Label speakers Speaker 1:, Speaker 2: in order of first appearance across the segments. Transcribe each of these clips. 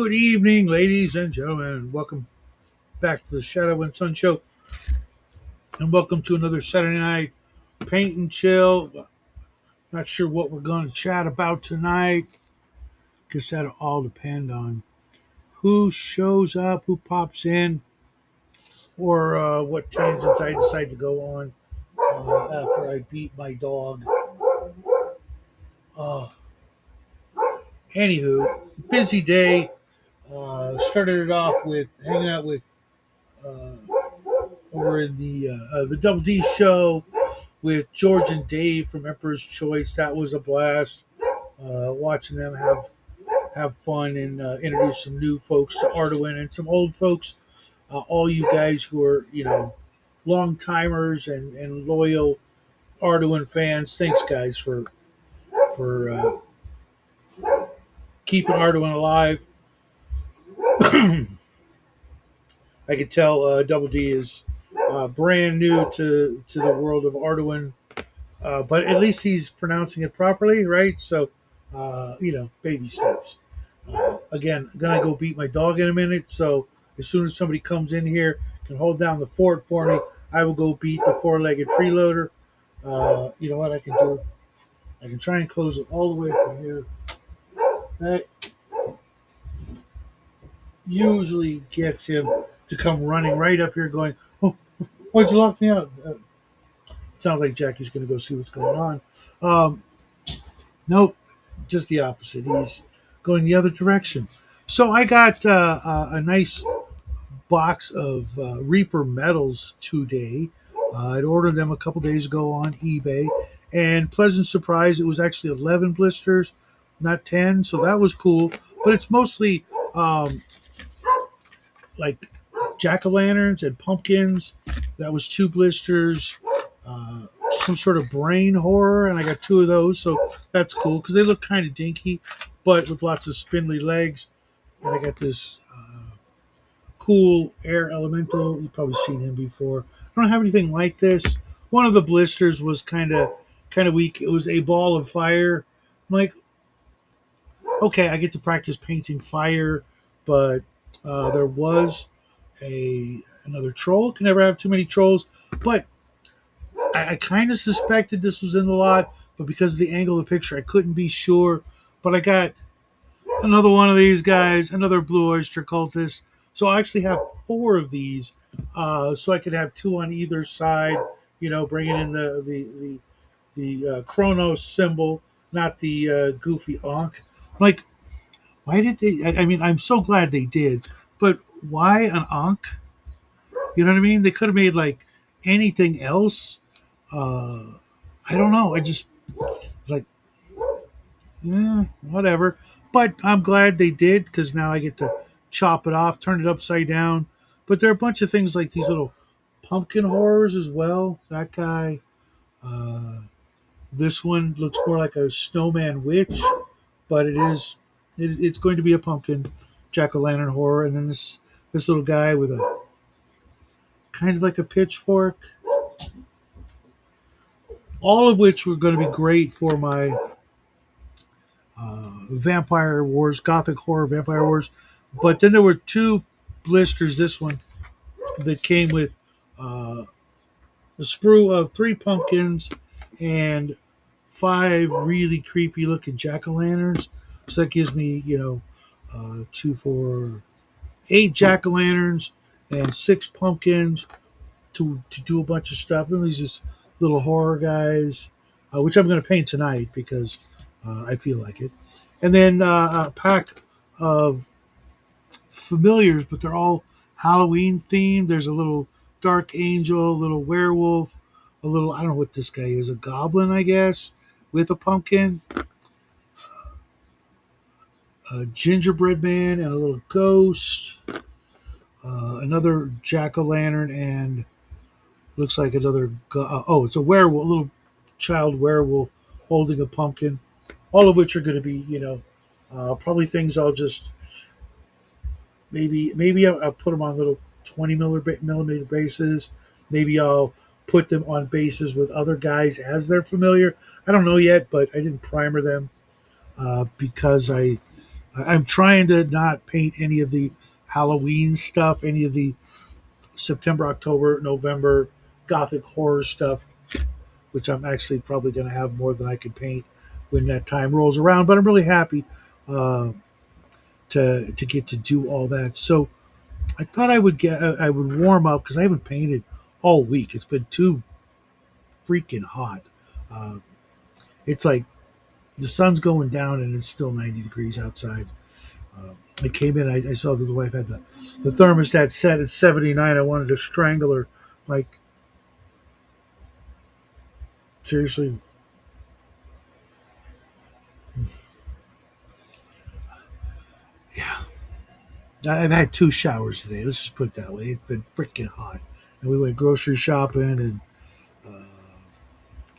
Speaker 1: Good evening, ladies and gentlemen. Welcome back to the Shadow and Sun Show, and welcome to another Saturday night paint and chill. Not sure what we're going to chat about tonight. Guess that'll all depend on who shows up, who pops in, or what tangents I decide to go on after I beat my dog. Uh, Anywho, busy day. Started it off with hanging out with uh, over in the Double D show with George and Dave from Emperor's Choice. That was a blast. Watching them have fun and introduce some new folks to Arduin and some old folks. All you guys who are long timers and loyal Arduin fans. Thanks, guys, for keeping Arduin alive. I could tell Double D is brand new to the world of Arduin, but at least he's pronouncing it properly, right? So, baby steps. Again, I'm gonna go beat my dog in a minute. So as soon as somebody comes in here, can hold down the fort for me, I will go beat the four-legged freeloader. You know what I can do? I can try and close it all the way from here. That usually gets him to come running right up here, going, "Oh, why'd you lock me out?" It sounds like Jackie's going to go see what's going on. Um, nope, just the opposite. He's going the other direction. So I got a nice box of Reaper medals today. I'd ordered them a couple days ago on eBay, and pleasant surprise, it was actually 11 blisters, not 10. So that was cool. But it's mostly like jack o' lanterns and pumpkins. That was 2 blisters. Some sort of brain horror, and I got 2 of those, so that's cool because they look kind of dinky, but with lots of spindly legs. And I got this cool air elemental. You've probably seen him before. I don't have anything like this. One of the blisters was kind of weak. It was a ball of fire. I'm like, okay, I get to practice painting fire, but there was another troll. Can never have too many trolls, but I kind of suspected this was in the lot, but because of the angle of the picture, I couldn't be sure. But I got another one of these guys, another blue oyster cultist. So I actually have 4 of these, so I could have 2 on either side. Bringing in the Chronos symbol, not the goofy Ankh. Like, why did they? I mean, I'm so glad they did, but why an Ankh? You know what I mean? They could have made like anything else. Uh, I don't know. I just was like, yeah, whatever. But I'm glad they did because now I get to chop it off, turn it upside down. But there are a bunch of things like these little pumpkin horrors as well. That guy. Uh, this one looks more like a snowman witch, but it's going to be a pumpkin jack o' lantern horror. And then this little guy with a kind of like a pitchfork. All of which were going to be great for my Vampire Wars, Gothic Horror Vampire Wars. But then there were 2 blisters, this one, that came with uh, a sprue of 3 pumpkins and 5 really creepy looking jack o' lanterns. So that gives me, 2, 4, 8 jack o' lanterns and 6 pumpkins to do a bunch of stuff. Then there's just little horror guys, which I'm going to paint tonight because I feel like it. And then a pack of familiars, but they're all Halloween themed. There's a little dark angel, a little werewolf, a little, I don't know what this guy is, a goblin, I guess, with a pumpkin, a gingerbread man, and a little ghost, another jack o' lantern, and looks like another. Oh, it's a werewolf, a little child werewolf holding a pumpkin. All of which are going to be, probably things I'll just maybe I'll put them on little 20 millimeter bases. Maybe I'll put them on bases with other guys as they're familiar. I don't know yet, but I didn't primer them because I I'm trying to not paint any of the Halloween stuff, any of the September, October, November gothic horror stuff, which I'm actually probably going to have more than I can paint when that time rolls around. But I'm really happy uh, to get to do all that. So I thought I would warm up because I haven't painted all week. It's been too freaking hot. Uh, it's like the sun's going down and it's still 90 degrees outside. I came in, I saw that the wife had the thermostat set at 79. I wanted to strangle her. Like, seriously. Yeah. I've had two showers today. Let's just put it that way. It's been freaking hot. And we went grocery shopping and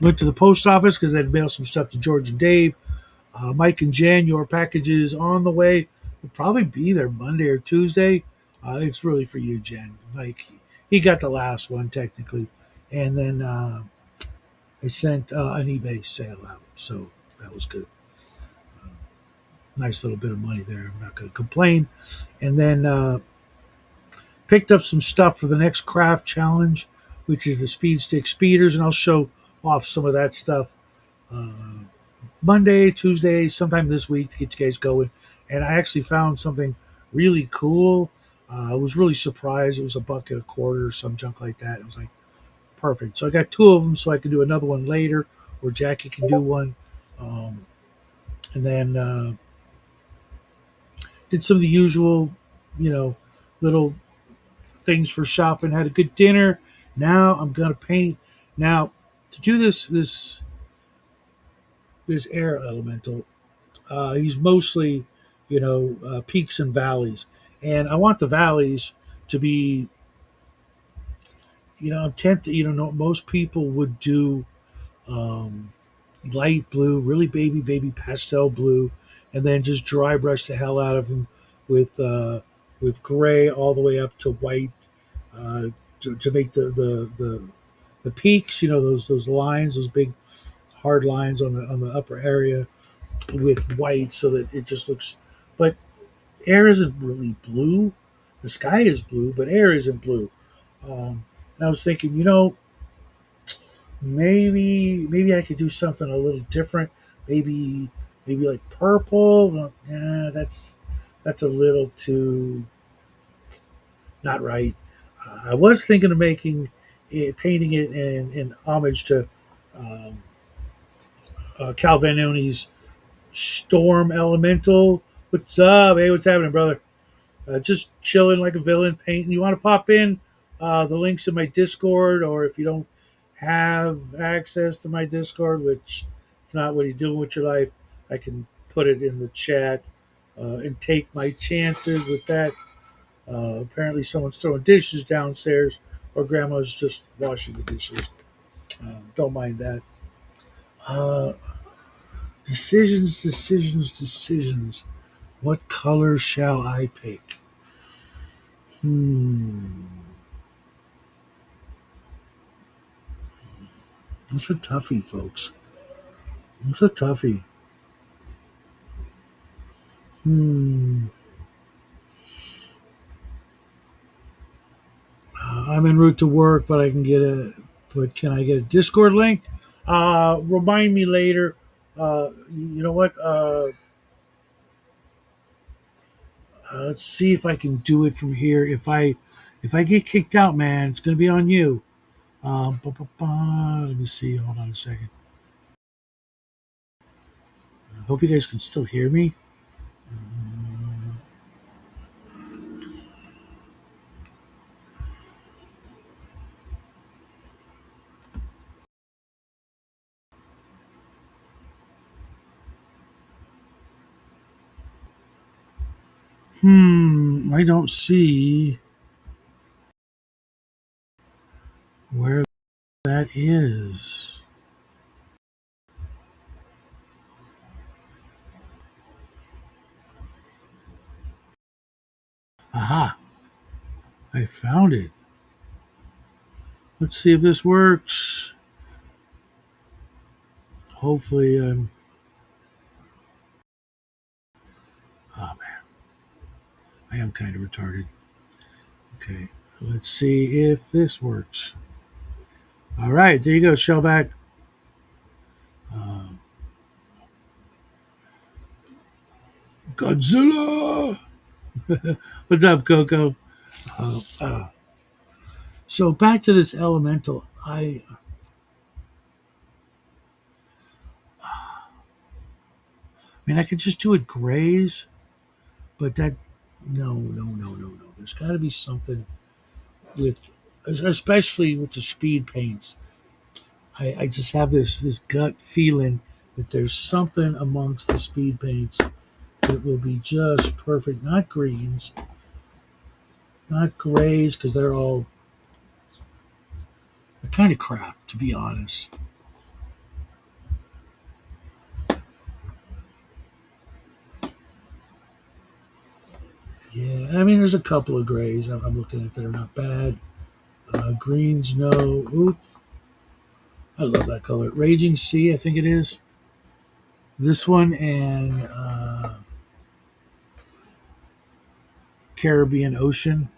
Speaker 1: went to the post office because I'd mail some stuff to George and Dave. Mike and Jen, your package is on the way. Will probably be there Monday or Tuesday. It's really for you, Jen. Mike, he got the last one technically, and then I sent an eBay sale out, so that was good. Nice little bit of money there. I'm not going to complain. And then picked up some stuff for the next craft challenge, which is the Speed Stick Speeders, and I'll show off some of that stuff uh, Monday, Tuesday, sometime this week to get you guys going. And I actually found something really cool. I was really surprised. It was a bucket, a quarter, or some junk like that. It was like perfect. So I got two of them, so I can do another one later, or Jackie can do one. Um, and then did some of the usual, you know, little things for shopping. Had a good dinner. Now I'm gonna paint. Now to do this air elemental, he's mostly, peaks and valleys, and I want the valleys to be, I'm tempted. No, most people would do um, light blue, really baby pastel blue, and then just dry brush the hell out of them with gray all the way up to white uh, to make the peaks. Those lines, those big hard lines on the upper area with white, so that it just looks. But air isn't really blue. The sky is blue, but air isn't blue. And I was thinking, maybe I could do something a little different. Maybe like purple. Well, nah, that's a little too not right. I was thinking of painting it in homage to um, Cal Vanoni's Storm Elemental. What's up? Hey, what's happening, brother? Just chilling like a villain, painting. You want to pop in? The links in my Discord, or if you don't have access to my Discord, which if not, what are you doing with your life? I can put it in the chat and take my chances with that. Apparently, someone's throwing dishes downstairs, or grandma's just washing the dishes. Don't mind that. Uh, decisions. What color shall I pick? Hmm. It's a toughie, folks. It's a toughie. Hmm. I'm en route to work, but I can get a. But can I get a Discord link? Remind me later. You know what? Let's see if I can do it from here. If I get kicked out, man, it's gonna be on you. Let me see. Hold on a second. I hope you guys can still hear me. I don't see where that is. Aha! I found it. Let's see if this works. Hopefully, I am kind of retarded. Okay, let's see if this works. All right, there you go, Shellback. Uh, Godzilla. What's up, Coco? Uh, uh, so back to this elemental. I mean, I could just do it grays, but that no, no, no, no, no. There's got to be something with, especially with the speed paints. I just have this gut feeling that there's something amongst the speed paints that will be just perfect. Not greens, not grays, because they're kind of crap, to be honest. Yeah, I mean, there's a couple of grays I'm looking at that are not bad. Greens, no. Ooh, I love that color. Raging Sea, I think it is. This one and Caribbean Ocean.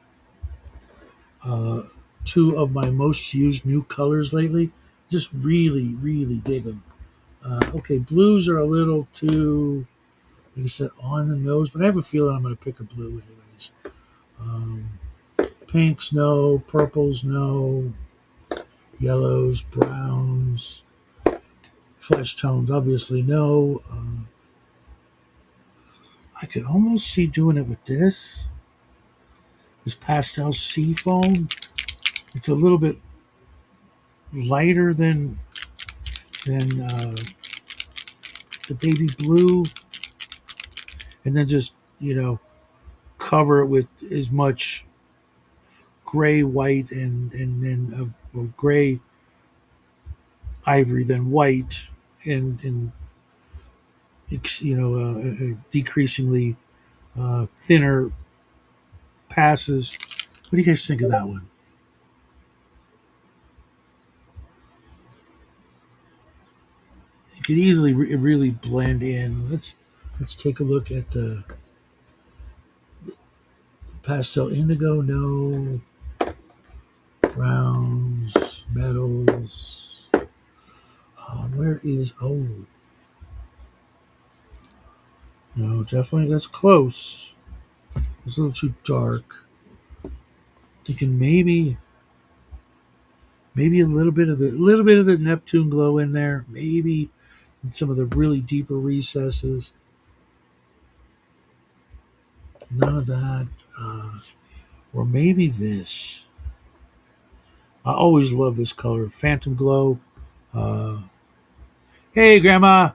Speaker 1: Uh, Two of my most used new colors lately. Just really, really dig them. Okay, blues are a little too, like I said, on the nose, but I have a feeling I'm going to pick a blue anyways. Um, Pinks, no. Purples, no. Yellows, browns, flesh tones, obviously, no. I could almost see doing it with this pastel sea foam. It's a little bit lighter than the baby blue, and then just cover it with as much gray, white, and gray ivory than white, and decreasingly thinner passes. What do you guys think of that one? It could easily really blend in. Let's take a look at the pastel indigo. No browns, metals. Where is no, definitely that's close. It's a little too dark. Thinking maybe a little bit of the Neptune glow in there. Maybe in some of the really deeper recesses. None of that. Uh, or maybe this. I always love this color, Phantom Glow. Uh, hey, Grandma,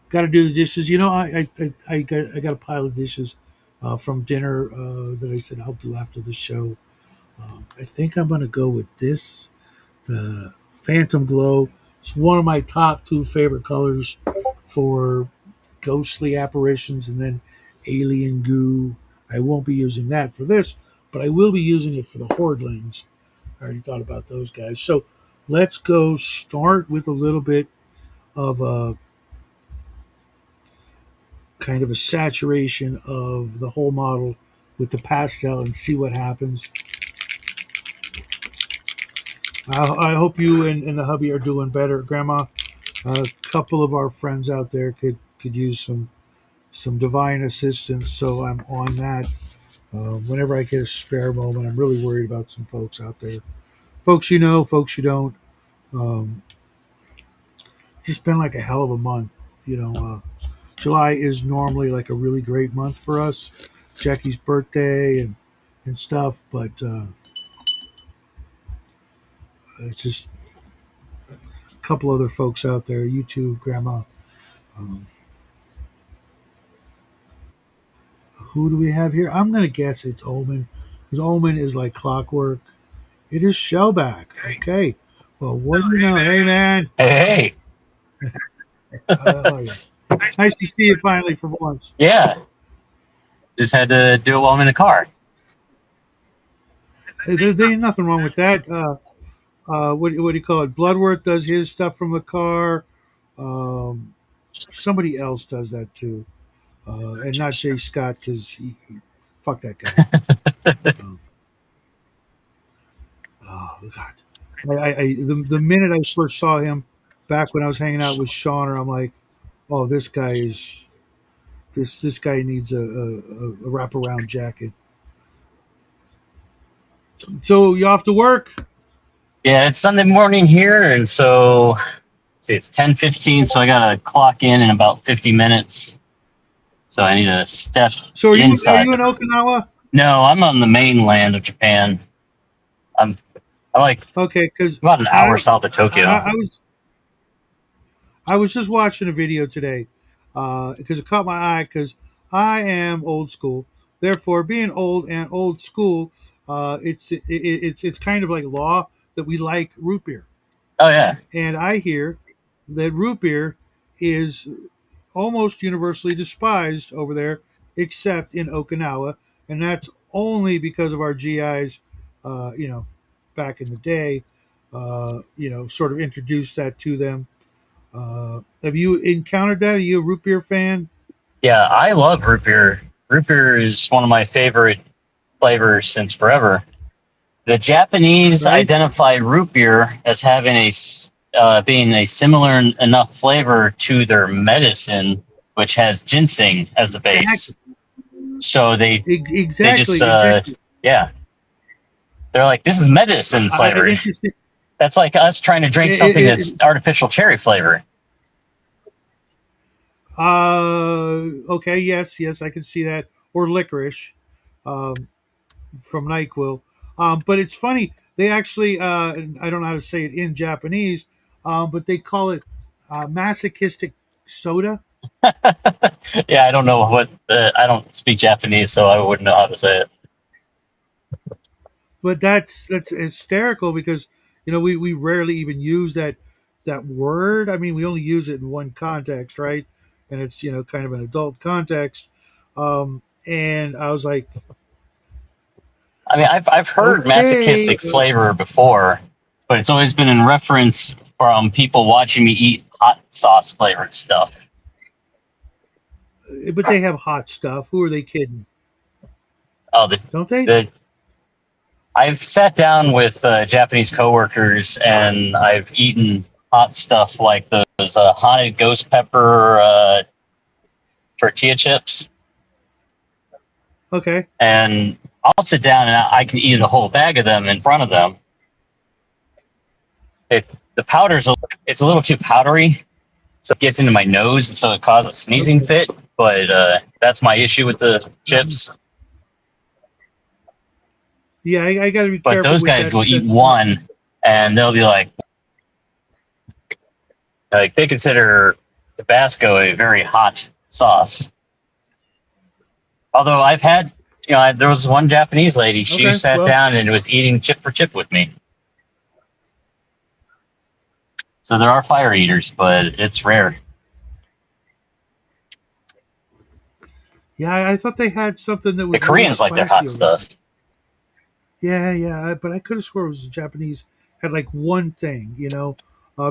Speaker 1: got to do the dishes. I got a pile of dishes from dinner that I said I'll do after the show. I think I'm gonna go with this, the Phantom Glow. It's one of my top two favorite colors for ghostly apparitions, and then alien goo. I won't be using that for this, but I will be using it for the Hordlings. I already thought about those guys. So let's go start with a little bit of a kind of a saturation of the whole model with the pastel and see what happens. I hope you and the hubby are doing better, Grandma. A couple of our friends out there could use some divine assistance, so I'm on that. Whenever I get a spare moment, I'm really worried about some folks out there. Folks you know, folks you don't. Um, it's just been like a hell of a month. July is normally like a really great month for us. Jackie's birthday and stuff, but it's just a couple other folks out there. You too, Grandma. Um, who do we have here? I'm gonna guess it's Omen because Omen is like clockwork. It is Shellback. Okay. Well, what do you know? Hey, man.
Speaker 2: Hey,
Speaker 1: Oh, yeah. Nice to see you finally for once.
Speaker 2: yeah, just had to do it while I'm in the car.
Speaker 1: Hey, there ain't nothing wrong with that. What do you call it? Bloodworth does his stuff from the car. Somebody else does that too, and not Jay Scott because Fuck that guy. Um, oh God. The minute I first saw him back when I was hanging out with Sean, I'm like, oh, this guy is this guy needs a wraparound jacket. So you off to work?
Speaker 2: Yeah, it's Sunday morning here, and so let's see, it's 10:15, so I gotta clock in about 50 minutes. So I need to step
Speaker 1: So are
Speaker 2: inside
Speaker 1: you
Speaker 2: the.
Speaker 1: in Okinawa?
Speaker 2: No, I'm on the mainland of Japan. I'm I'm like
Speaker 1: Okay, because
Speaker 2: about an hour south of Tokyo.
Speaker 1: I was just watching a video today because it caught my eye because I am old school. Therefore, being old and old school, it's kind of like law that we like root beer.
Speaker 2: Oh yeah,
Speaker 1: And I hear that root beer is almost universally despised over there, except in Okinawa, and that's only because of our GIs. You know, back in the day, sort of introduced that to them. Have you encountered that? Are you a root beer fan?
Speaker 2: yeah. I love root beer. Root beer is one of my favorite flavors since forever. The Japanese
Speaker 1: Right?
Speaker 2: identify root beer as having being a similar enough flavor to their medicine, which has ginseng as the base.
Speaker 1: Exactly.
Speaker 2: So they just
Speaker 1: Exactly.
Speaker 2: yeah, they're like, this is medicine flavored.
Speaker 1: Interesting.
Speaker 2: That's like us trying to drink
Speaker 1: It,
Speaker 2: something
Speaker 1: it,
Speaker 2: that's artificial cherry flavor.
Speaker 1: okay. Yes, I can see that. Or licorice, um, from Nyquil. But it's funny. They actually, I don't know how to say it in Japanese, but they call it masochistic soda.
Speaker 2: Yeah, I don't know what I don't speak Japanese, so I wouldn't know how to say it.
Speaker 1: But that's hysterical because we rarely even use that word. I mean, we only use it in one context, right? And it's kind of an adult context. And I was like,
Speaker 2: I mean, I've heard
Speaker 1: okay,
Speaker 2: masochistic flavor before, but it's always been in reference from people watching me eat hot sauce flavored stuff.
Speaker 1: but they have hot stuff. Who are they kidding?
Speaker 2: Oh,
Speaker 1: Don't they?
Speaker 2: the I've sat down with Japanese coworkers and I've eaten hot stuff like those haunted ghost pepper tortilla chips,
Speaker 1: Okay.
Speaker 2: and I'll sit down and I can eat a whole bag of them in front of them. It the powder's it's a little too powdery, so it gets into my nose, and so it causes a sneezing
Speaker 1: Okay.
Speaker 2: fit. But that's my issue with the
Speaker 1: Mhm.
Speaker 2: chips.
Speaker 1: Yeah, I got to be
Speaker 2: But
Speaker 1: careful
Speaker 2: those
Speaker 1: with
Speaker 2: guys
Speaker 1: that
Speaker 2: will eat
Speaker 1: stuff.
Speaker 2: one, and they'll be like they consider Tabasco a very hot sauce. Although I've had, there was one Japanese lady. She
Speaker 1: Okay.
Speaker 2: sat
Speaker 1: Well,
Speaker 2: down and was eating chip for chip with me. So there are fire eaters, but it's rare.
Speaker 1: yeah, I thought they had something that
Speaker 2: The
Speaker 1: was really
Speaker 2: Koreans like their hot
Speaker 1: spicy over there.
Speaker 2: stuff.
Speaker 1: Yeah, but I could have swore it was the Japanese had like one thing,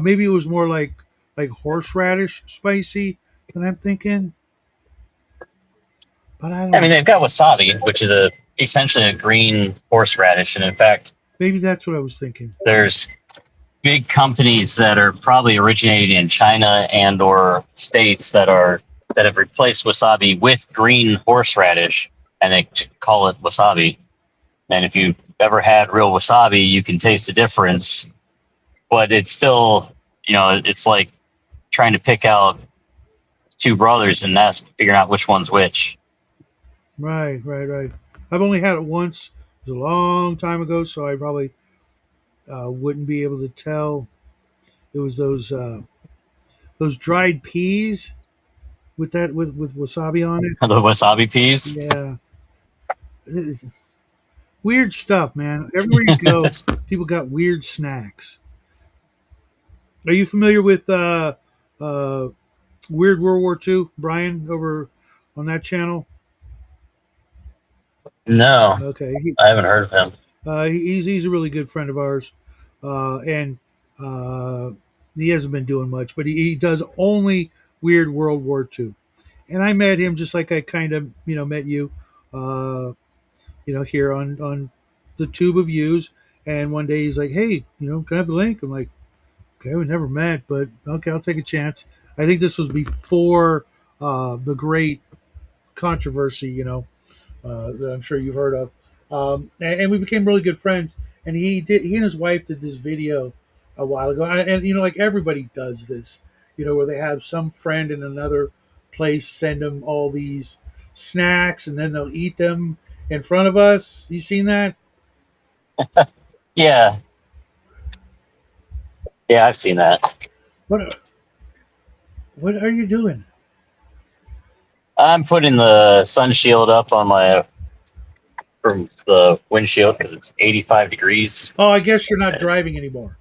Speaker 1: maybe it was more like horseradish spicy than I'm thinking, but I
Speaker 2: I
Speaker 1: don't
Speaker 2: mean,
Speaker 1: know.
Speaker 2: they've got wasabi, which is essentially a green horseradish, and in fact,
Speaker 1: Maybe that's what I was thinking.
Speaker 2: there's big companies that are probably originating in China and or states that have replaced wasabi with green horseradish, and they call it wasabi. And if you've ever had real wasabi, you can taste the difference. But it's still, it's like trying to pick out two brothers and that's figuring out which one's which.
Speaker 1: Right. I've only had it once. It was a long time ago, so I probably wouldn't be able to tell. It was those dried peas with wasabi on it.
Speaker 2: The wasabi peas.
Speaker 1: Yeah, weird stuff, man. Everywhere you go, people got weird snacks. Are you familiar with uh, Weird World War II, Brian, over on that channel?
Speaker 2: No,
Speaker 1: Okay,
Speaker 2: I haven't heard of him.
Speaker 1: he's a really good friend of ours, and uh, he hasn't been doing much, but he does only Weird World War II. And I met him just like I kind of met you. here on the tube of views. And one day he's like, "Hey, can I have the link?" I'm like, "Okay, we never met, but okay, I'll take a chance." I think this was before the great controversy, that I'm sure you've heard of. And we became really good friends. And he and his wife did this video a while ago. And like everybody does this, where they have some friend in another place send them all these snacks, and then they'll eat them in front of us. You seen that?
Speaker 2: Yeah, yeah, I've seen that.
Speaker 1: What what are you doing?
Speaker 2: I'm putting the sun shield up on my from the windshield because it's 85 degrees.
Speaker 1: Oh, I guess you're not driving anymore.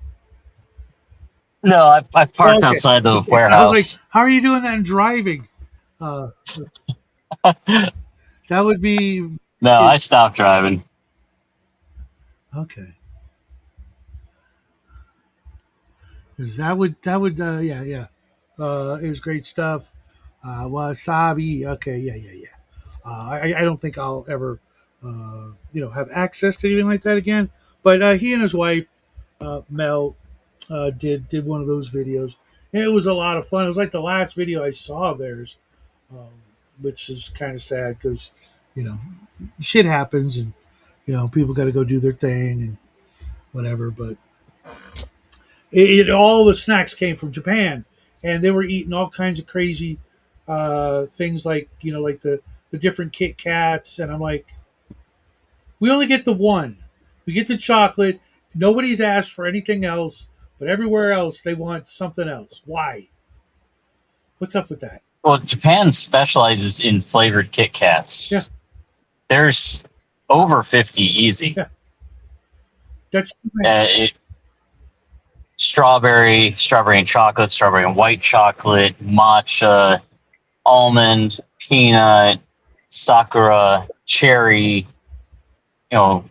Speaker 2: No, I've
Speaker 1: Oh,
Speaker 2: parked
Speaker 1: okay.
Speaker 2: outside the
Speaker 1: I was like,
Speaker 2: warehouse.
Speaker 1: how are you doing that in driving? Uh, that would be
Speaker 2: No, I stopped driving.
Speaker 1: okay. Because that would yeah. It was great stuff. Wasabi. Okay, yeah. I don't think I'll ever have access to anything like that again. But he and his wife Mel did one of those videos, and it was a lot of fun. It was like the last video I saw of theirs, um, which is kind of sad because you know shit happens, and people got to go do their thing and whatever. But all the snacks came from Japan, and they were eating all kinds of crazy things like like the different Kit Kats, and I'm like, we only get the one, we get the chocolate. Nobody's asked for anything else, but everywhere else they want something else. Why? What's up with that?
Speaker 2: Well, Japan specializes in flavored Kit
Speaker 1: Yeah,
Speaker 2: Kats. There's over 50 easy.
Speaker 1: yeah, that's too many.
Speaker 2: It, strawberry and chocolate, strawberry and white chocolate, matcha, almond, peanut, sakura, cherry. You know,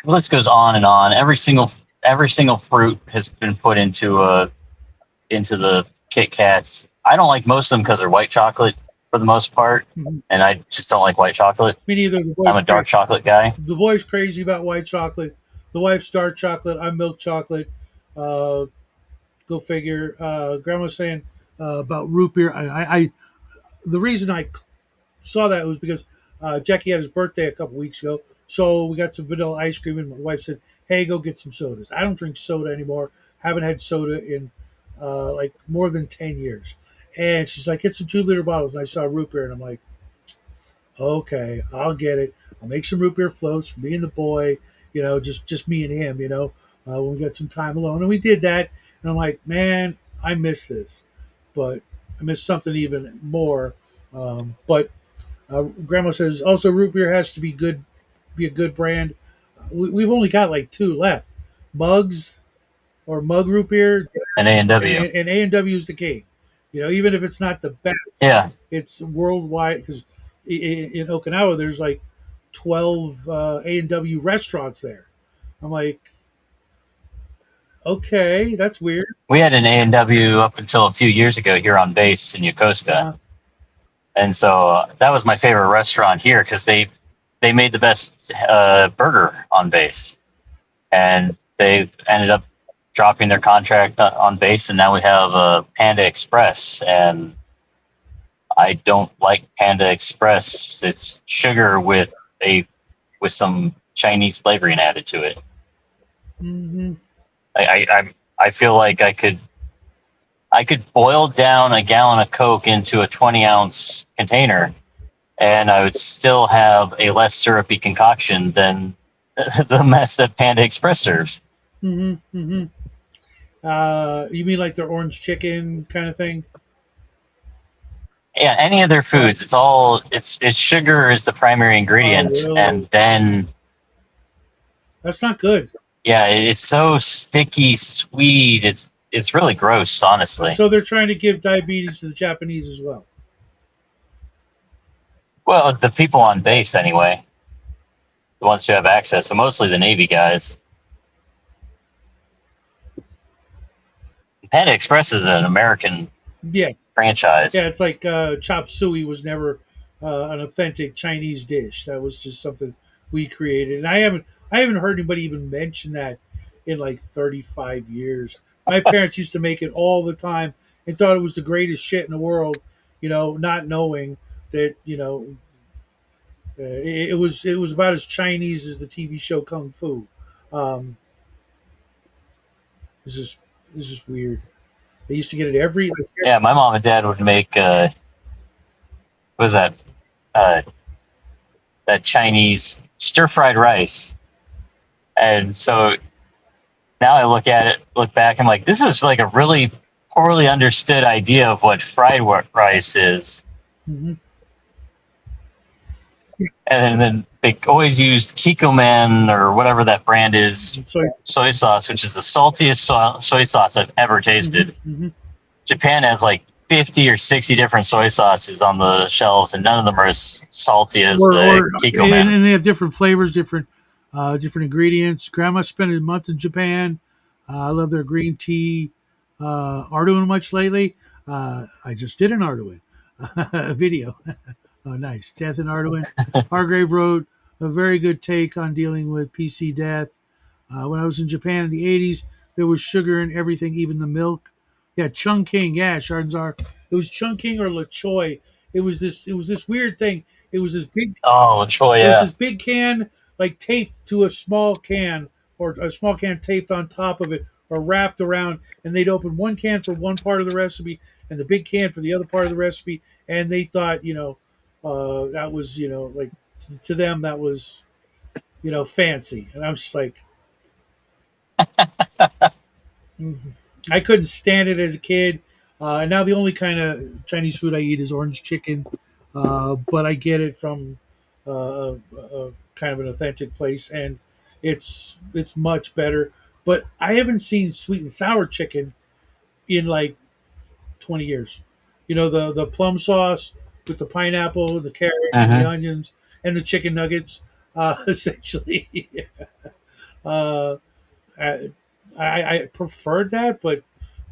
Speaker 2: the list goes on and on. Every single fruit has been put into the Kit Kats. I don't like most of them because they're white chocolate for the most part,
Speaker 1: Mhm.
Speaker 2: and I just don't like white chocolate.
Speaker 1: Me neither. The
Speaker 2: I'm
Speaker 1: boy's
Speaker 2: a dark
Speaker 1: crazy.
Speaker 2: chocolate guy.
Speaker 1: The boy's crazy about white chocolate. The wife's dark chocolate. I'm milk chocolate. Uh, Go figure. Grandma's saying about root beer. The reason I saw that was because Jackie had his birthday a couple weeks ago, so we got some vanilla ice cream, and my wife said, "Hey, go get some sodas." I don't drink soda anymore. Haven't had soda in like more than 10 years. And she's like, "Get some 2 liter bottles." And I saw root beer, and I'm like, "Okay, I'll get it. I'll make some root beer floats for me and the boy. Just me and him. When we got some time alone." And we did that. And I'm like, "Man, I miss this, but I miss something even more." But Grandma says also root beer has to be a good brand. We've only got like two left, Mugs or Mug root beer,
Speaker 2: And A&W.
Speaker 1: and A&W is the king. Even if it's not the best,
Speaker 2: Yeah.
Speaker 1: it's worldwide because in Okinawa there's like 12 A&W restaurants there. I'm like, okay, that's weird.
Speaker 2: We had an A&W up until a few years ago here on base in Yokosuka.
Speaker 1: Uh,
Speaker 2: And so that was my favorite restaurant here because they made the best burger on base, and they ended up dropping their contract on base, and now we have Panda Express, and I don't like Panda Express. It's sugar with some Chinese flavoring added to it.
Speaker 1: hmm
Speaker 2: I feel like I could boil down a gallon of Coke into a 20-ounce container, and I would still have a less syrupy concoction than the mess that Panda Express serves.
Speaker 1: hmm hmm You mean like their orange chicken kind of thing?
Speaker 2: Yeah, any of their foods, it's sugar is the primary
Speaker 1: Oh,
Speaker 2: ingredient,
Speaker 1: really?
Speaker 2: and then
Speaker 1: That's not good.
Speaker 2: yeah, it's so sticky, sweet. It's really gross, honestly.
Speaker 1: So they're trying to give diabetes to the Japanese as well.
Speaker 2: Well, the people on base anyway, the ones who have access, so mostly the Navy guys. Panda Express is an American
Speaker 1: Yeah, yeah.
Speaker 2: franchise.
Speaker 1: It's like chop suey was never an authentic Chinese dish. That was just something we created. And I haven't heard anybody even mention that in like 35 years. My parents used to make it all the time and thought it was the greatest shit in the world, not knowing that, it was about as Chinese as the TV show Kung Fu. Um, it's just it's just weird. They used to get it every like,
Speaker 2: Yeah, my mom and dad would make what was that uh, that Chinese stir fried rice, and so now I look back, I'm like, this is like a really poorly understood idea of what fried rice is.
Speaker 1: mhm.
Speaker 2: And then they always used Kikkoman or whatever that brand is,
Speaker 1: soy.
Speaker 2: soy sauce, which is the saltiest soy sauce I've ever
Speaker 1: Hmm.
Speaker 2: tasted.
Speaker 1: Hmm.
Speaker 2: Japan has like 50 or 60 different soy sauces on the shelves, and none of them are as salty as the
Speaker 1: Or and,
Speaker 2: Kikkoman.
Speaker 1: and they have different flavors, different ingredients. Grandma spent a month in Japan. I love their green tea. Are doing much lately. I just did an Arduin video. Oh, nice. Death in Arduin. Hargrave wrote a very good take on dealing with PC death. When I was in Japan in the 80s, there was sugar in everything, even the milk. Yeah, Chungking. Yeah, Sharnzar. It was Chungking or La Choi. It was this weird thing. It was this big
Speaker 2: Oh, Choi,
Speaker 1: it was
Speaker 2: yeah.
Speaker 1: this big can like taped to a small can, or a small can taped on top of it or wrapped around, and they'd open one can for one part of the recipe and the big can for the other part of the recipe, and they thought, that was, like, to them that was, fancy. And I'm just like, mhm. I couldn't stand it as a kid. And now the only kind of Chinese food I eat is orange chicken, but I get it from kind of an authentic place, and it's much better. But I haven't seen sweet and sour chicken in like 20 years. The plum sauce with the pineapple, the carrots, and the
Speaker 2: Hmm.
Speaker 1: onions, and the chicken nuggets. Essentially, uh, I, I preferred that, but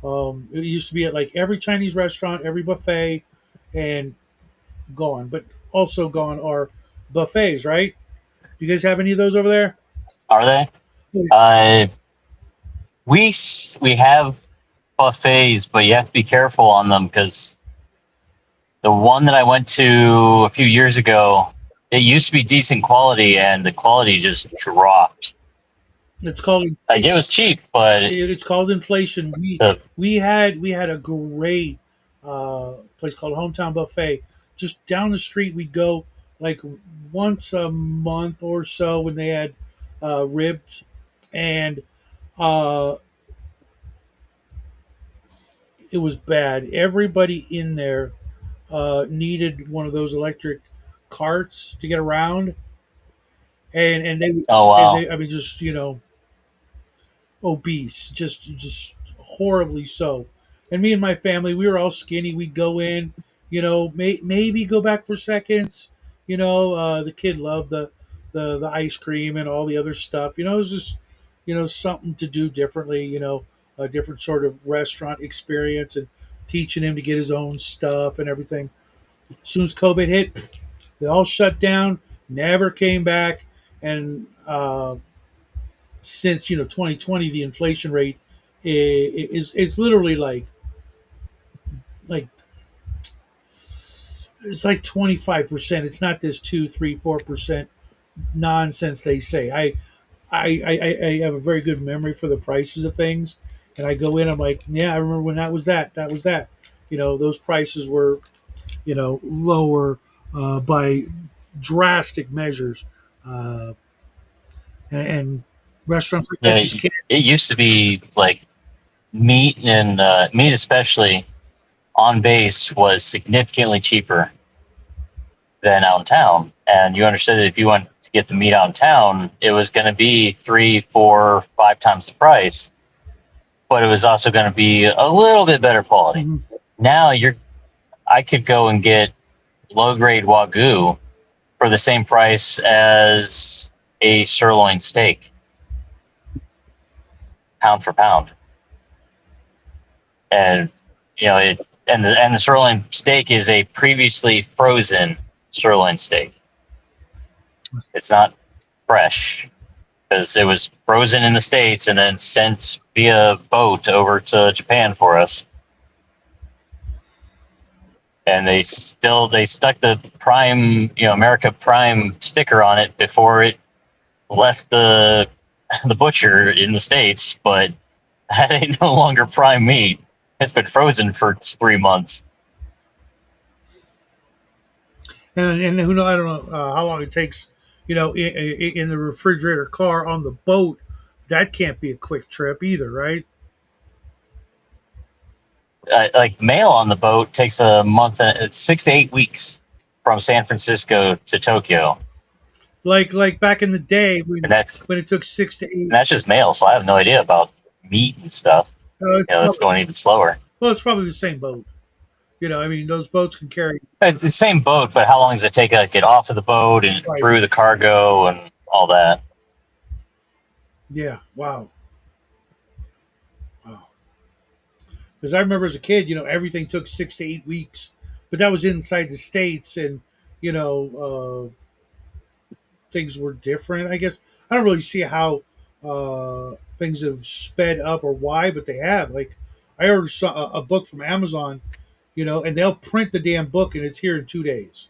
Speaker 1: it used to be at like every Chinese restaurant, every buffet, and gone. But also gone are buffets, right? Do you guys have any of those over there?
Speaker 2: Are they? Uh, we have buffets, but you have to be careful on them because the one that I went to a few years ago, it used to be decent quality, and the quality just dropped.
Speaker 1: It's called
Speaker 2: Like it was cheap, but
Speaker 1: it's called inflation. We
Speaker 2: the
Speaker 1: we had we had a great place called Hometown Buffet just down the street. We'd go like once a month or so when they had ribs, and uh, it was bad. Everybody in there needed one of those electric carts to get around, and they
Speaker 2: oh
Speaker 1: and
Speaker 2: wow,
Speaker 1: they I mean, just, obese, just horribly so. And me and my family, we were all skinny. We'd go in, maybe go back for seconds. The kid loved the ice cream and all the other stuff. It was just, something to do differently. A different sort of restaurant experience, and teaching him to get his own stuff and everything. As soon as COVID hit, they all shut down, never came back, and since 2020, the inflation rate is literally like it's like 25%. It's not this 2, 3, 4% nonsense they say. I have a very good memory for the prices of things, and I go in, I'm like, yeah, I remember when that was that. Those prices were, lower by drastic measures, uh, and restaurants like that
Speaker 2: yeah.
Speaker 1: just can't.
Speaker 2: It used to be like meat and meat, especially on base, was significantly cheaper than out in town. And you understood that if you went to get the meat out in town, it was going to be 3, 4, 5 times the price, but it was also going to be a little bit better quality.
Speaker 1: Mhm.
Speaker 2: Now I could go and get low grade wagyu for the same price as a sirloin steak, pound for pound. And the sirloin steak is a previously frozen sirloin steak. It's not. fresh because it was frozen in the States and then sent via boat over to Japan for us. And they stuck the Prime, America Prime sticker on it before it left the butcher in the States, but that ain't no longer prime meat. It's been frozen for 3 months.
Speaker 1: And who know? I don't know how long it takes. In the refrigerator car on the boat, that can't be a quick trip either, right?
Speaker 2: Like mail on the boat takes a month. It's 6 to 8 weeks from San Francisco to Tokyo,
Speaker 1: Like back in the day
Speaker 2: and
Speaker 1: when it took 6 to 8.
Speaker 2: that's just mail. So I have no idea about meat and stuff.
Speaker 1: It's
Speaker 2: That's
Speaker 1: probably,
Speaker 2: going even slower.
Speaker 1: well, it's probably the same boat. I mean, those boats can carry.
Speaker 2: It's the same boat, but how long does it take to get off of the boat and
Speaker 1: Right.
Speaker 2: through the cargo and all that?
Speaker 1: Yeah. Wow. Wow. Because I remember as a kid, everything took 6 to 8 weeks, but that was inside the states, and you know, things were different. I guess I don't really see how things have sped up or why, but they have. Like I ordered a book from Amazon, and they'll print the damn book, and it's here in 2 days.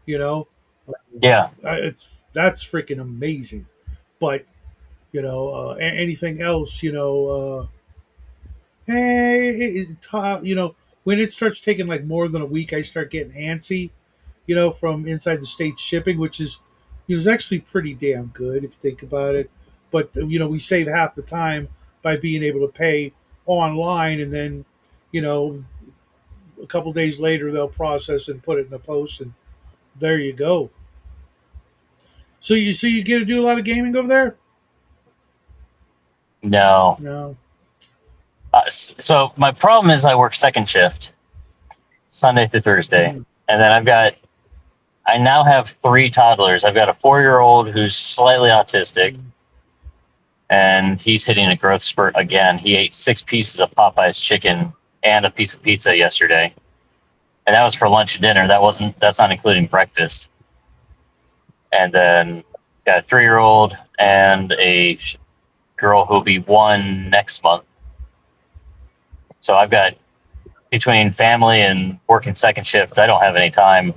Speaker 1: You know,
Speaker 2: Yeah.
Speaker 1: That's freaking amazing. But anything else, when it starts taking like more than a week, I start getting antsy. From inside the states shipping, which is actually pretty damn good if you think about it. But we save half the time by being able to pay online, and then you know a couple days later they'll process and put it in the post, and there you go. So you get to do a lot of gaming over there?
Speaker 2: No.
Speaker 1: No.
Speaker 2: So my problem is I work second shift, Sunday through Thursday,
Speaker 1: Mhm.
Speaker 2: and then I now have 3 toddlers. I've got a 4-year-old who's slightly autistic, and he's hitting a growth spurt again. He ate 6 pieces of Popeye's chicken and a piece of pizza yesterday, and that was for lunch and dinner. That's not including breakfast. And then got a 3-year-old and a girl who'll be 1 next month. So I've got between family and working second shift, I don't have any time.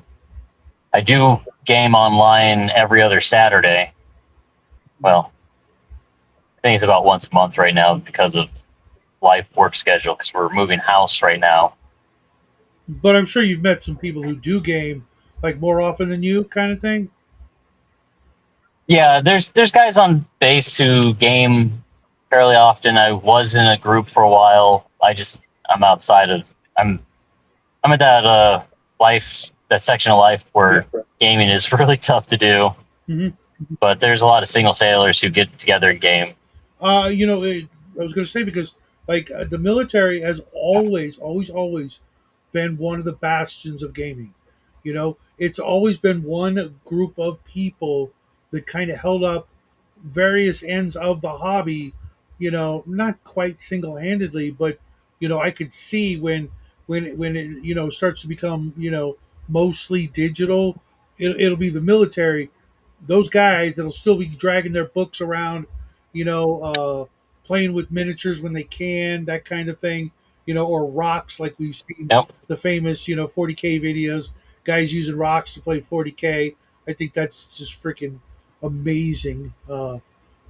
Speaker 2: I do game online every other Saturday. Well, I think it's about once a month right now because of life work schedule because we're moving house right now.
Speaker 1: But I'm sure you've met some people who do game like more often than you, kind of thing.
Speaker 2: Yeah, there's guys on base who game fairly often. I was in a group for a while. I'm outside of I'm at that that section of life where gaming is really tough to do.
Speaker 1: Hmm.
Speaker 2: But there's a lot of single sailors who get together and game.
Speaker 1: I was going to say because like the military has always been one of the bastions of gaming. It's always been one group of people that kind of held up various ends of the hobby. Not quite single handedly, but I could see when it starts to become mostly digital. It'll be the military, those guys that'll still be dragging their books around, you know, uh, playing with miniatures when they can, that kind of thing, or rocks like we've seen
Speaker 2: Yep.
Speaker 1: the famous, 40K videos, guys using rocks to play 40K. I think that's just freaking amazing. You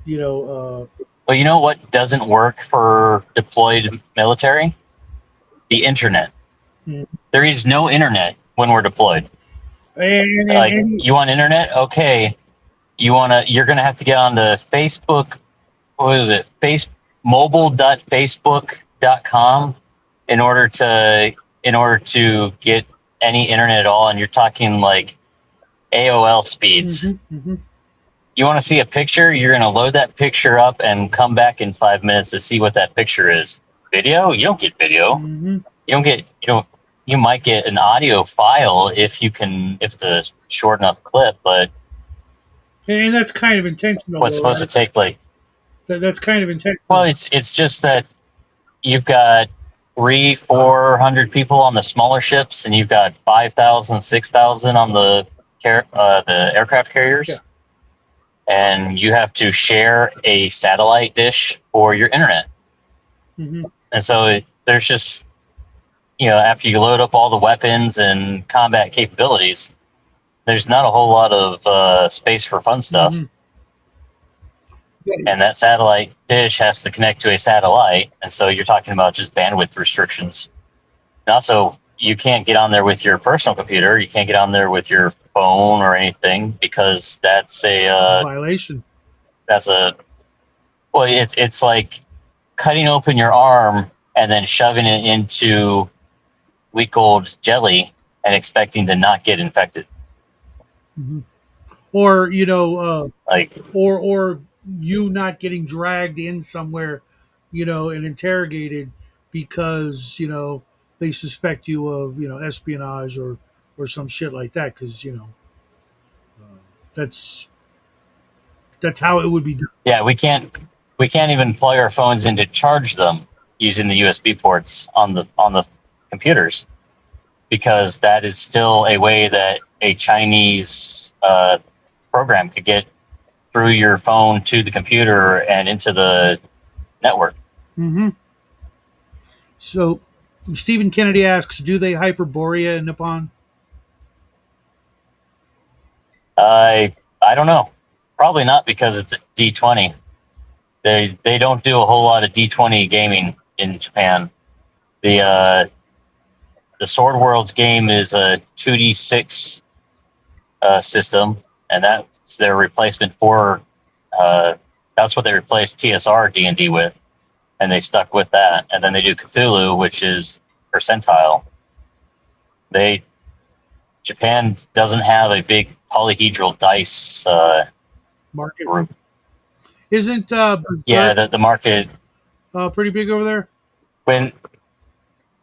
Speaker 1: know,
Speaker 2: Well, you know what doesn't work for deployed military? The internet.
Speaker 1: mm,
Speaker 2: There is no internet when we're deployed. Like,
Speaker 1: and
Speaker 2: you want internet? Okay. You're gonna have to get on the Facebook. What is it? Mobile.facebook.com in order to get any internet at all, and you're talking like AOL speeds.
Speaker 1: hmm.
Speaker 2: You want to see a picture? You're going to load that picture up and come back in 5 minutes to see what that picture is. Video? You don't get video.
Speaker 1: Hmm.
Speaker 2: You don't get. You don't. You might get an audio file if it's a short enough clip, but
Speaker 1: And that's kind of intentional,
Speaker 2: what's
Speaker 1: though,
Speaker 2: supposed to
Speaker 1: right?
Speaker 2: take like.
Speaker 1: That's kind of
Speaker 2: Well,
Speaker 1: intentional.
Speaker 2: it's just that you've got 300-400 people on the smaller ships, and you've got 5,000 6,000 on the aircraft
Speaker 1: Yeah.
Speaker 2: carriers. and you have to share a satellite dish for your internet.
Speaker 1: Mm-hmm.
Speaker 2: And so there's just, after you load up all the weapons and combat capabilities, there's not a whole lot of space for fun stuff.
Speaker 1: Mm-hmm. Yeah.
Speaker 2: And that satellite dish has to connect to a satellite. And so you're talking about just bandwidth restrictions. And also, you can't get on there with your personal computer. You can't get on there with your phone or anything because
Speaker 1: Violation.
Speaker 2: that's a well, it's like cutting open your arm and then shoving it into week old jelly and expecting to not get infected.
Speaker 1: Mm-hmm. Or
Speaker 2: Like,
Speaker 1: or you not getting dragged in somewhere, and interrogated because they suspect you of espionage or some shit like that because that's that's how it would be done.
Speaker 2: yeah, we can't even plug our phones in to charge them using the USB ports on the computers because that is still a way that a Chinese program could get through your phone to the computer and into the network.
Speaker 1: Mm-hmm. So Stephen Kennedy asks, do they Hyperborea in Nippon?
Speaker 2: I don't know. Probably not because it's a D20. They don't do a whole lot of D20 gaming in Japan. The Sword Worlds game is a 2D6 system, and that's their replacement for. Uh, that's what they replaced TSR D&D with, and they stuck with that. And then they do Cthulhu, which is percentile. They Japan doesn't have a big polyhedral dice
Speaker 1: Market
Speaker 2: group.
Speaker 1: isn't
Speaker 2: Yeah,
Speaker 1: Berserk
Speaker 2: the market
Speaker 1: pretty big over there?
Speaker 2: when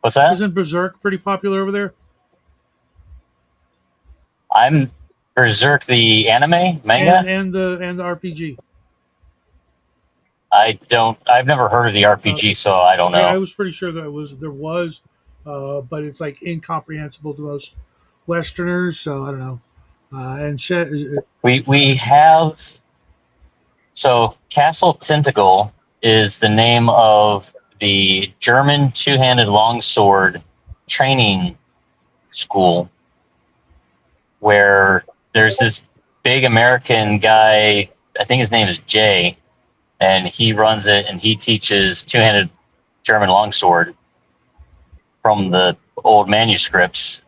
Speaker 2: what's that?
Speaker 1: Isn't Berserk pretty popular over there?
Speaker 2: I'm Berserk the anime
Speaker 1: And
Speaker 2: manga.
Speaker 1: the RPG.
Speaker 2: I've never heard of the
Speaker 1: Uh,
Speaker 2: RPG, so I don't
Speaker 1: I
Speaker 2: know.
Speaker 1: was pretty sure that there was, but it's like incomprehensible to most Westerners. So I don't know. And
Speaker 2: We have so Castle Tentacle is the name of the German two-handed longsword training school where there's this big American guy. I think his name is Jay, and he runs it, and he teaches two-handed German longsword from the old manuscripts,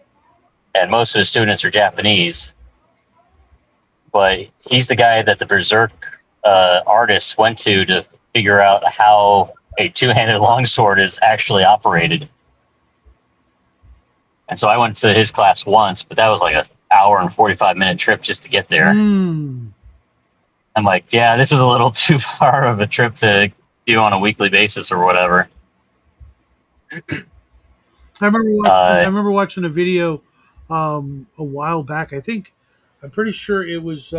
Speaker 2: and most of his students are Japanese. But he's the guy that the Berserk artists went to figure out how a two-handed longsword is actually operated. And so I went to his class once, but that was like an hour and 45-minute trip just to get there.
Speaker 1: mm,
Speaker 2: I'm like, yeah, this is a little too far of a trip to do on a weekly basis or whatever.
Speaker 1: I
Speaker 2: Uh,
Speaker 1: remember watching a video a while back. I'm pretty sure it was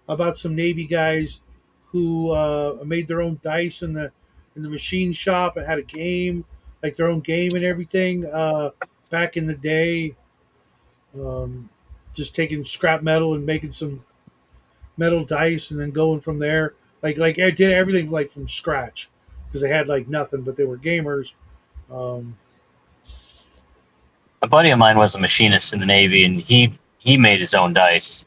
Speaker 1: about some Navy guys who made their own dice in the machine shop and had a game, like their own game and everything. Back in the day, um, just taking scrap metal and making some metal dice and then going from there. Like I did everything like from scratch because they had like nothing, but they were gamers. Um,
Speaker 2: a buddy of mine was a machinist in the Navy, and he made his own dice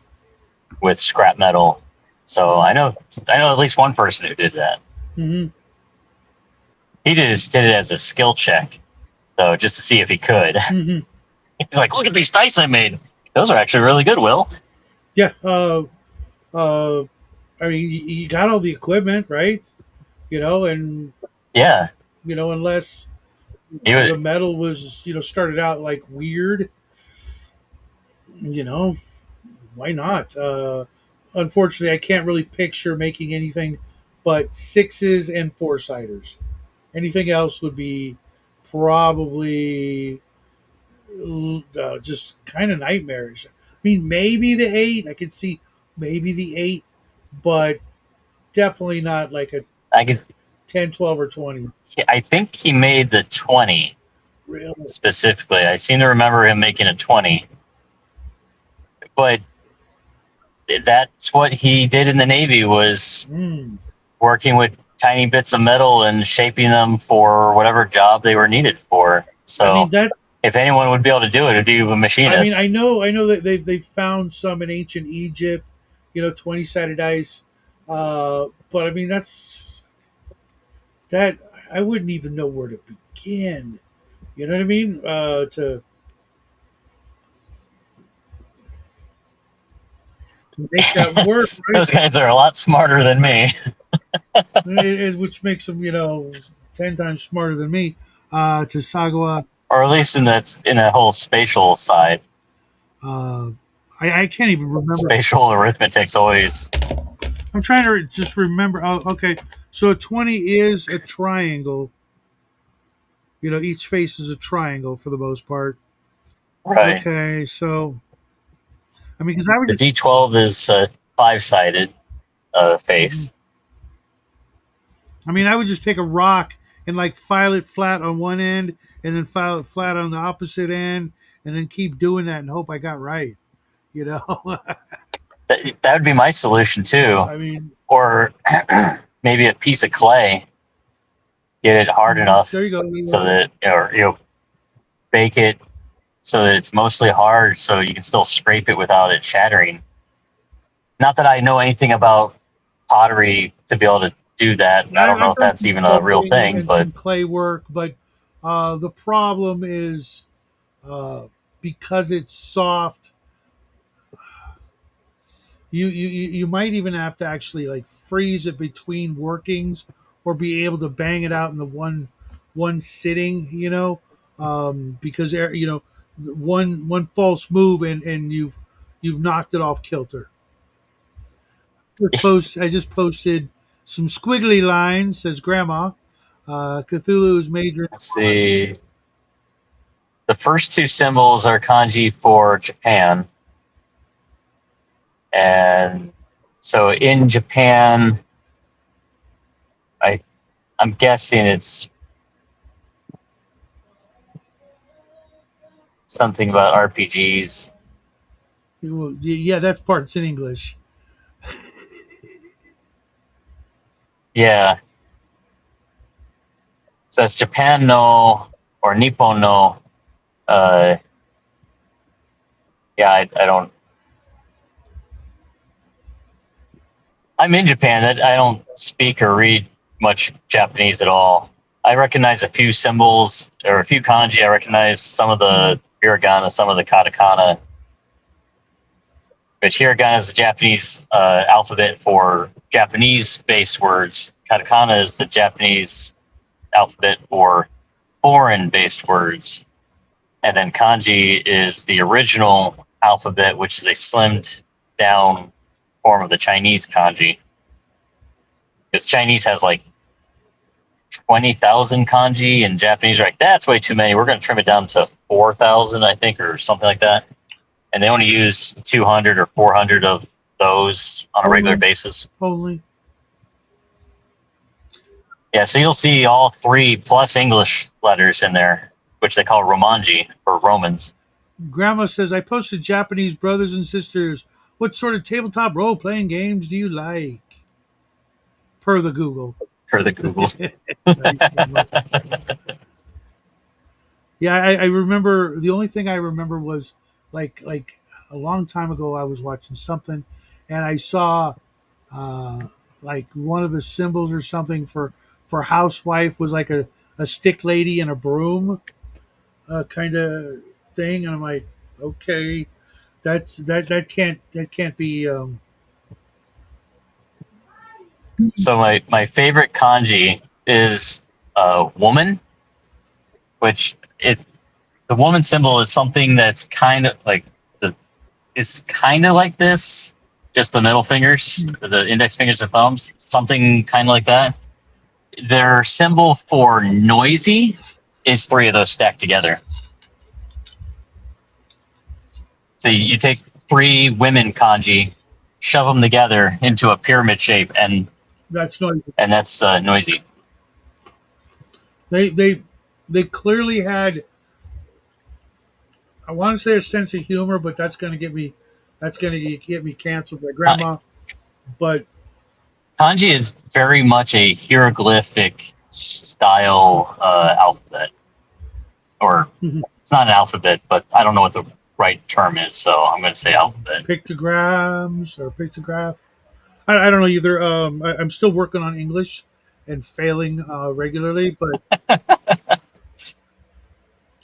Speaker 2: with scrap metal. So I know at least one person who did that.
Speaker 1: mhm.
Speaker 2: He just did it as a skill check, though, just to see if he could.
Speaker 1: Hmm.
Speaker 2: He's like, "Look at these dice I made. Those are actually really good, Will."
Speaker 1: Yeah. Uh, I mean, you got all the equipment, right? And
Speaker 2: Yeah,
Speaker 1: unless
Speaker 2: he was.
Speaker 1: the metal was, started out like weird, you know, why not? Unfortunately, I can't really picture making anything but sixes and four siders. Anything else would be probably just kind of nightmarish. I mean, maybe the eight. I could see maybe the eight, but definitely not like a
Speaker 2: I could.
Speaker 1: 10, 12, or 20.
Speaker 2: I think he made the 20
Speaker 1: Really?
Speaker 2: specifically. I seem to remember him making a 20, but that's what he did in the Navy, was
Speaker 1: Mm.
Speaker 2: working with tiny bits of metal and shaping them for whatever job they were needed for.
Speaker 1: I mean
Speaker 2: So
Speaker 1: that's.
Speaker 2: if anyone would be able to do it, it'd be a
Speaker 1: I mean,
Speaker 2: machinist.
Speaker 1: I know that they've found some in ancient Egypt, 20 sided dice. But I mean, that I wouldn't even know where to begin. You know what I mean? To make that work, right?
Speaker 2: Those guys are a lot smarter than me,
Speaker 1: Which makes them, 10 times smarter than me. To Sagwa,
Speaker 2: or at least in a whole spatial side.
Speaker 1: uh, I can't even remember.
Speaker 2: Spatial arithmetic's always
Speaker 1: I'm trying to just remember. Oh, okay. So a 20 is a triangle. Each face is a triangle for the most part.
Speaker 2: right.
Speaker 1: Okay, so I mean, because I would
Speaker 2: The
Speaker 1: just,
Speaker 2: D12 is a five-sided
Speaker 1: mhm.
Speaker 2: face.
Speaker 1: I mean, I would just take a rock and like file it flat on one end, and then file it flat on the opposite end, and then keep doing that and hope I got right. You know,
Speaker 2: That would be my solution too.
Speaker 1: I mean,
Speaker 2: Or maybe a piece of clay, get it hard
Speaker 1: there
Speaker 2: enough
Speaker 1: you go.
Speaker 2: so that, or bake it so that it's mostly hard, so you can still scrape it without it shattering. Not that I know anything about pottery to be able to do that. I don't know
Speaker 1: I've
Speaker 2: if
Speaker 1: done
Speaker 2: that's
Speaker 1: some
Speaker 2: even a real
Speaker 1: sculpting
Speaker 2: thing,
Speaker 1: and
Speaker 2: but
Speaker 1: some clay work, but the problem is uh, because it's soft. You might even have to actually like freeze it between workings, or be able to bang it out in the one sitting. Because one false move, and you've knocked it off kilter. I just posted some squiggly lines, says Grandma. Cthulhu's major.
Speaker 2: let's see. The first two symbols are kanji for Japan. And so in Japan, I, I'm guessing it's something about RPGs.
Speaker 1: Well, yeah, that's parts in English.
Speaker 2: Yeah. So it's Japan no or Nippon no. Uh, yeah, I don't. I'm in Japan. I don't speak or read much Japanese at all. I recognize a few symbols or a few kanji. I recognize some of
Speaker 1: Mhm.
Speaker 2: the hiragana, some of the katakana. Which hiragana is the Japanese alphabet for Japanese-based words. Katakana is the Japanese alphabet for foreign-based words. And then kanji is the original alphabet, which is a slimmed down form of the Chinese kanji. Because Chinese has like 20,000 kanji, and Japanese are like, that's way too many. We're going to trim it down to 4,000, I think, or something like that. And they only use 200 or 400 of those on a regular
Speaker 1: Only,
Speaker 2: basis.
Speaker 1: only.
Speaker 2: Yeah, so you'll see all three plus English letters in there, which they call Romanji for Romans
Speaker 1: Grandma says, I posted Japanese brothers and sisters. What sort of tabletop role playing games do you like? Per the Google.
Speaker 2: for the Google.
Speaker 1: Nice, Grandma. Yeah, I remember. The only thing I remember was like a long time ago. I was watching something, and I saw uh, like one of the symbols or something for housewife was like a stick lady and a broom, kind of thing, and I'm like, okay, that can't be.
Speaker 2: So my favorite kanji is woman, which the woman symbol is something that's kind of like the it's kind of like this, just the middle fingers, the index fingers and thumbs, something kind of like that. Their symbol for noisy is three of those stacked together. So you take three women kanji, shove them together into a pyramid shape,
Speaker 1: That's noisy.
Speaker 2: and that's noisy.
Speaker 1: They clearly had, I want to say, a sense of humor, but that's going to get me That's going to get me canceled by
Speaker 2: Ka-
Speaker 1: grandma. But
Speaker 2: Kanji is very much a hieroglyphic style alphabet, or it's not an alphabet, but I don't know what the right term is, so I'm going to say alphabet.
Speaker 1: pictograms or pictograph. I don't know either. I'm still working on English and failing regularly, but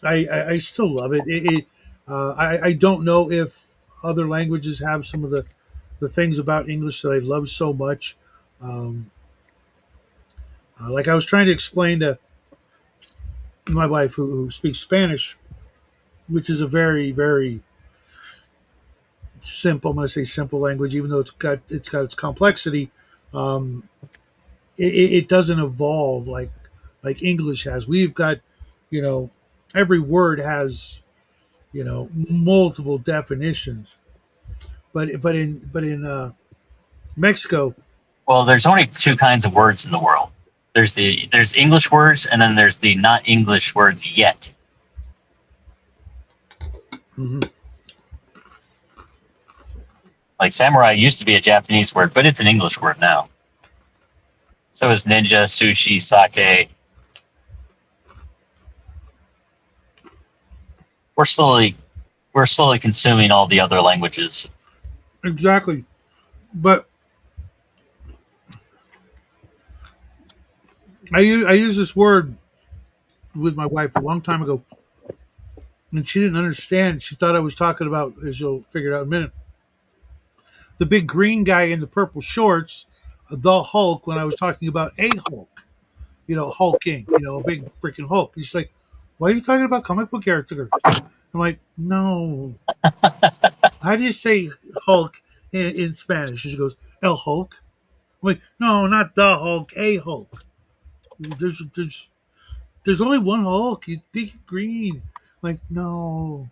Speaker 1: I still love it. I don't know if other languages have some of the things about English that I love so much. Um, like I was trying to explain to my wife who speaks Spanish, which is a very simple. I'm going to say simple language, even though it's got its complexity. Um, it doesn't evolve like English has. We've got, you know, every word has, multiple definitions. But in Mexico,
Speaker 2: Well, there's only two kinds of words in the world. There's English words, and then there's the not English words yet.
Speaker 1: mhm,
Speaker 2: Like samurai used to be a Japanese word, but it's an English word now. So is ninja, sushi, sake. We're slowly we're slowly consuming all the other languages.
Speaker 1: exactly. But I used this word with my wife a long time ago, and she didn't understand. She thought I was talking about, as you'll figure out in a minute, the big green guy in the purple shorts, the Hulk. When I was talking about a Hulk, hulking, a big freaking Hulk. He's like, "Why are you talking about comic book character?" I'm like, "No. How do you say Hulk in Spanish?" And she goes, "El Hulk." I'm like, "No, not the Hulk, a Hulk. There's only one Hulk. He's big and green." I'm like, no,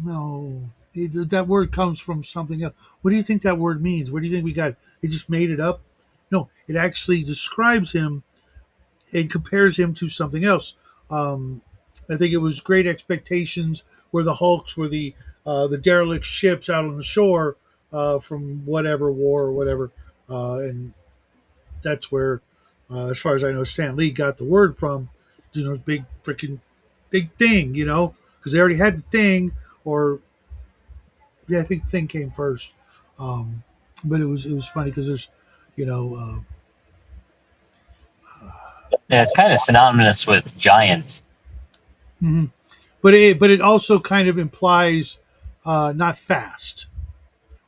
Speaker 1: no. That word comes from something else. What do you think that word means? What do you think we got? They just made it up? No, it actually describes him and compares him to something else. Um, I think it was Great Expectations, where the Hulks were the derelict ships out on the shore from whatever war or whatever, and that's where, as far as I know, Stan Lee got the word from. Big freaking big thing, because they already had the thing, or yeah, I think the thing came first. Um, but it was funny because there's, you know,
Speaker 2: Yeah, it's kind of synonymous with giant.
Speaker 1: mhm. but it also kind of implies not fast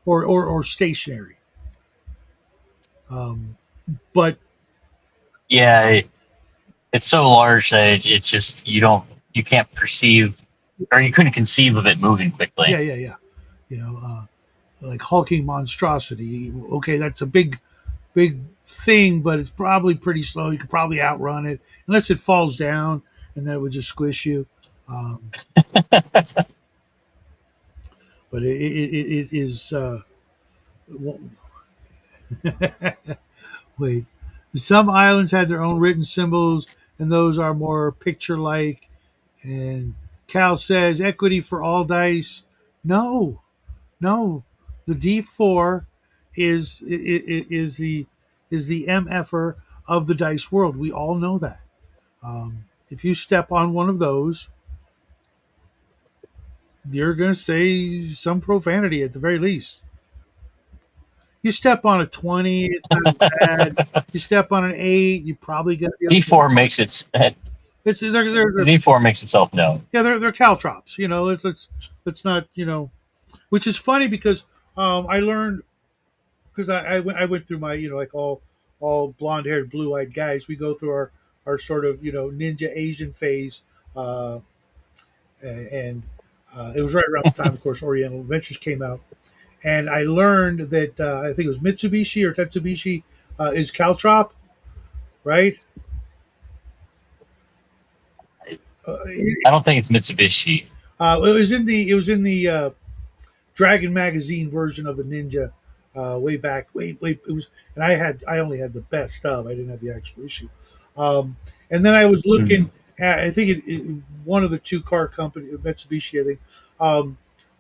Speaker 1: or stationary. Um, but
Speaker 2: Yeah, it's so large that it's just you can't perceive, or you couldn't conceive of it moving
Speaker 1: yeah,
Speaker 2: quickly.
Speaker 1: yeah, yeah. You know, like hulking monstrosity. Okay, that's a big thing, but it's probably pretty slow. You could probably outrun it unless it falls down, and then it would just squish you. Um, but it is. Wait, some islands had their own written symbols, and those are more picture-like. And Cal says equity for all dice. No, no, the D4 is the MFer of the dice world. We all know that. If you step on one of those, you're going to say some profanity at the very least. You step on a 20, it's not as bad. You step on an 8, you probably get the
Speaker 2: D4 makes
Speaker 1: it's they're
Speaker 2: D4 makes itself known.
Speaker 1: yeah, they're caltrops. It's not, which is funny because I learned because I went through my, like all blonde haired, blue eyed guys. We go through our sort of, ninja Asian phase, uh, and it was right around the time, of course, Oriental Adventures came out, and I learned that I think it was Mitsubishi or Tetsubishi is caltrop, right? Uh,
Speaker 2: I don't think it's Mitsubishi.
Speaker 1: it was in the Dragon magazine version of the Ninja way back. Wait, it was, and I only had the best stuff. I didn't have the actual issue. And then I was
Speaker 2: Mm.
Speaker 1: looking at, I think one of the two car company, Mitsubishi, I think,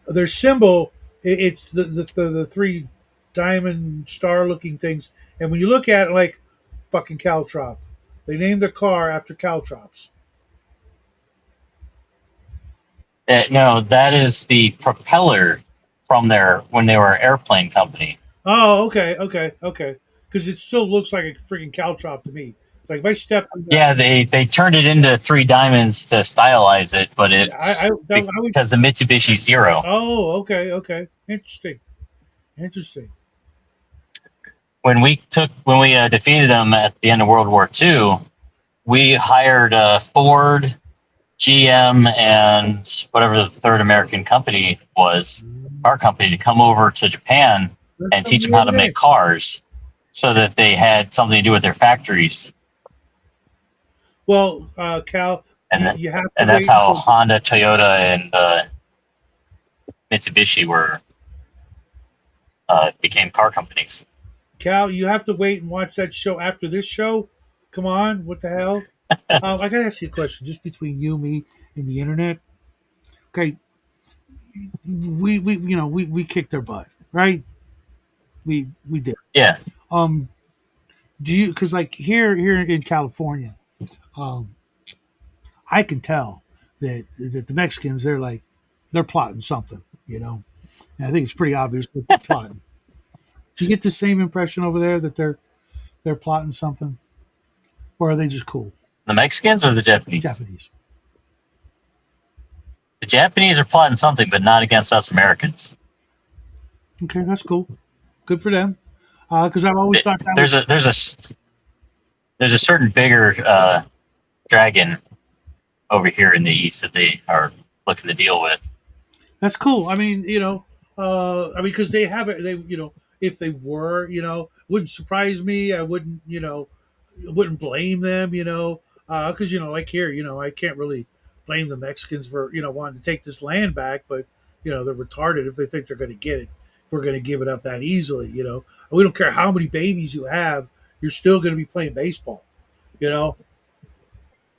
Speaker 1: their symbol. It's the three diamond star looking things, and when you look at it, like fucking Caltrop, they named their car after Caltrops.
Speaker 2: No, that is the propeller from their when they were an airplane company.
Speaker 1: Oh, okay, okay, okay. Because it still looks like a freaking caltrop to me. It's like if I step on that,
Speaker 2: Yeah, they turned it into three diamonds to stylize it, but
Speaker 1: yeah,
Speaker 2: it's
Speaker 1: I would.
Speaker 2: because the Mitsubishi Zero.
Speaker 1: Oh, okay, okay. Interesting, interesting.
Speaker 2: When we defeated them at the end of World War II, we hired Ford, GM, and whatever the third American company was, car company, to come over to Japan
Speaker 1: Learn
Speaker 2: and teach
Speaker 1: something
Speaker 2: them
Speaker 1: new
Speaker 2: how
Speaker 1: every
Speaker 2: to make
Speaker 1: day.
Speaker 2: cars, so that they had something to do with their factories,
Speaker 1: Well, Cal,
Speaker 2: and then,
Speaker 1: you have to
Speaker 2: and that's
Speaker 1: wait
Speaker 2: how
Speaker 1: until
Speaker 2: Honda, Toyota, and Mitsubishi were became car companies.
Speaker 1: Cal. You have to wait and watch that show after this show. Come on, what the hell? I gotta ask you a question, just between you, me, and the internet. Okay, we kicked their butt, right? We did.
Speaker 2: Yeah,
Speaker 1: Um, do you? Because like here in California, um, I can tell that the Mexicans they're plotting something, And I think it's pretty obvious what they're plotting. Do you get the same impression over there that they're plotting something, or are they just cool?
Speaker 2: the Mexicans or the Japanese.
Speaker 1: Japanese.
Speaker 2: The Japanese are plotting something, but not against us Americans.
Speaker 1: Okay, that's cool. Good for them. Because I've always thought that was
Speaker 2: There's a certain bigger dragon over here in the east that they are looking to deal with.
Speaker 1: that's cool. I mean, because they have it. If they were, wouldn't surprise me. I wouldn't blame them. Because like here, I can't really blame the Mexicans for wanting to take this land back, but they're retarded if they think they're going to get it. If we're going to give it up that easily, we don't care how many babies you have, you're still going to be playing baseball. You know,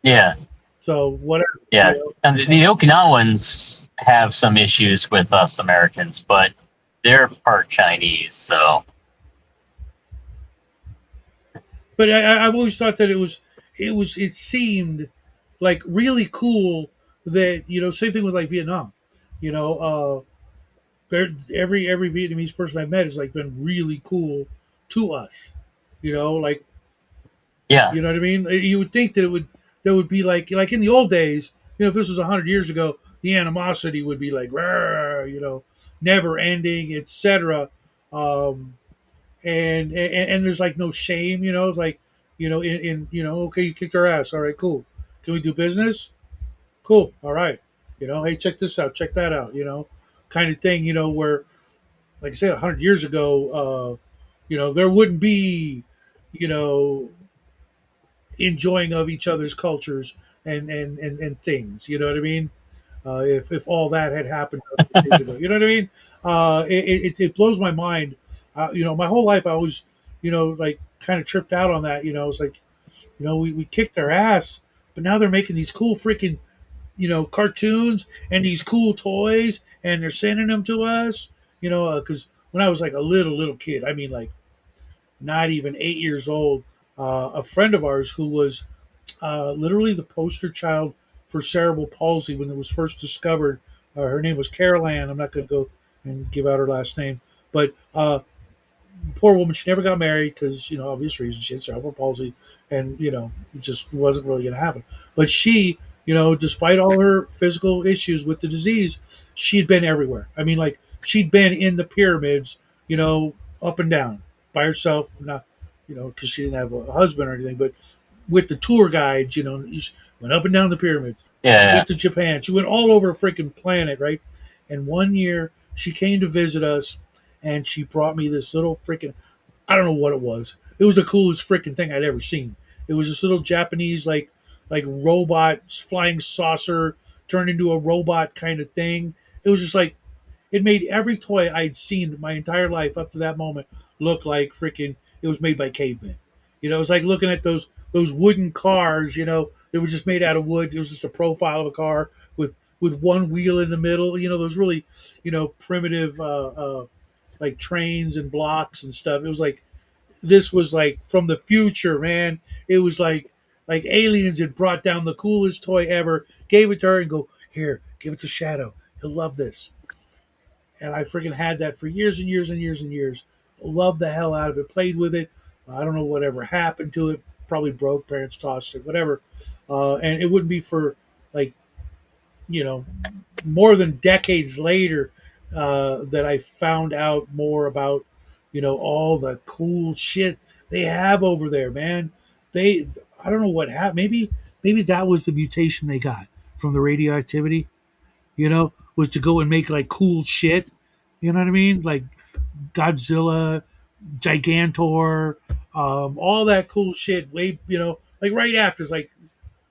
Speaker 2: Yeah,
Speaker 1: so whatever.
Speaker 2: yeah. And the Okinawans have some issues with us Americans, but they're part Chinese, so
Speaker 1: But I've always thought that it seemed like really cool that same thing with like Vietnam, you know, every Vietnamese person I've met has like been really cool to us, like
Speaker 2: yeah,
Speaker 1: you know what I mean. You would think that it would there would be like in the old days, if this was 100 years ago, the animosity would be like, "Rah," never ending, etc. Um, and there's like no shame, it's like in okay, you kicked our ass, all right, cool, can we do business, cool, all right, hey, check this out, check that out, kind of thing, where like I said 100 years ago, there wouldn't be you know enjoying of each other's cultures and things, you know what I mean, if all that had happened 100 years ago. You know what I mean? It blows my mind. My whole life I always, like kind of tripped out on that. It's like, we kicked their ass, but now they're making these cool freaking, cartoons and these cool toys, and they're sending them to us. Because when I was like a little kid, I mean like not even 8 years old, a friend of ours who was literally the poster child for cerebral palsy when it was first discovered. Her name was Carol Ann. I'm not going to go and give out her last name, but poor woman, she never got married because obvious reasons, she had cerebral palsy, and it just wasn't really going to happen. But she, despite all her physical issues with the disease, she'd been everywhere. I mean, like she'd been in the pyramids, up and down by herself, not because she didn't have a husband or anything, but with the tour guides, she went up and down the pyramids.
Speaker 2: yeah,
Speaker 1: Went to Japan. She went all over the freaking planet, right? And one year she came to visit us, and she brought me this little freaking, I don't know what it was. It was the coolest freaking thing I'd ever seen. It was this little Japanese like robot flying saucer turned into a robot kind of thing. It was just like it made every toy I'd seen my entire life up to that moment look like freaking it was made by cavemen. It was like looking at those wooden cars, they were just made out of wood. It was just a profile of a car with with one wheel in the middle. Those really, primitive like trains and blocks and stuff. It was like this was like from the future, man. It was like aliens had brought down the coolest toy ever, gave it to her, and go here, give it to Shadow. He'll love this. And I freaking had that for years and years and years and years. Loved the hell out of it. Played with it. I don't know whatever happened to it. Probably broke. Parents tossed it. Whatever. And it wouldn't be for like you know more than decades later that I found out more about all the cool shit they have over there, man. They I don't know what happened. Maybe that was the mutation they got from the radioactivity. Was to go and make like cool shit. You know what I mean? Like Godzilla, Gigantor, all that cool shit. Way like right after it's like,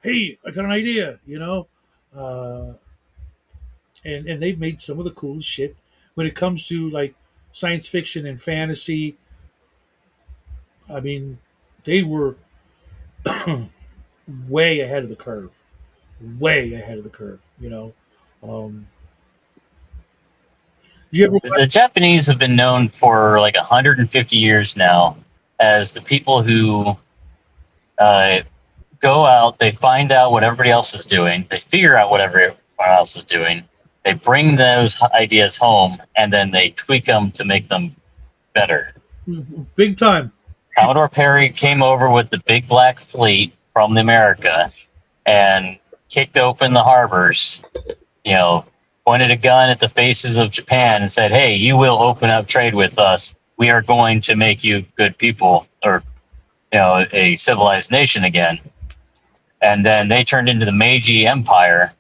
Speaker 1: hey, I got an idea. Uh, and they've made some of the coolest shit when it comes to like science fiction and fantasy. I mean, they were way ahead of the curve, way ahead of the curve. Um, did you ever watch?
Speaker 2: The Japanese have been known for like 150 years now as the people who uh, go out, they find out what everybody else is doing, they figure out what everyone else is doing, they bring those ideas home, and then they tweak them to make them better.
Speaker 1: Big time.
Speaker 2: Commodore Perry came over with the Big Black Fleet from America and kicked open the harbors, you know, pointed a gun at the faces of Japan and said, "Hey, you will open up trade with us. We are going to make you good people, or a civilized nation again." And then they turned into the Meiji Empire,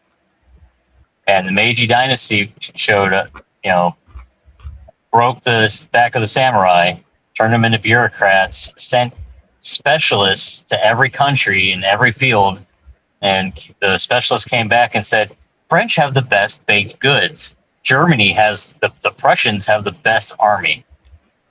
Speaker 2: and the Meiji Dynasty showed up. Broke the back of the samurai, turned them into bureaucrats, sent specialists to every country in every field, and the specialists came back and said, French have the best baked goods. Germany has the Prussians have the best army.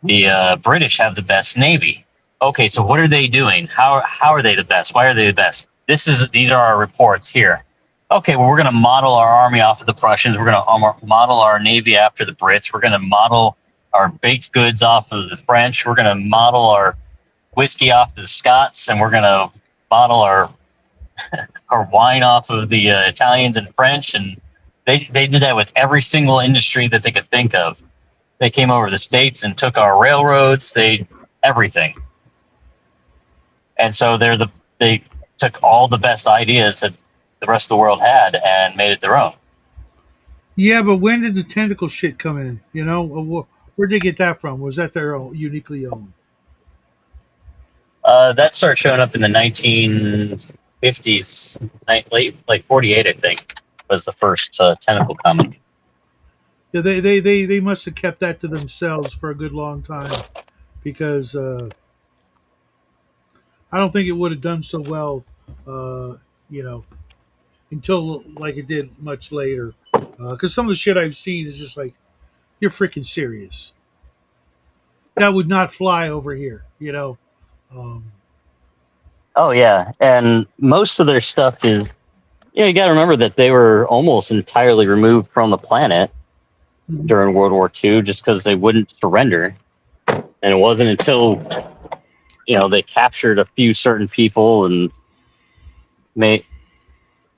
Speaker 2: The British have the best navy. Okay, so what are they doing? How are they the best? Why are they the best? These are our reports here. Okay, well, we're going to model our army off of the Prussians. We're going to model our navy after the Brits. We're going to model our baked goods off of the French. We're going to model our whiskey off of the Scots, and we're going to model our wine off of the Italians and French. And they did that with every single industry that they could think of. They came over the states and took our railroads. They everything, and so they took all the best ideas that the rest of the world had and made it their own.
Speaker 1: Yeah, but when did the tentacle shit come in? Where'd they get that from? Was that their own, uniquely own?
Speaker 2: That started showing up in the 1950s, late like 48, I think, was the first tentacle comic.
Speaker 1: Yeah, they must have kept that to themselves for a good long time because I don't think it would have done so well, uh, you know, until like it did much later. Because some of the shit I've seen is just like, you're freaking serious. That would not fly over here. Um,
Speaker 2: Oh yeah, and most of their stuff is you got to remember that they were almost entirely removed from the planet
Speaker 1: mhm.
Speaker 2: during World War II just because they wouldn't surrender. And it wasn't until they captured a few certain people and made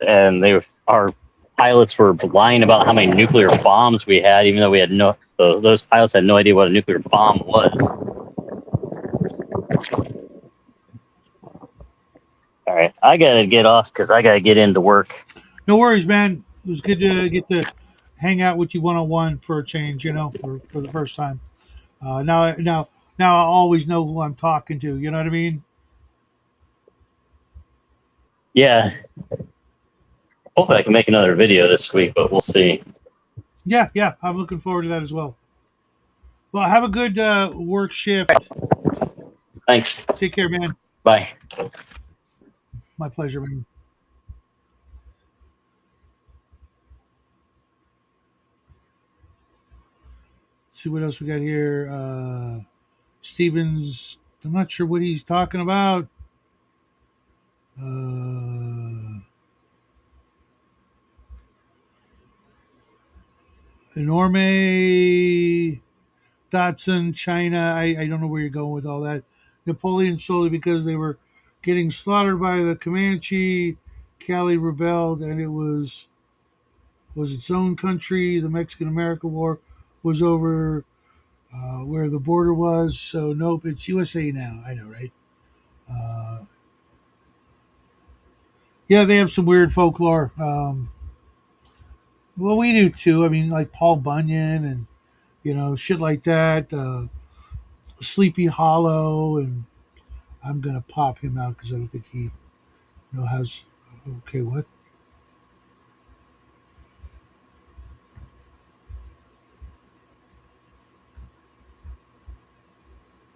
Speaker 2: and they our pilots were lying about how many nuclear bombs we had, even though we had no. Those pilots had no idea what a nuclear bomb was. All right, I gotta get off because I gotta get into work.
Speaker 1: No worries, man. It was good to get to hang out with you one on one for a change. For the first time. Now I always know who I'm talking to. You know what I mean?
Speaker 2: Yeah, hopefully I can make another video this week, but we'll see.
Speaker 1: Yeah, yeah. I'm looking forward to that as well. Well, have a good work shift.
Speaker 2: Thanks.
Speaker 1: Take care, man.
Speaker 2: Bye.
Speaker 1: My pleasure, man. See what else we got here. Stevens. I'm not sure what he's talking about. Uh, Enorme, Datsun, China. I don't know where you're going with all that. Napoleon solely because they were getting slaughtered by the Comanche. Cali rebelled, and it was its own country. The Mexican American War was over where the border was. So nope, it's USA now. I know, right? Uh, yeah, they have some weird folklore. Well, we do too. I mean, like Paul Bunyan and shit like that. Sleepy Hollow, and I'm gonna pop him out because I don't think he has. Okay, what?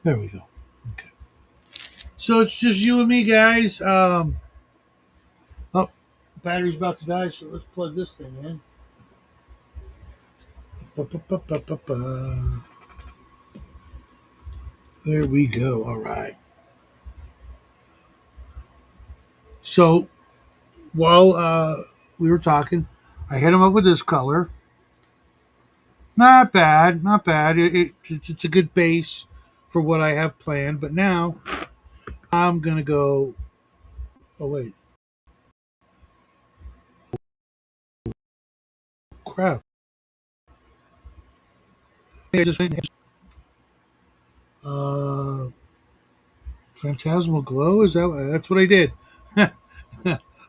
Speaker 1: There we go. Okay, so it's just you and me, guys. Oh, battery's about to die, so let's plug this thing in. Ba-ba-ba-ba-ba-ba. There we go. All right. So while we were talking, I hit him up with this color. Not bad, not bad. It's a good base for what I have planned. But now I'm gonna go. Oh wait, crap! I just uh, Phantasmal Glow. Is that's what I did?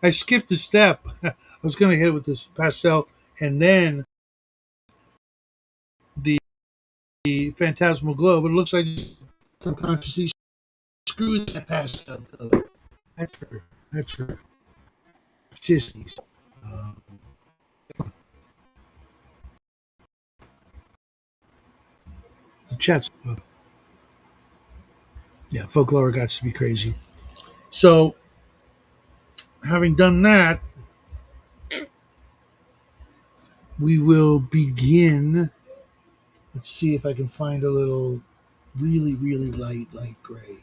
Speaker 1: I skipped a step. I was gonna hit it with this pastel and then the Phantasmal Glow, but it looks like subconsciously screws that pastel color. That's for sissies. Uh, the chat's yeah, folklore got to be crazy. So, having done that, we will begin. Let's see if I can find a little really, really light gray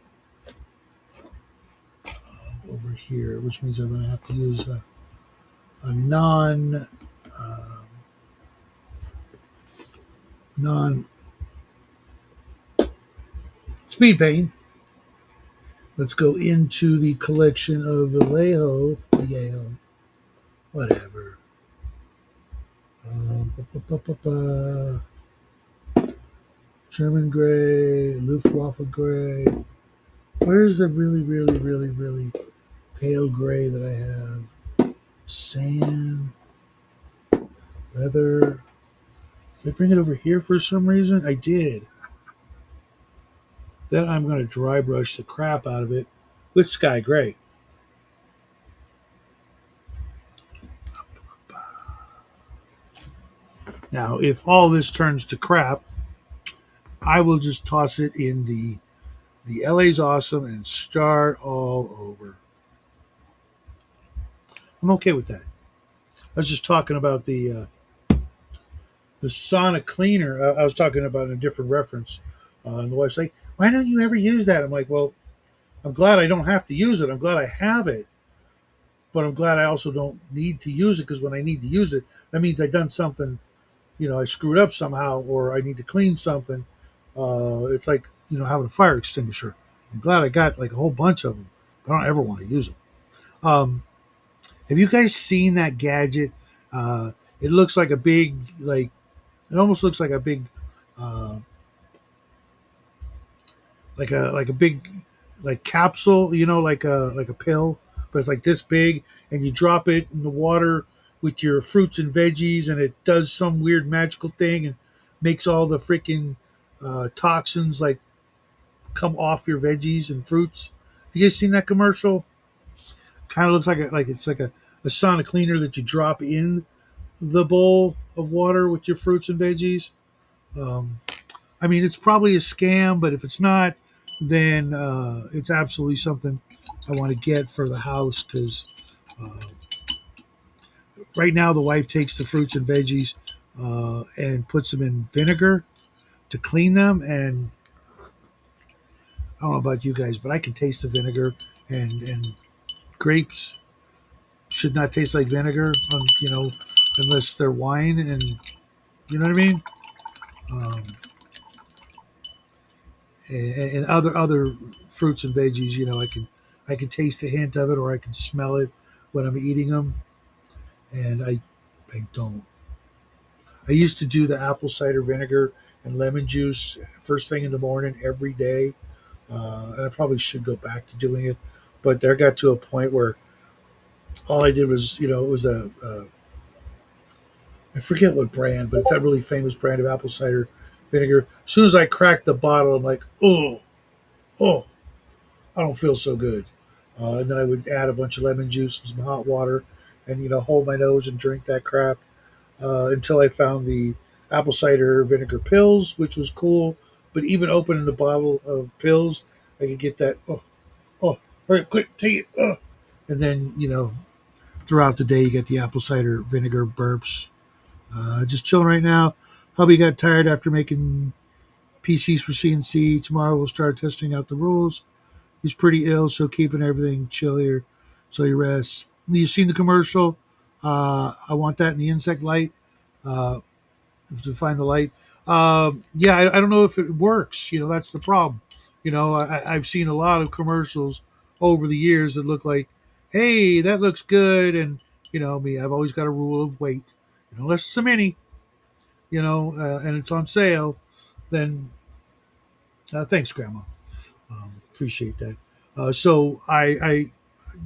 Speaker 1: over here, which means I'm going to have to use a non speed paint. Let's go into the collection of Vallejo, whatever. Ba, ba, ba, ba. German gray, Luftwaffe gray. Where's the really, really, really, really pale gray that I have? Sand, leather. Did I bring it over here for some reason? I did. Then I'm going to dry brush the crap out of it with sky gray. Now, if all this turns to crap, I will just toss it in the LA's awesome and start all over. I'm okay with that. I was just talking about the Sonic cleaner. I was talking about a different reference, and the wife's like, "Why don't you ever use that?" I'm like, "Well, I'm glad I don't have to use it. I'm glad I have it, but I'm glad I also don't need to use it because when I need to use it, that means I've done something. I screwed up somehow, or I need to clean something. It's like having a fire extinguisher. I'm glad I got like a whole bunch of them. But I don't ever want to use them. Have you guys seen that gadget? It looks like a big like it almost looks like a big uh, like a big like capsule, like a pill, but it's like this big, and you drop it in the water with your fruits and veggies, and it does some weird magical thing and makes all the freaking toxins like come off your veggies and fruits. You guys seen that commercial? Kind of looks like it's like a sonic cleaner that you drop in the bowl of water with your fruits and veggies. Um, I mean, it's probably a scam, but if it's not, then it's absolutely something I want to get for the house because uh, right now the wife takes the fruits and veggies and puts them in vinegar to clean them. And I don't know about you guys, but I can taste the vinegar, and grapes should not taste like vinegar, unless they're wine. And You know what I mean? Um, and other fruits and veggies, I can taste the hint of it, or I can smell it when I'm eating them. And I don't. I used to do the apple cider vinegar and lemon juice first thing in the morning every day, and I probably should go back to doing it. But there got to a point where all I did was, it was I forget what brand, but it's that really famous brand of apple cider vinegar. As soon as I cracked the bottle, I'm like, oh, I don't feel so good. And then I would add a bunch of lemon juice and some hot water, and hold my nose and drink that crap until I found the apple cider vinegar pills, which was cool. But even opening the bottle of pills, I could get that. Oh, hurry, quick, take it. And then throughout the day, you get the apple cider vinegar burps. Just chilling right now. Hubby got tired after making PCs for CNC. Tomorrow we'll start testing out the rules. He's pretty ill, so keeping everything chill here so he rests. You've seen the commercial. I want that in the insect light. Uh, to find the light. Yeah, I don't know if it works. That's the problem. I've seen a lot of commercials over the years that look like, hey, that looks good. And, me, I've always got a rule of wait. Unless it's a mini, and it's on sale, then thanks, Grandma. Appreciate that. So I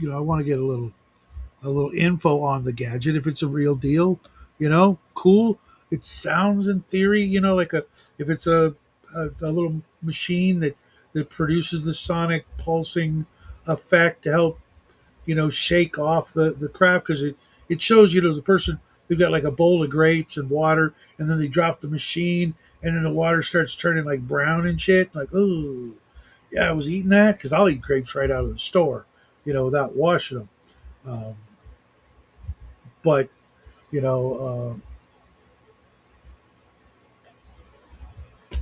Speaker 1: want to get a little info on the gadget if it's a real deal. Cool. It sounds in theory, like if it's a little machine that produces the sonic pulsing effect to help shake off the crap, because it shows the person, they've got like a bowl of grapes and water, and then they drop the machine, and then the water starts turning like brown and shit, like, oh yeah, I was eating that, because I'll eat grapes right out of the store, without washing them. um, but you know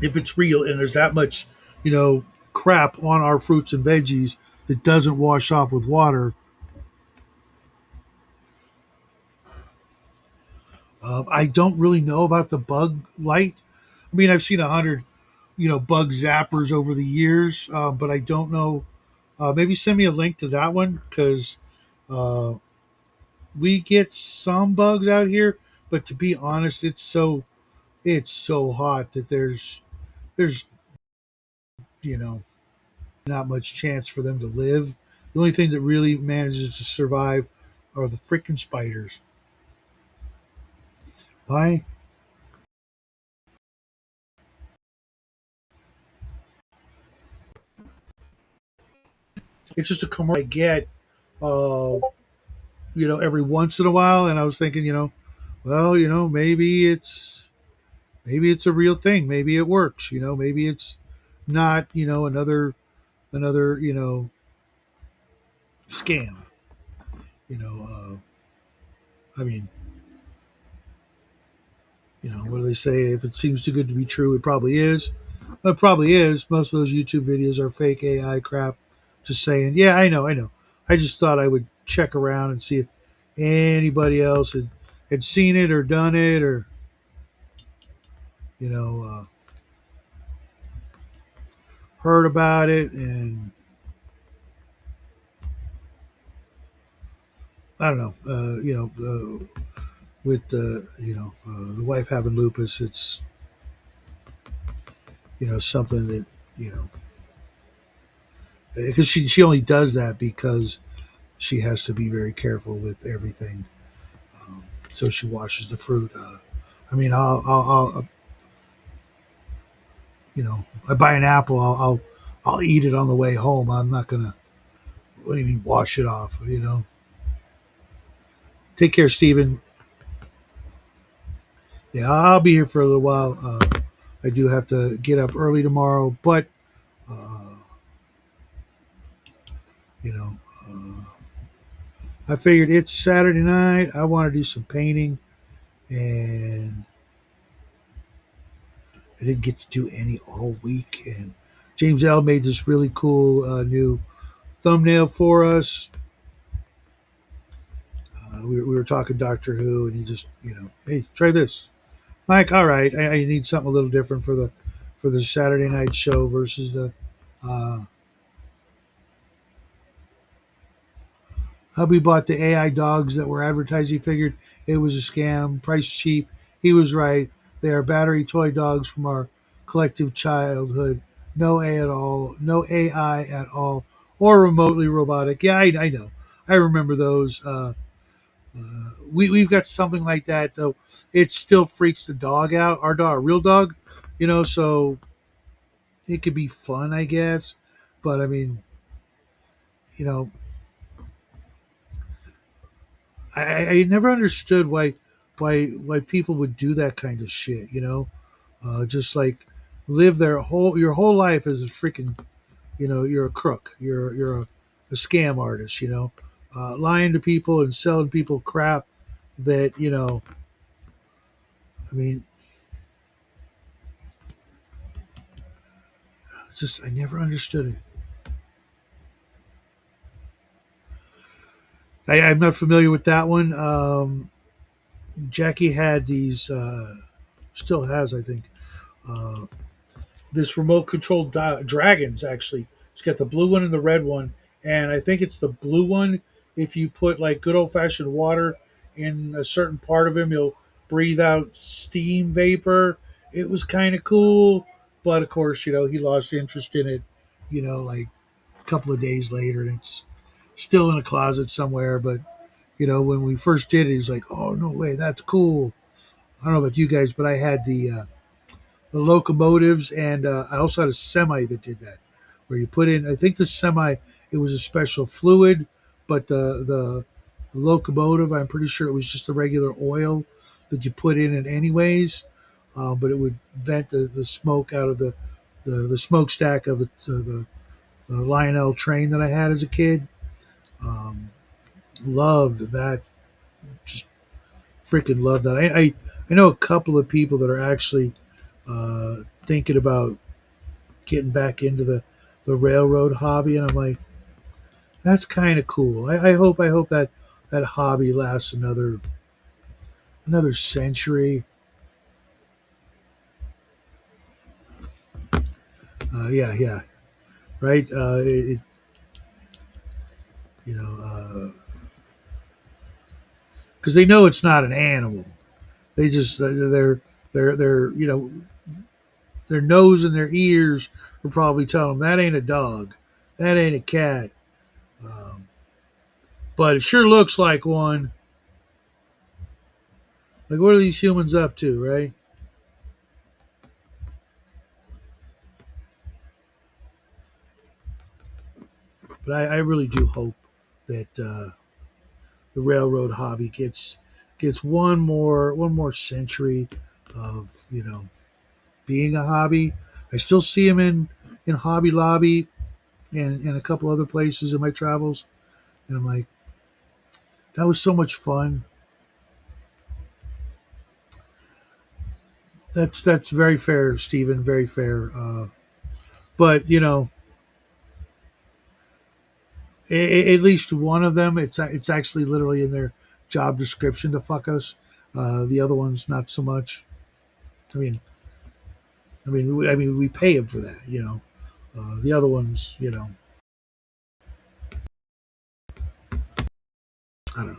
Speaker 1: if it's real and there's that much crap on our fruits and veggies that doesn't wash off with water. I don't really know about the bug light. I mean, I've seen 100 bug zappers over the years, but I don't know. Maybe send me a link to that one, because uh, we get some bugs out here, but to be honest, it's so hot that there's you know not much chance for them to live. The only thing that really manages to survive are the freaking spiders. Why? It's just a commercial I get, uh, every once in a while, and I was thinking, well, maybe it's a real thing. Maybe it works. Maybe it's not, another, scam. I mean, what do they say? If it seems too good to be true, it probably is. It probably is. Most of those YouTube videos are fake AI crap. Just saying. Yeah, I know. I just thought I would check around and see if anybody else had seen it or done it, or you know heard about it. And I don't know. With the wife having lupus, it's something that you know because she only does that because she has to be very careful with everything. So she washes the fruit. I mean, I buy an apple, I'll eat it on the way home. I'm not gonna. What do you mean wash it off? Take care, Stephen. Yeah, I'll be here for a little while. I do have to get up early tomorrow, but uh, you know, uh, I figured it's Saturday night. I want to do some painting, and I didn't get to do any all week. And James L made this really cool new thumbnail for us. We were talking Doctor Who, and he just, hey, try this. Like, all right, I need something a little different for the Saturday night show versus the uh, hubby bought the AI dogs that were advertised. He figured it was a scam, price cheap. He was right. They are battery toy dogs from our collective childhood. No A at all, no AI at all, or remotely robotic. Yeah, I know. I remember those. We've got something like that though. It still freaks the dog out. Our dog, our real dog, so it could be fun, I guess. But I mean, you know, I never understood why people would do that kind of shit. Just like live their whole your whole life as a freaking you're a crook. You're a scam artist. Lying to people and selling people crap that I mean, it's just I never understood it. I'm not familiar with that one. Jackie had these, still has, I think, uh, this remote controlled dragons. Actually, it's got the blue one and the red one, and I think it's the blue one. If you put like good old fashioned water in a certain part of him, he'll breathe out steam vapor. It was kind of cool, but of course, he lost interest in it. Like a couple of days later, and it's still in a closet somewhere. But when we first did it, he was like, "Oh no way, that's cool." I don't know about you guys, but I had the locomotives, and I also had a semi that did that, where you put in. I think the semi it was a special fluid, but the locomotive, I'm pretty sure it was just the regular oil that you put in it anyways, but it would vent the smoke out of the smokestack of the Lionel train that I had as a kid. Um, Loved that, just freaking loved that. I know a couple of people that are actually thinking about getting back into the railroad hobby, and I'm like, that's kind of cool. I hope that hobby lasts another century. Yeah, yeah, right. You know, because they know it's not an animal. They just they're their nose and their ears are probably telling them that ain't a dog, that ain't a cat, um, but it sure looks like one. Like, what are these humans up to, right? But I really do hope that the railroad hobby gets one more century of being a hobby. I still see them in Hobby Lobby and a couple other places in my travels, and I'm like, that was so much fun. That's very fair, Stephen. Very fair. But at least one of them, it's actually literally in their job description to fuck us. The other ones, not so much. I mean, we pay them for that. The other ones, I don't know.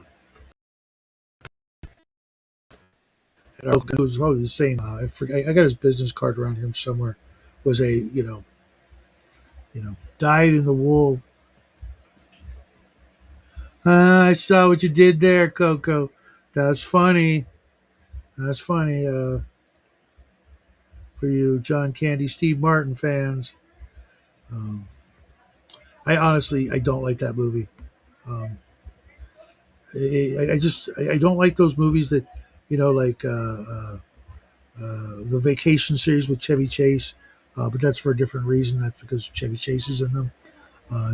Speaker 1: It was probably the same. I forget. I got his business card around him somewhere. Was a dyed in the wool. I saw what you did there, Coco. That's funny. That's funny for you, John Candy, Steve Martin fans. Um, I honestly, I don't like that movie. Um, I don't like those movies that, like the Vacation series with Chevy Chase. But that's for a different reason. That's because Chevy Chase is in them.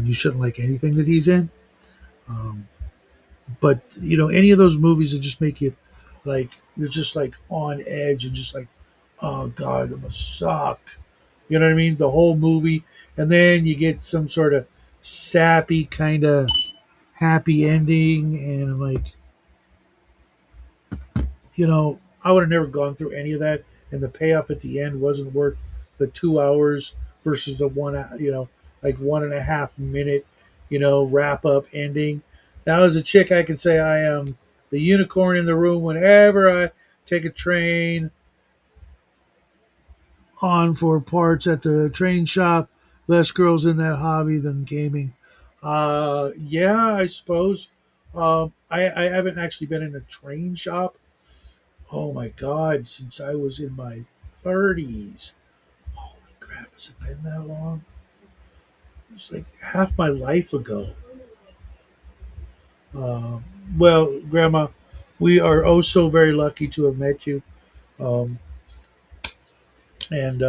Speaker 1: You shouldn't like anything that he's in. Um, but any of those movies that just make you like you're just like on edge and just like, oh god, it must suck. You know what I mean? The whole movie, and then you get some sort of sappy kind of happy ending, and I'm like, you know, I would have never gone through any of that, and the payoff at the end wasn't worth the 2 hours versus the like 1.5 minute, wrap up ending. Now, as a chick, I can say I am the unicorn in the room whenever I take a train on for parts at the train shop. Less girls in that hobby than gaming. Yeah, I suppose. I haven't actually been in a train shop. Oh my God, since I was in my 30s. Holy crap, has it been that long? It's like half my life ago. Uh, well, Grandma, we are oh so very lucky to have met you. Um, and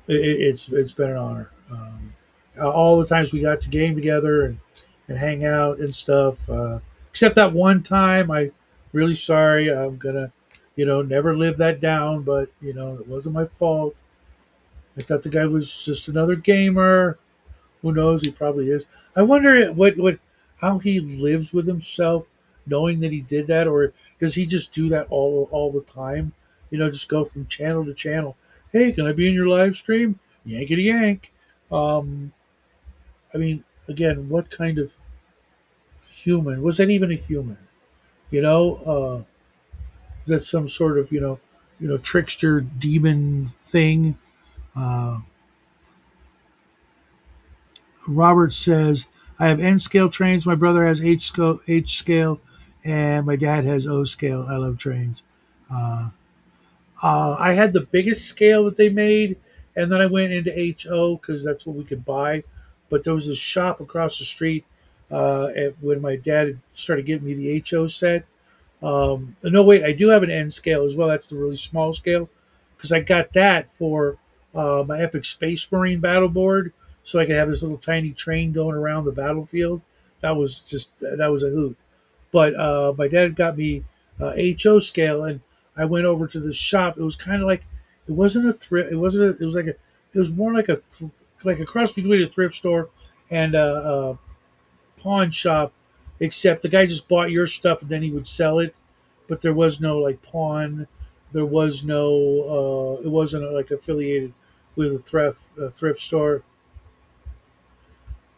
Speaker 1: it's been an honor. All the times we got to game together and hang out and stuff. Except that one time, I really sorry. I'm gonna, never live that down. But it wasn't my fault. I thought the guy was just another gamer. Who knows? He probably is. I wonder what how he lives with himself, knowing that he did that, or does he just do that all the time? Just go from channel to channel. Hey, can I be in your live stream? Yankety yank. Um, I mean, again, what kind of human was that? Even a human? Is that some sort of trickster demon thing? Uh, Robert says, I have N scale trains. My brother has H scale, and my dad has O scale. I love trains. Uh, I had the biggest scale that they made, and then I went into HO because that's what we could buy. But there was a shop across the street when my dad started getting me the HO set. No, wait, I do have an N scale as well. That's the really small scale because I got that for my Epic Space Marine battle board, so I could have this little tiny train going around the battlefield. That was a hoot. But my dad got me HO scale, and I went over to the shop. It was kind of like it wasn't a thrift. It wasn't. It was like a. It was more like like a cross between a thrift store and a pawn shop, except the guy just bought your stuff and then he would sell it, but there was no like pawn. There was no. It wasn't like affiliated with a thrift store.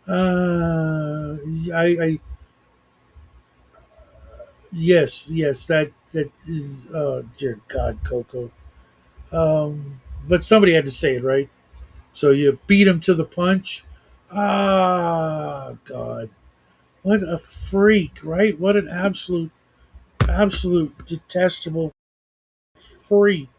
Speaker 1: I yes, yes, that is. Dear God, Coco. But somebody had to say it, right? So you beat him to the punch. Ah, God, what a freak, right? What an absolute detestable freak.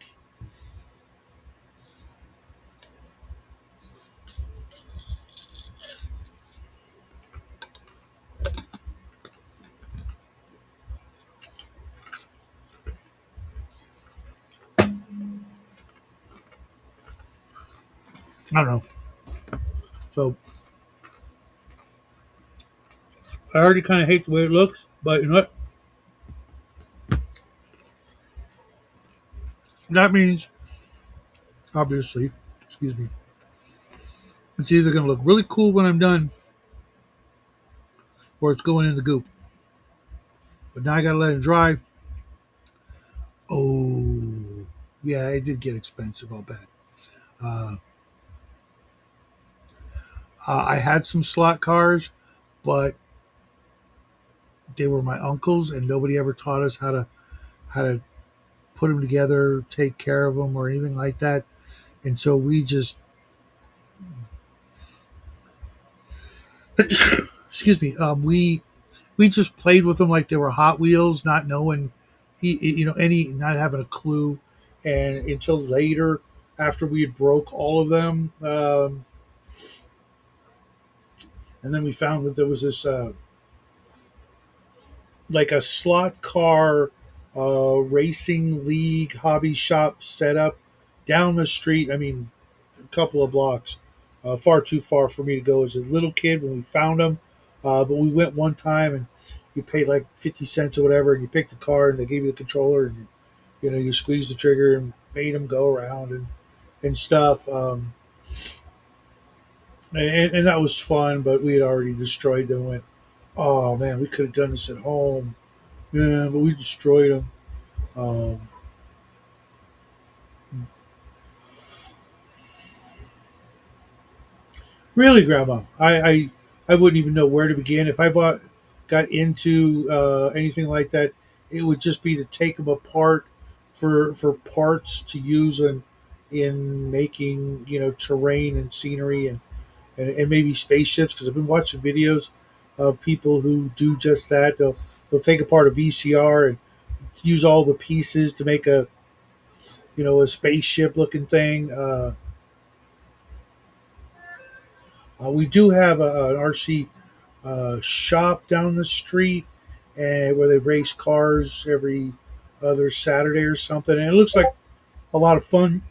Speaker 1: I don't know. So I already kind of hate the way it looks, but you know what? That means, obviously, excuse me, it's either going to look really cool when I'm done or it's going in the goop. But now I got to let it dry. Oh, yeah, it did get expensive, I'll bet. Uh, I had some slot cars, but they were my uncle's, and nobody ever taught us how to put them together, take care of them, or anything like that. And so we just, excuse me, we just played with them like they were Hot Wheels, not knowing, not having a clue, and until later, after we had broke all of them, and then we found that there was this like a slot car racing league hobby shop set up down the street. I mean, a couple of blocks, far too far for me to go as a little kid when we found them. But we went one time and you paid like 50 cents or whatever, and you picked the car and they gave you the controller and you squeeze the trigger and made them go around and stuff. And that was fun, but we had already destroyed them. And went, oh man, we could have done this at home. Yeah, but we destroyed them. Um, Really, Grandma, I wouldn't even know where to begin. If I got into anything like that, it would just be to take them apart for parts to use in making terrain and scenery and maybe spaceships. Because I've been watching videos of people who do just that. They'll take apart a VCR and use all the pieces to make a spaceship looking thing. We do have an RC shop down the street, and where they race cars every other Saturday or something. And it looks like a lot of fun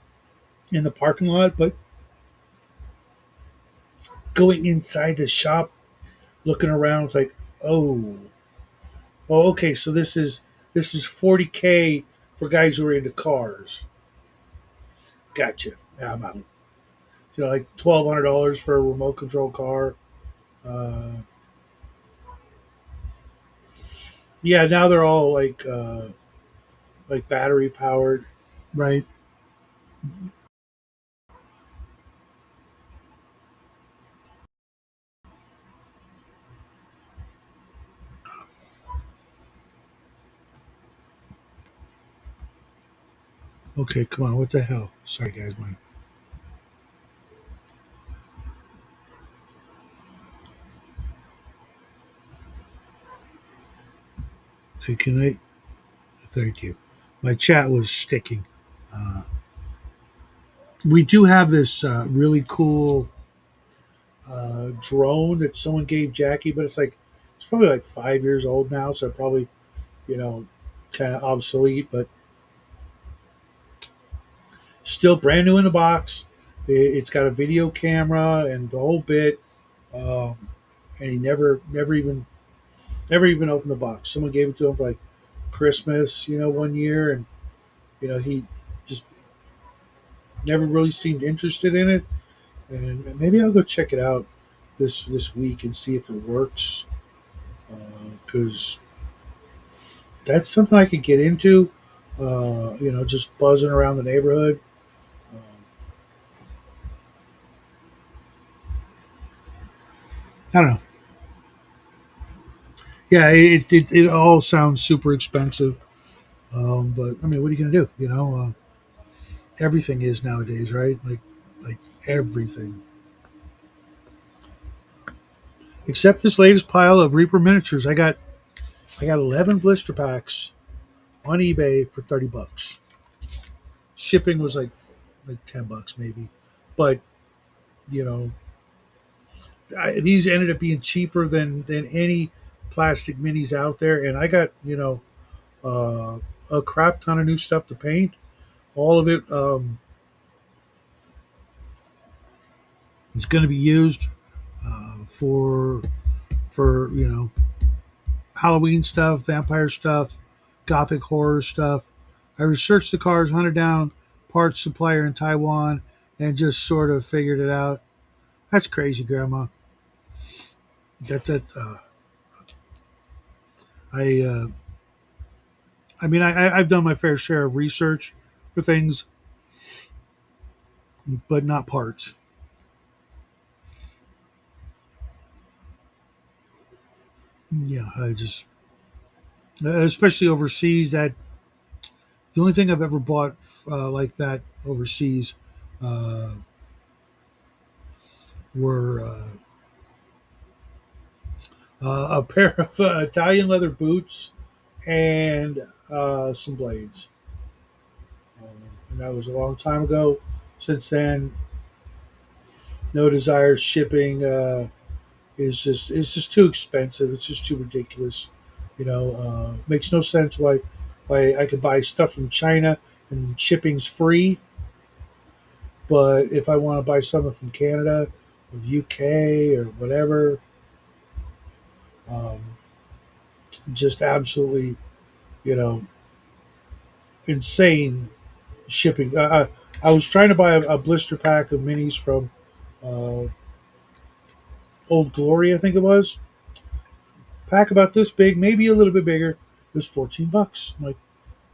Speaker 1: in the parking lot. But going inside the shop, looking around, it's like, oh, okay. So this is 40K for guys who are into cars. Gotcha. Yeah, I'm out. Like $1,200 for a remote control car. Uh, yeah, now they're all like battery powered, right? Okay, come on. What the hell? Sorry, guys. Okay, can I? Thank you. My chat was sticking. Uh, we do have this really cool drone that someone gave Jackie, but it's probably like 5 years old now, so probably you know kind of obsolete, but still brand new in the box. It's got a video camera and the whole bit, um, and he never even opened the box. Someone gave it to him for like Christmas, one year, and he just never really seemed interested in it. And maybe I'll go check it out this week and see if it works, because that's something I could get into. Just buzzing around the neighborhood. Um, I don't know. Yeah, it all sounds super expensive, but I mean, what are you gonna do? Everything is nowadays, right? Like everything, except this latest pile of Reaper miniatures. I got 11 blister packs on eBay for $30. Shipping was like $10 maybe, but you know these ended up being cheaper than any plastic minis out there, and I got uh, a crap ton of new stuff to paint. All of it is going to be used for Halloween stuff, vampire stuff, gothic horror stuff. I researched the cars, hunted down parts supplier in Taiwan, and just sort of figured it out. That's crazy, Grandma. That I I mean I've done my fair share of research for things, but not parts. Yeah, I just especially overseas. That the only thing I've ever bought like that overseas uh, were a pair of Italian leather boots and some blades. And that was a long time ago. Since then, no desire. Shipping is just too expensive. It's just too ridiculous. Makes no sense why I could buy stuff from China and shipping's free, but if I want to buy something from Canada, or UK, or whatever, um, just absolutely you know insane shipping. I was trying to buy a blister pack of minis from uh, Old Glory, I think it was. Pack about this big, maybe a little bit bigger. It was $14. I'm like,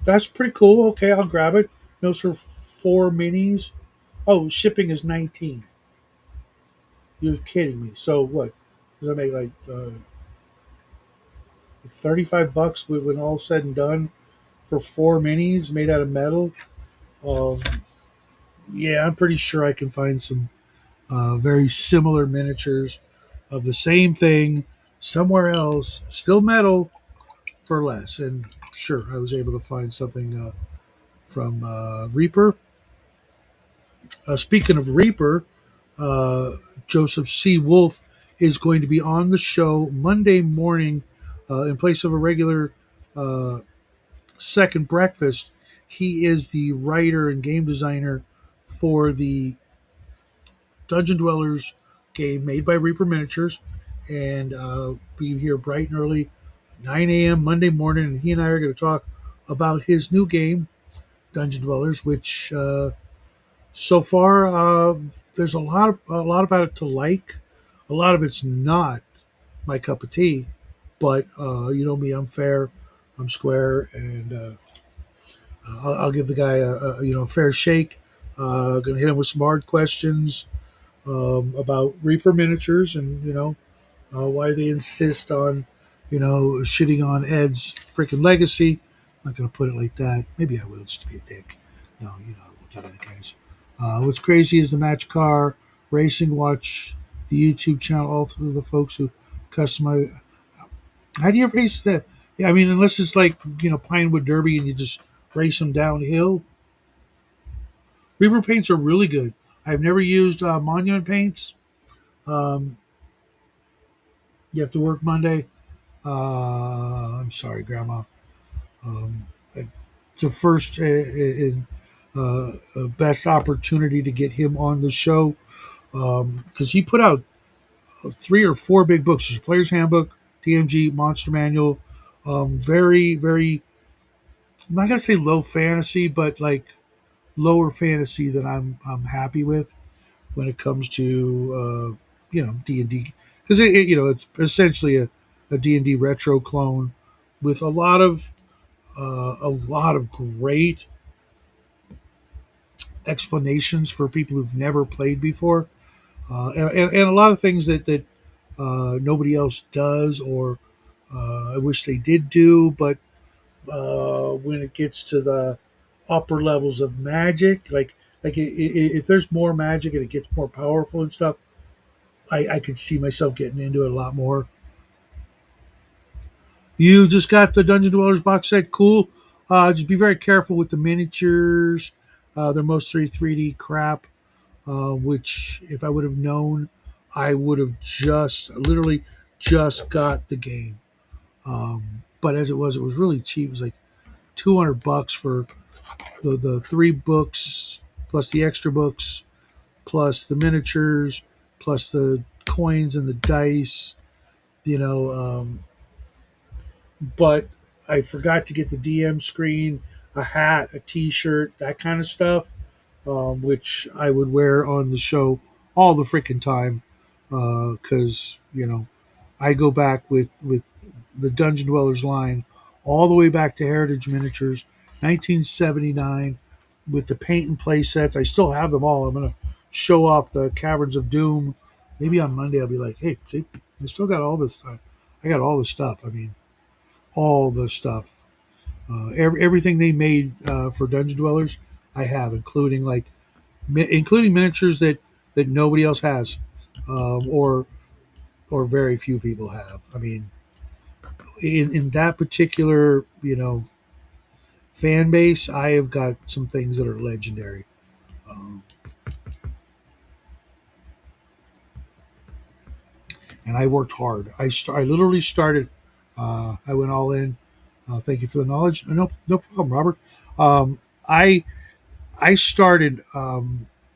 Speaker 1: that's pretty cool. Okay, I'll grab it. Those for four minis. Oh, shipping is 19. You're kidding me. So what? Does that make like $35 when all said and done for four minis made out of metal? Um, yeah, I'm pretty sure I can find some very similar miniatures of the same thing somewhere else, still metal, for less. And sure, I was able to find something from Reaper. Speaking of Reaper, uh, Joseph C. Wolf is going to be on the show Monday morning in place of a regular uh, second breakfast. He is the writer and game designer for the Dungeon Dwellers game made by Reaper Miniatures, and be here bright and early, 9 a.m. Monday morning, and he and I are going to talk about his new game, Dungeon Dwellers, which so far there's a lot about it to like. A lot of it's not my cup of tea, but you know me, I'm fair, I'm square, and I'll give the guy a fair shake. Going to hit him with some hard questions about Reaper miniatures and why they insist on shitting on Ed's freaking legacy. I'm not going to put it like that. Maybe I will just to be a dick. No, I won't do that, guys. What's crazy is the match car racing. Watch the YouTube channel. All through the folks who customize. How do you race that? Yeah, I mean, unless it's like Pinewood Derby and you just race them downhill. Reaper paints are really good. I've never used Monument paints. Um, you have to work Monday. I'm sorry, Grandma. Um, it's the first best opportunity to get him on the show because he put out three or four big books. There's Player's Handbook, DMG, Monster Manual. Very, very. I'm not gonna say low fantasy, but like lower fantasy that I'm happy with when it comes to D&D because it's essentially a D&D retro clone with a lot of great explanations for people who've never played before, and a lot of things that nobody else does, or I wish they did do. But when it gets to the upper levels of magic, if there's more magic and it gets more powerful and stuff, I could see myself getting into it a lot more. You just got the Dungeon Dwellers box set. Cool. Just be very careful with the miniatures. They're mostly 3D crap, which if I would have known, I would have literally just got the game. But as it was really cheap. It was like $200 for the three books, plus the extra books, plus the miniatures, plus the coins and the dice. You know, but I forgot to get the DM screen, a hat, a T-shirt, that kind of stuff, which I would wear on the show all the freaking time, because I go back with the Dungeon Dwellers line all the way back to Heritage Miniatures, 1979, with the paint and play sets. I still have them all. I'm gonna show off the Caverns of Doom. Maybe on Monday I'll be like, hey, see, I still got all this stuff. I got all the stuff. I mean, all the stuff. Everything they made for Dungeon Dwellers, I have, including miniatures that nobody else has, or very few people have. I mean, in that particular fan base, I have got some things that are legendary. Um, and I worked hard. I literally started. I went all in. Thank you for the knowledge. No problem, Robert. I I started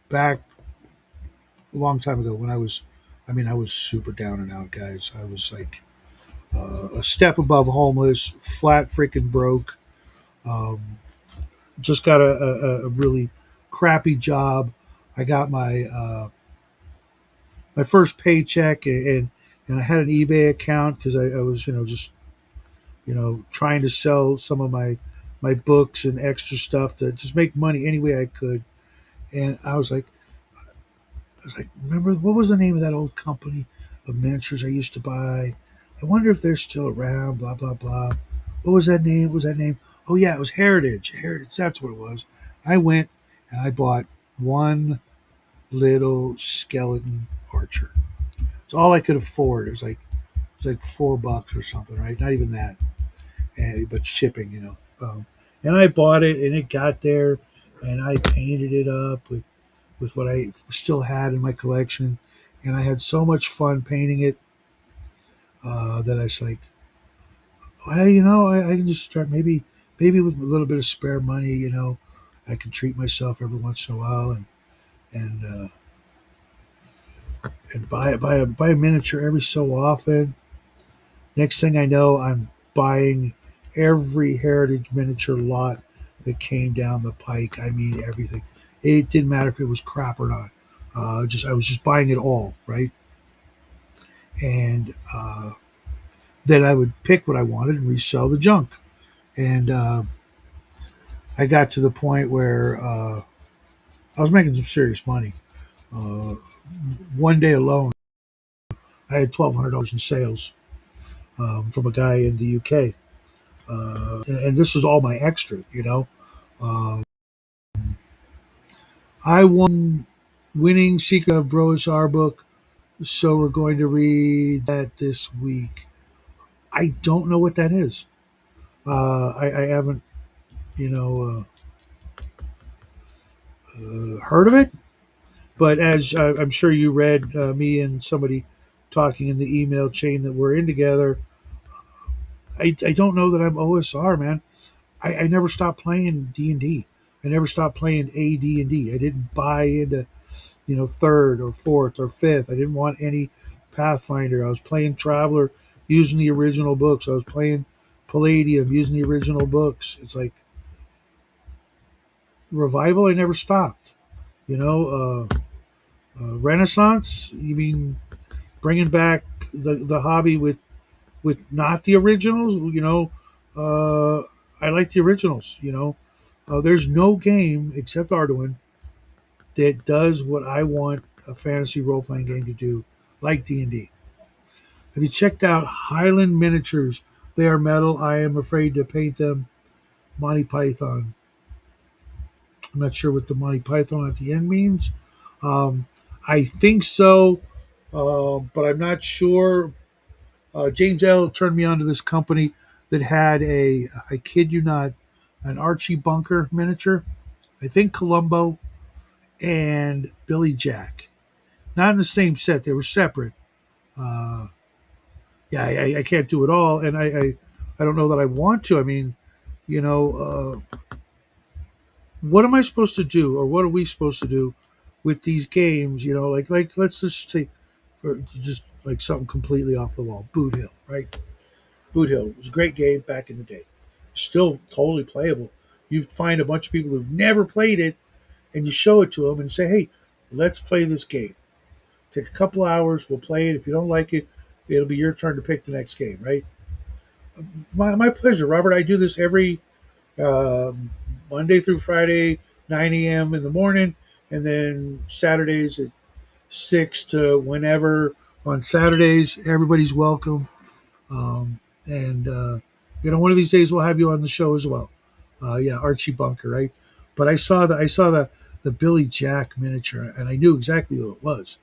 Speaker 1: back a long time ago when I was super down and out, guys. I was like a step above homeless, flat freaking broke. Um, just got a really crappy job. I got my first paycheck, and I had an eBay account because I was just trying to sell some of my books and extra stuff to just make money any way I could. And I was like, remember what was the name of that old company of miniatures I used to buy? I wonder if they're still around. Blah blah blah. What was that name? What was that name? Oh yeah, it was Heritage. Heritage. That's what it was. I went and I bought one little skeleton archer. It's all I could afford. It was like $4 or something, right? Not even that, but shipping, and I bought it, and it got there, and I painted it up with what I still had in my collection, and I had so much fun painting it that I was like, well, I can just start maybe with a little bit of spare money, I can treat myself every once in a while and and buy a miniature every so often. Next thing I know, I'm buying every heritage miniature lot that came down the pike. I mean everything. It didn't matter if it was crap or not. Just I was just buying it all, right? And then I would pick what I wanted and resell the junk. And I got to the point where I was making some serious money. Uh, one day alone, I had $1,200 in sales from a guy in the UK, and this was all my extra. Um, I won winning Secret of Bros R book, so we're going to read that this week. I don't know what that is. I haven't, you know, heard of it. But as I'm sure you read, me and somebody talking in the email chain that we're in together, I don't know that I'm OSR, man. I never stopped playing D&D. I never stopped playing AD&D. I didn't buy into third or fourth or fifth. I didn't want any Pathfinder. I was playing Traveler using the original books. I was playing Palladium using the original books. It's like revival. I never stopped. Renaissance. You mean bringing back the hobby with not the originals? I like the originals. There's no game except Arduin that does what I want a fantasy role playing game to do, like D&D. Have you checked out Highland Miniatures? They are metal. I am afraid to paint them. Monty Python. I'm not sure what the Monty Python at the end means. Um, I think so, but I'm not sure. James L. turned me on to this company that had I kid you not, an Archie Bunker miniature. I think Columbo and Billy Jack. Not in the same set. They were separate. Uh, yeah, I can't do it all, and I don't know that I want to. I mean, you know, what am I supposed to do, or what are we supposed to do with these games? Like let's just say, for just like something completely off the wall, Boot Hill, right? Boot Hill was a great game back in the day, still totally playable. You find a bunch of people who've never played it, and you show it to them and say, "Hey, let's play this game. Take a couple hours, we'll play it. If you don't like it, it'll be your turn to pick the next game, right?" My pleasure, Robert. I do this every um, Monday through Friday, 9 a.m. in the morning, and then Saturdays at 6 to whenever. On Saturdays, everybody's welcome. And one of these days we'll have you on the show as well. Yeah, Archie Bunker, right? But I saw the Billy Jack miniature, and I knew exactly who it was.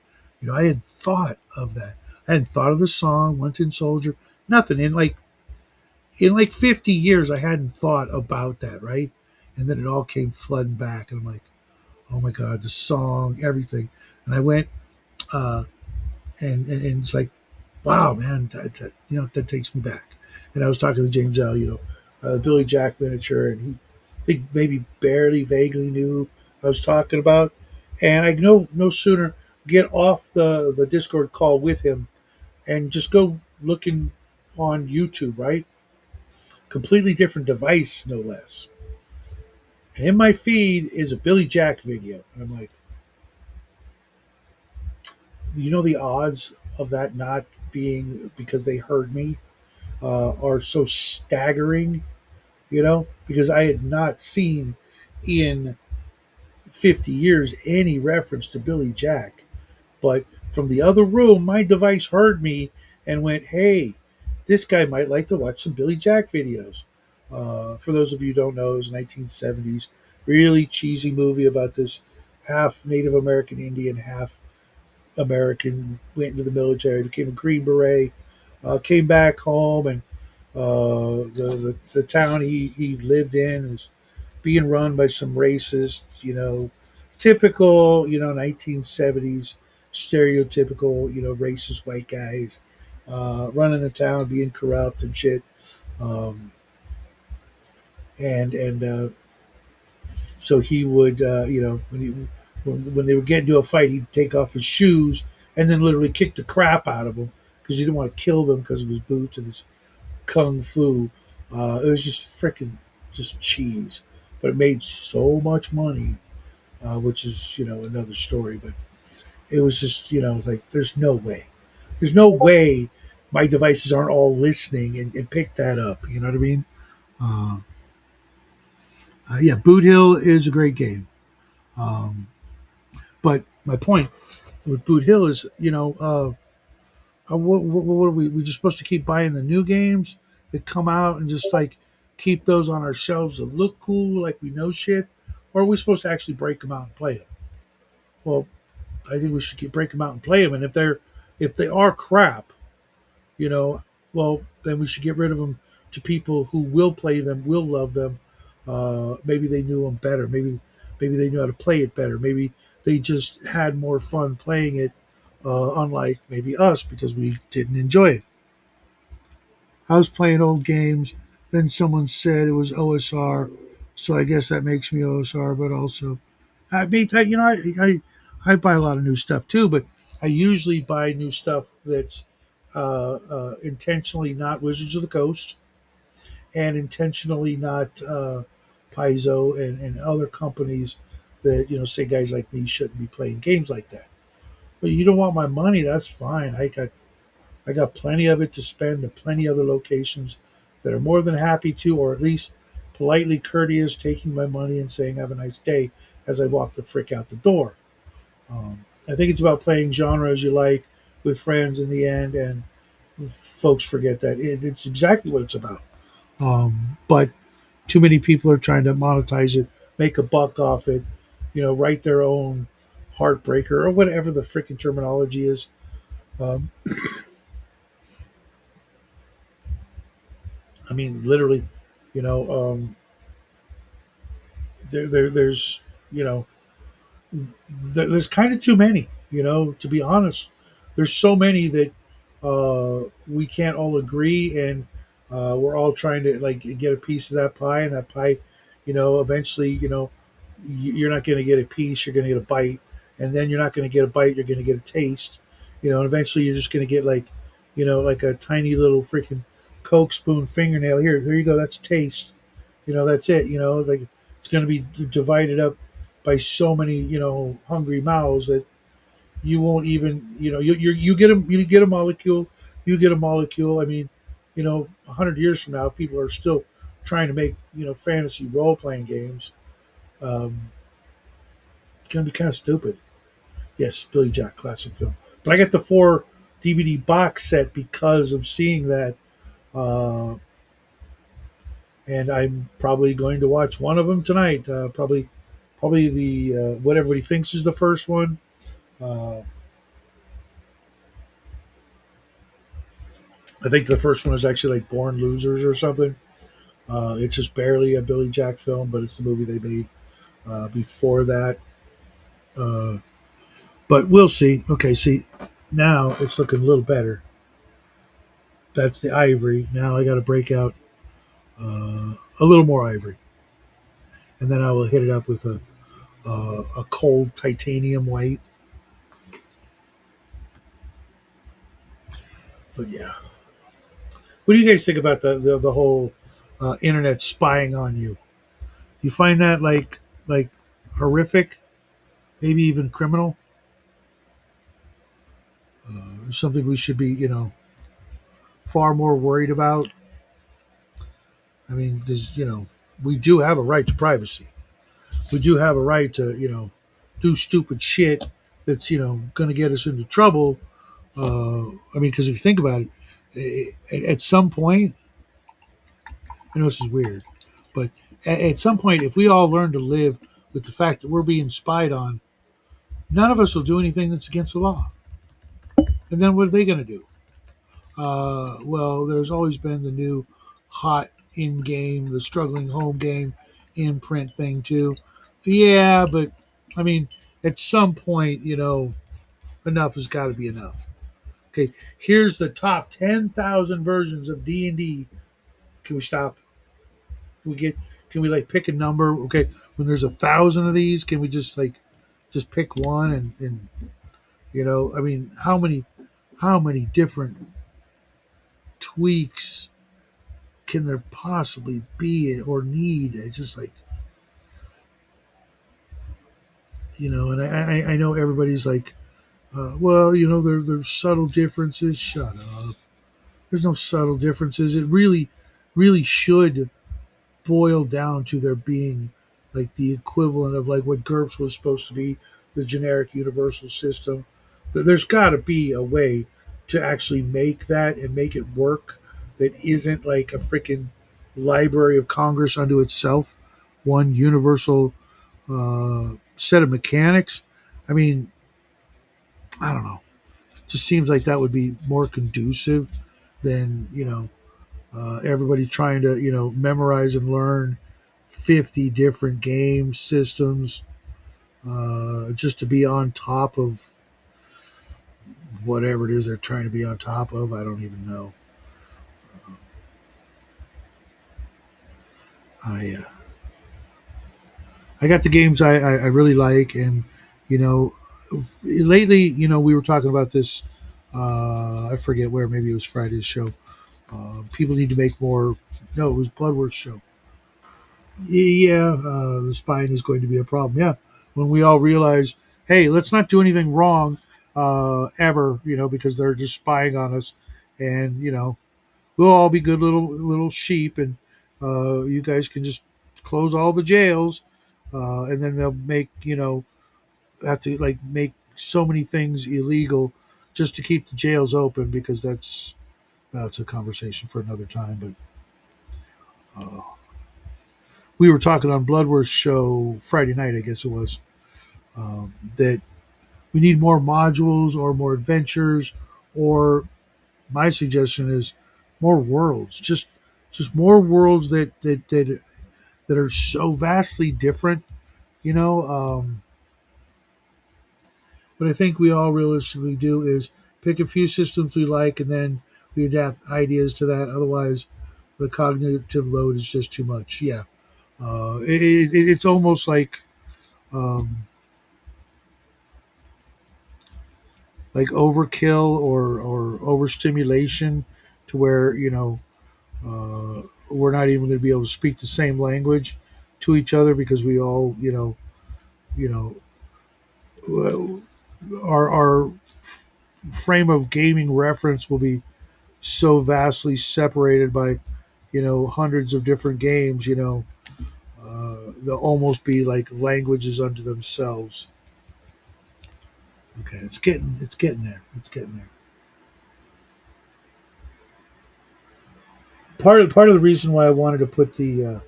Speaker 1: I hadn't thought of that. I hadn't thought of the song "One Tin Soldier." Nothing in like 50 years, I hadn't thought about that, right? And then it all came flooding back, and I'm like, oh my god, the song, everything. And I went, uh, and it's like, wow, man, that takes me back. And I was talking to James L, Billy Jack miniature, and he I think maybe barely, vaguely knew I was talking about. And I no sooner get off the Discord call with him and just go looking on YouTube, right? Completely different device, no less. And in my feed is a Billy Jack video. And I'm like, the odds of that not being because they heard me? are so staggering, because I had not seen in 50 years any reference to Billy Jack. But from the other room, my device heard me and went, "Hey, this guy might like to watch some Billy Jack videos." For those of you who don't know, it was 1970s, really cheesy movie about this half Native American Indian, half American, went into the military, became a Green Beret, came back home, and the town he lived in was being run by some racist, typical, 1970s stereotypical, racist white guys running the town, being corrupt and shit. Um, and so he would, when they would get into a fight, he'd take off his shoes and then literally kick the crap out of them because he didn't want to kill them because of his boots and his kung fu. It was just freaking just cheese, but it made so much money, which is another story. But it was just it's like there's no way my devices aren't all listening and pick that up. You know what I mean? Uh, yeah, Boot Hill is a great game. Um, but my point with Boot Hill is, what are we just supposed to keep buying the new games that come out and just like keep those on our shelves to look cool, like we know shit, or are we supposed to actually break them out and play them? Well, I think we should break them out and play them, and if they are crap, you know, well then we should get rid of them to people who will play them, will love them. Maybe they knew them better. Maybe they knew how to play it better. Maybe they just had more fun playing it, unlike maybe us because we didn't enjoy it. I was playing old games. Then someone said it was OSR, so I guess that makes me OSR. But also, I mean, I buy a lot of new stuff too, but I usually buy new stuff that's intentionally not Wizards of the Coast and intentionally not Paizo and other companies that say guys like me shouldn't be playing games like that. But you don't want my money, that's fine. I got plenty of it to spend at plenty other locations that are more than happy to, or at least politely courteous, taking my money and saying "Have a nice day" as I walk the frick out the door. I think it's about playing genres you like with friends in the end, and folks forget that it's exactly what it's about. But too many people are trying to monetize it, make a buck off it, write their own heartbreaker or whatever the freaking terminology is. Um, I mean, literally, you know, there's you know there's kind of too many, to be honest. There's so many that we can't all agree, and we're all trying to like get a piece of that pie, and that pie, eventually, you're not going to get a piece, you're going to get a bite, and then you're not going to get a bite, you're going to get a taste, and eventually you're just going to get like, like a tiny little freaking Coke spoon fingernail. Here you go, that's taste. That's it. Like it's going to be divided up by so many, hungry mouths that you won't even, you get a molecule, you get a molecule. I mean, 100 years from now, people are still trying to make, fantasy role playing games. It's going to be kind of stupid. Yes, Billy Jack, classic film. But I got the 4 DVD box set because of seeing that. Uh, and I'm probably going to watch one of them tonight. Probably the what everybody thinks is the first one. Uh, I think the first one is actually like Born Losers or something. It's just barely a Billy Jack film, but it's the movie they made before that. Uh, but we'll see. Okay, see, now it's looking a little better. That's the ivory. Now I got to break out a little more ivory, and then I will hit it up with a cold titanium white. But yeah, what do you guys think about the whole internet spying on you? You find that like horrific, maybe even criminal, something we should be far more worried about. I mean, because we do have a right to privacy. We do have a right to do stupid shit that's going to get us into trouble. I mean, because if you think about it, at some point, I know this is weird, but at some point, if we all learn to live with the fact that we're being spied on, none of us will do anything that's against the law. And then what are they going to do? Well, there's always been the new hot in game, the struggling home game in print thing too. Yeah, but I mean, at some point, enough has got to be enough. Okay, here's the top 10,000 versions of D&D. Can we stop? Can we get? Can we like pick a number? Okay, when there's 1,000 of these, can we just pick one and I mean, how many different tweaks can there possibly be or need? It's just like and I know everybody's like, well, there's subtle differences. Shut up. There's no subtle differences. It really should boil down to there being like the equivalent of like what GURPS was supposed to be, the generic universal system. There's got to be a way to actually make that and make it work that isn't like a freaking Library of Congress unto itself, one universal set of mechanics. I mean, I don't know. Just seems like that would be more conducive than everybody trying to memorize and learn 50 different game systems just to be on top of whatever it is they're trying to be on top of. I don't even know. I got the games I really like, and you know lately we were talking about this. I forget where, maybe it was Friday's show. People need to make more. No, it was Bloodworth's show. Yeah, the spying is going to be a problem. Yeah, when we all realize, hey, let's not do anything wrong ever, because they're just spying on us, and we'll all be good little sheep, and you guys can just close all the jails, and then they'll make have to like make so many things illegal just to keep the jails open because that's a conversation for another time. But we were talking on Bloodworth's show Friday night, I guess it was, that we need more modules or more adventures, or my suggestion is more worlds. Just more worlds that are so vastly different, you know. What I think we all realistically do is pick a few systems we like, and then we adapt ideas to that. Otherwise, the cognitive load is just too much. Yeah, it's almost um, like overkill or overstimulation to where we're not even going to be able to speak the same language to each other because we all you know our frame of gaming reference will be so vastly separated by hundreds of different games. They'll almost be like languages unto themselves. Okay, it's getting there. It's getting there. Part of the reason why I wanted to put the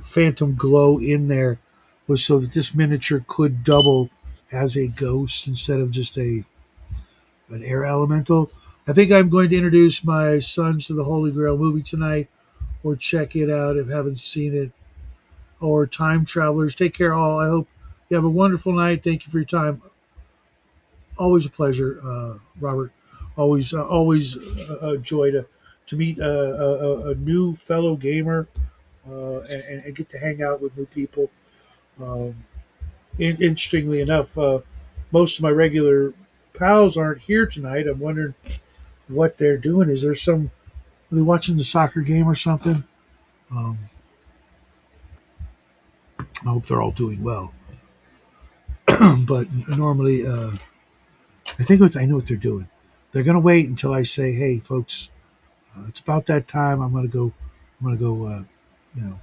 Speaker 1: phantom glow in there was so that this miniature could double as a ghost instead of just a an air elemental. I think I'm going to introduce my sons to the Holy Grail movie tonight, or check it out if you haven't seen it. Or Time Travelers. Take care, all. I hope you have a wonderful night. Thank you for your time. Always a pleasure, Robert. Always a joy to meet a new fellow gamer and get to hang out with new people. Um, Interestingly enough, most of my regular pals aren't here tonight. I'm wondering what they're doing. Is there some? Are they watching the soccer game or something? Um, I hope they're all doing well. But normally, I know what they're doing. they're gonna wait until I say, "Hey, folks, it's about that time. I'm gonna go. I'm gonna go. You know,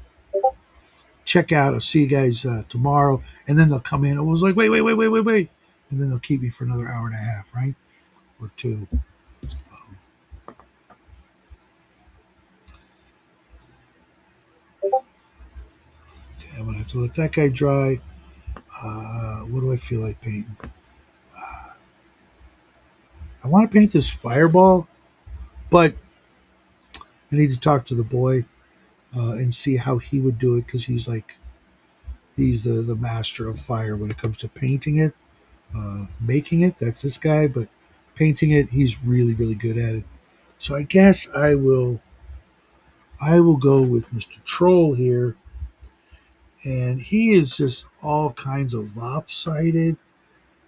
Speaker 1: check out. I'll see you guys tomorrow." And then they'll come in. It was like, wait, and then they'll keep me for another hour and a half, right, or two. Okay, I'm gonna have to let that guy dry. What do I feel like painting? I want to paint this fireball, but I need to talk to the boy and see how he would do it because he's the master of fire when it comes to painting it. Making it, that's this guy, but painting it, he's really good at it. So I guess I will go with Mr. Troll here, and he is just all kinds of lopsided,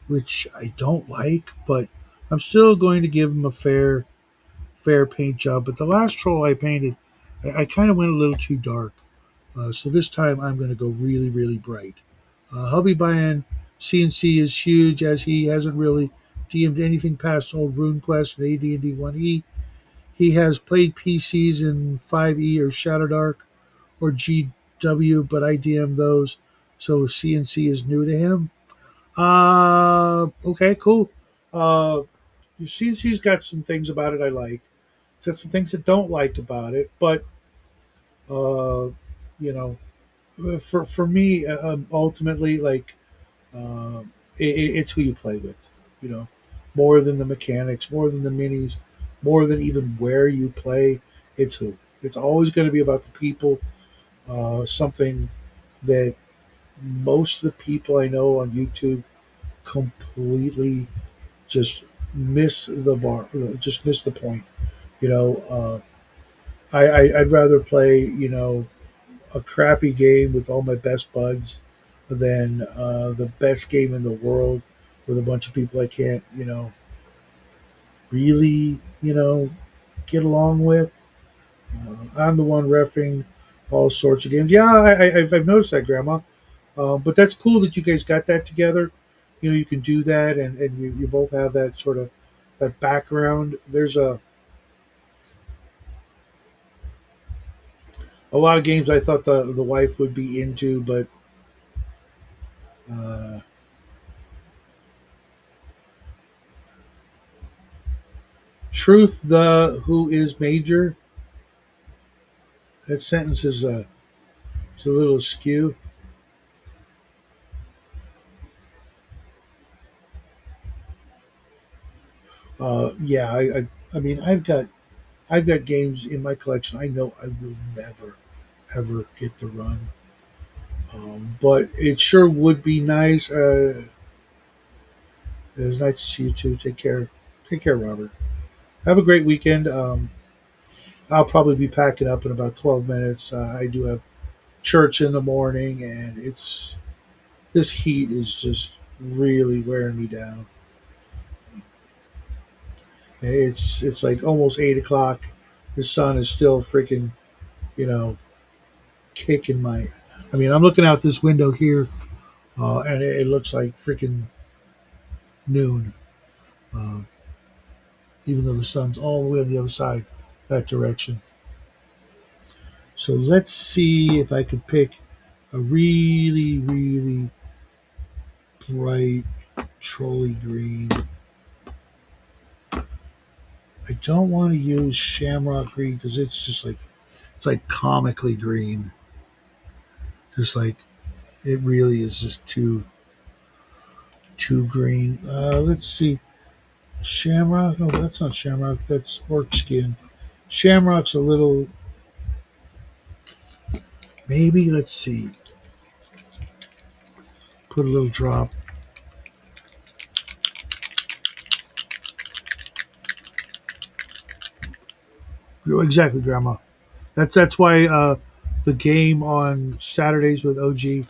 Speaker 1: which I don't like, but I'm still going to give him a fair paint job. But the last troll I painted, I kind of went a little too dark. So this time I'm going to go really bright. Hubby buying CNC is huge as he hasn't really DM'd anything past old RuneQuest and AD&D 1E. He has played PCs in 5E or Shadowdark or GW, but I DM those, so CNC is new to him. Okay, cool. Uh, CNC's got some things about it I like. It's got some things I don't like about it, but uh, you know, for me, ultimately, like it's who you play with, you know, more than the mechanics, more than the minis, more than even where you play. It's who. It's always going to be about the people. Something that most of the people I know on YouTube completely just miss the bar, just miss the point. You know, I'd rather play, a crappy game with all my best buds than the best game in the world with a bunch of people I can't, really, get along with. I'm the one refing all sorts of games. Yeah, I've noticed that, Grandma. But that's cool that you guys got that together. You know, you can do that, and you both have that sort of that background. There's a lot of games I thought the wife would be into, but uh, Truth, the who is major. That sentence is a little askew. Yeah, I mean, I've got games in my collection I know I will never ever get to run. But it sure would be nice. It was nice to see you too. Take care, Robert. Have a great weekend. I'll probably be packing up in about 12 minutes. I do have church in the morning, and this heat is just really wearing me down. It's like almost 8 o'clock. The sun is still freaking, you know, kicking my. I mean, I'm looking out this window here, and it looks like freaking noon. Uh, Even though the sun's all the way on the other side, that direction. So let's see if I can pick a really bright trolley green. I don't want to use shamrock green because it's like comically green. Just like it really is just too green. Let's see. Shamrock? No, that's not shamrock. That's orc skin. Shamrock's a little. Maybe let's see. Put a little drop. Exactly, Grandma. That's why the game on Saturdays with OG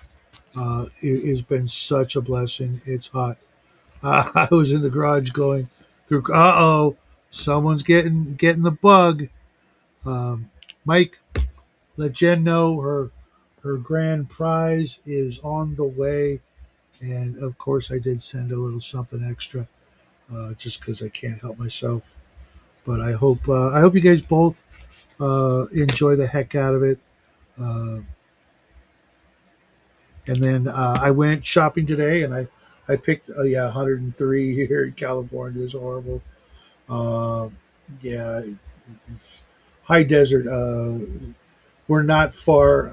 Speaker 1: has been such a blessing. It's hot. I was in the garage going through. Someone's getting the bug. Um, Mike, let Jen know her grand prize is on the way, and of course I did send a little something extra. just because I can't help myself. But I hope you guys both enjoy the heck out of it. Uh, and then I went shopping today, and I picked yeah 103 here in California is horrible. Uh, yeah, it's high desert. We're not far.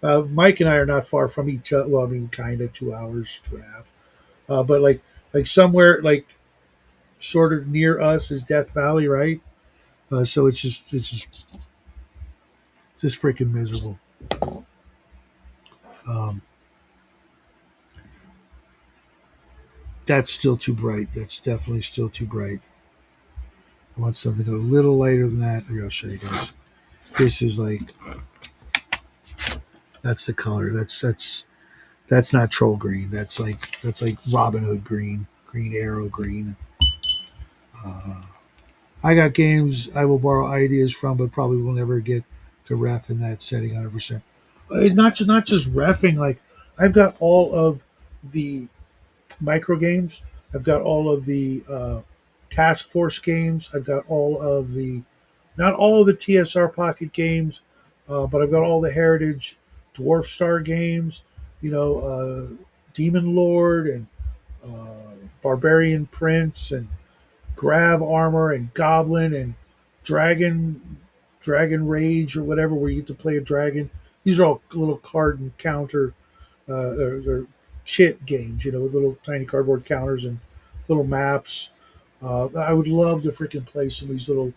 Speaker 1: Mike and I are not far from each other. Well, I mean, kind of 2 hours, 2.5. But like somewhere like sort of near us is Death Valley, right? So it's just freaking miserable. Um, that's still too bright. That's definitely still too bright. I want something a little lighter than that. Here, I'll show you guys. This is like that's the color. That's not troll green. That's like Robin Hood green, Green Arrow green. Uh, I got games I will borrow ideas from, but probably will never get to ref in that setting 100%. Not just refing. Like I've got all of the micro games. I've got all of the task force games. I've got all of the not all of the TSR pocket games, but I've got all the heritage Dwarf Star games. Demon Lord and Barbarian Prince and Grav Armor and Goblin and Dragon Rage or whatever, where you get to play a dragon. These are all little card and counter or chit games, with little tiny cardboard counters and little maps. I would love to freaking play some of these little.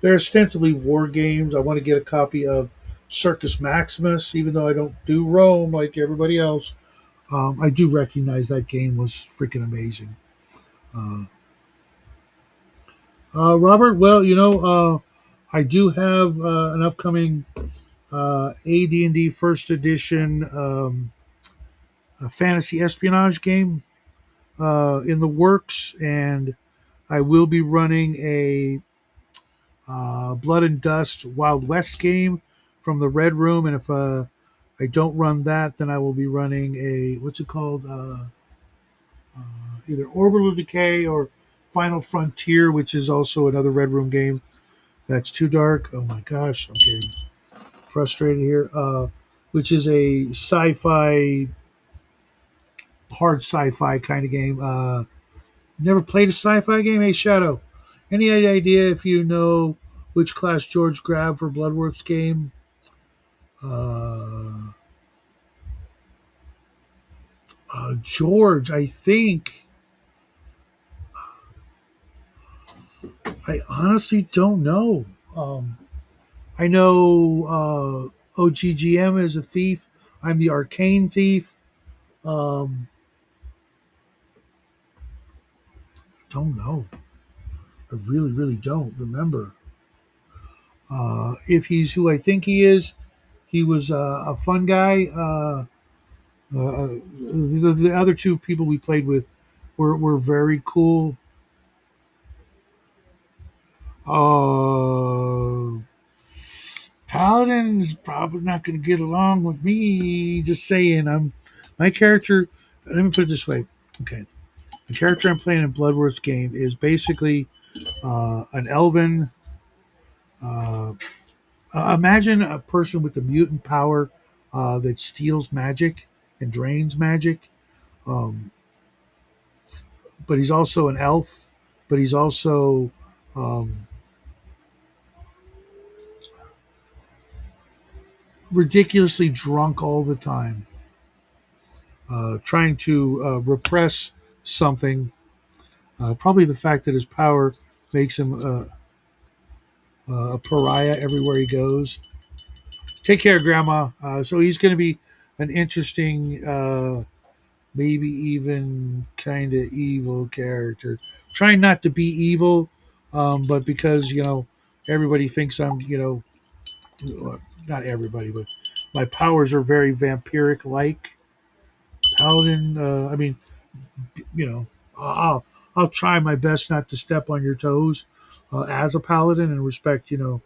Speaker 1: They're ostensibly war games. I want to get a copy of Circus Maximus, even though I don't do Rome like everybody else. I do recognize that game was freaking amazing. Uh, Robert, well, I do have an upcoming AD&D First Edition a fantasy espionage game in the works, and I will be running a Blood and Dust Wild West game from the Red Room, and if I don't run that, then I will be running a what's it called? Either Orbital Decay or Final Frontier, which is also another Red Room game. That's too dark. Oh my gosh, I'm getting frustrated here. Which is a sci-fi, hard sci-fi kind of game. Never played a sci-fi game. Hey, Shadow, any idea if you know which class George grabbed for Bloodworth's game? Uh, George, I think. I honestly don't know. I know OGGM is a thief. I'm the arcane thief. Don't know. I really, really don't remember. If he's who I think he is, he was a fun guy. The other two people we played with were very cool. Uh, Paladin's probably not going to get along with me. Just saying, my character. Let me put it this way. Okay, the character I'm playing in Bloodworth's game is basically an elven. Uh, Imagine a person with the mutant power that steals magic and drains magic. Um, but he's also an elf. But he's also um, ridiculously drunk all the time, trying to repress something. Probably the fact that his power makes him a pariah everywhere he goes. Take care, Grandma. So he's going to be an interesting, maybe even kind of evil character. Trying not to be evil, but because everybody thinks I'm not everybody, but my powers are very vampiric like. Paladin. I mean, you know, I'll try my best not to step on your toes as a paladin and respect your